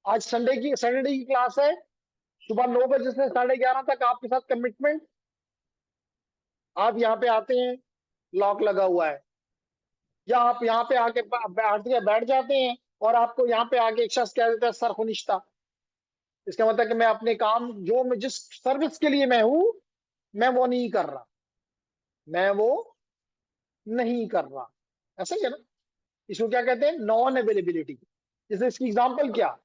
आज सैटरडे की क्लास है, सुबह 9 बजे से 11:30 तक आपके साथ कमिटमेंट। आप यहाँ पे आते हैं, लॉक लगा हुआ है, या आप यहाँ पे आके बैठ जाते हैं और आपको यहाँ पे आके एक शख्स कह देता है सर खुनिश्ता। इसका मतलब कि मैं अपने काम, जो मैं जिस सर्विस के लिए मैं हूं, मैं वो नहीं कर रहा, मैं वो नहीं कर रहा। ऐसा ही है ना। इसको क्या कहते हैं? Non availability. जैसे इसकी एग्जांपल क्या?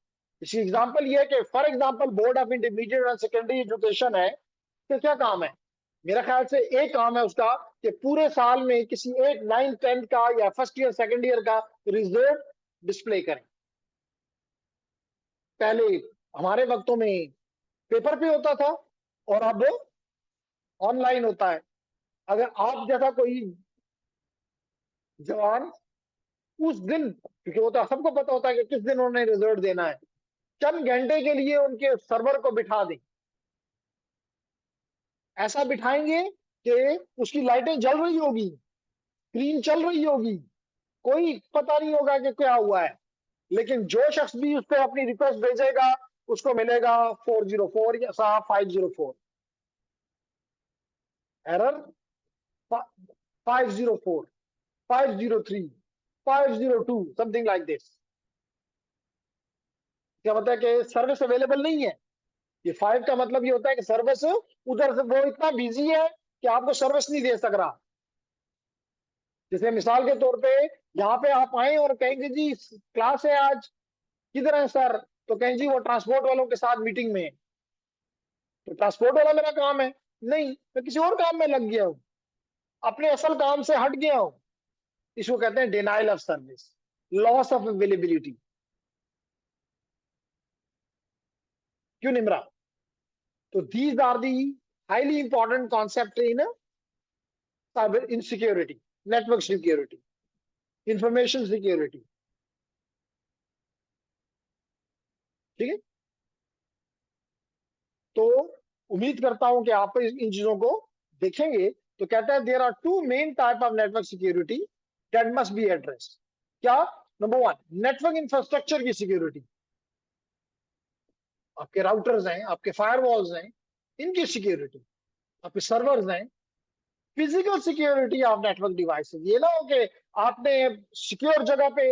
इसकी एग्जांपल ये है कि for example board of intermediate and secondary education है, तो क्या काम है? मेरा ख्याल से एक काम है उसका कि पूरे साल में किसी 8, 9, 10 का या फर्स्ट ईयर सेकेंड ईयर का रिजल्ट डिस्प्ले करें। पहले हमारे वक्तों में पेपर पे होता था और अब ऑनलाइन होता है। अगर आप जैसा कोई जवान उस दिन, क्योंकि वो तो सबको पता होता है कि किस दिन उन्होंने रिजल्ट देना है, चंद घंटे के लिए उनके सर्वर को बिठा दें, ऐसा बिठाएंगे कि उसकी लाइटें जल रही होगी, स्क्रीन चल रही होगी, कोई पता नहीं होगा कि क्या हुआ है, लेकिन जो शख्स भी उस पर अपनी रिक्वेस्ट भेजेगा उसको मिलेगा 404 या 504 एरर, 504, 503, 502, समथिंग लाइक दिस। क्या मतलब है कि सर्विस अवेलेबल नहीं है। ये 5 का मतलब ये होता है कि सर्विस उधर से वो इतना बिजी है कि आपको सर्विस नहीं दे सक रहा। जैसे मिसाल के तौर पे यहाँ पे आप आए और कहेंगे जी क्लास है आज, किधर है सर? तो कहें जी वो ट्रांसपोर्ट वालों के साथ मीटिंग में। तो ट्रांसपोर्ट वाला मेरा काम है? नहीं, मैं किसी और काम में लग गया हूँ, अपने असल काम से हट गया हूँ। इसको कहते हैं denial of service, loss of availability. क्यों निमरा? तो these are the highly important concept in cyber insecurity, network security, information security। ठीक है। तो उम्मीद करता हूं कि आप इन चीजों को देखेंगे। तो कहता है there are 2 main type of network security that must be address. क्या? नंबर 1, नेटवर्क इंफ्रास्ट्रक्चर की सिक्योरिटी। आपके राउटर्स हैं, आपके फायरवॉल्स हैं, इनकी सिक्योरिटी, आपके सर्वर्स हैं। Physical security of network devices. ये ना हो कि आपने सिक्योर जगह पे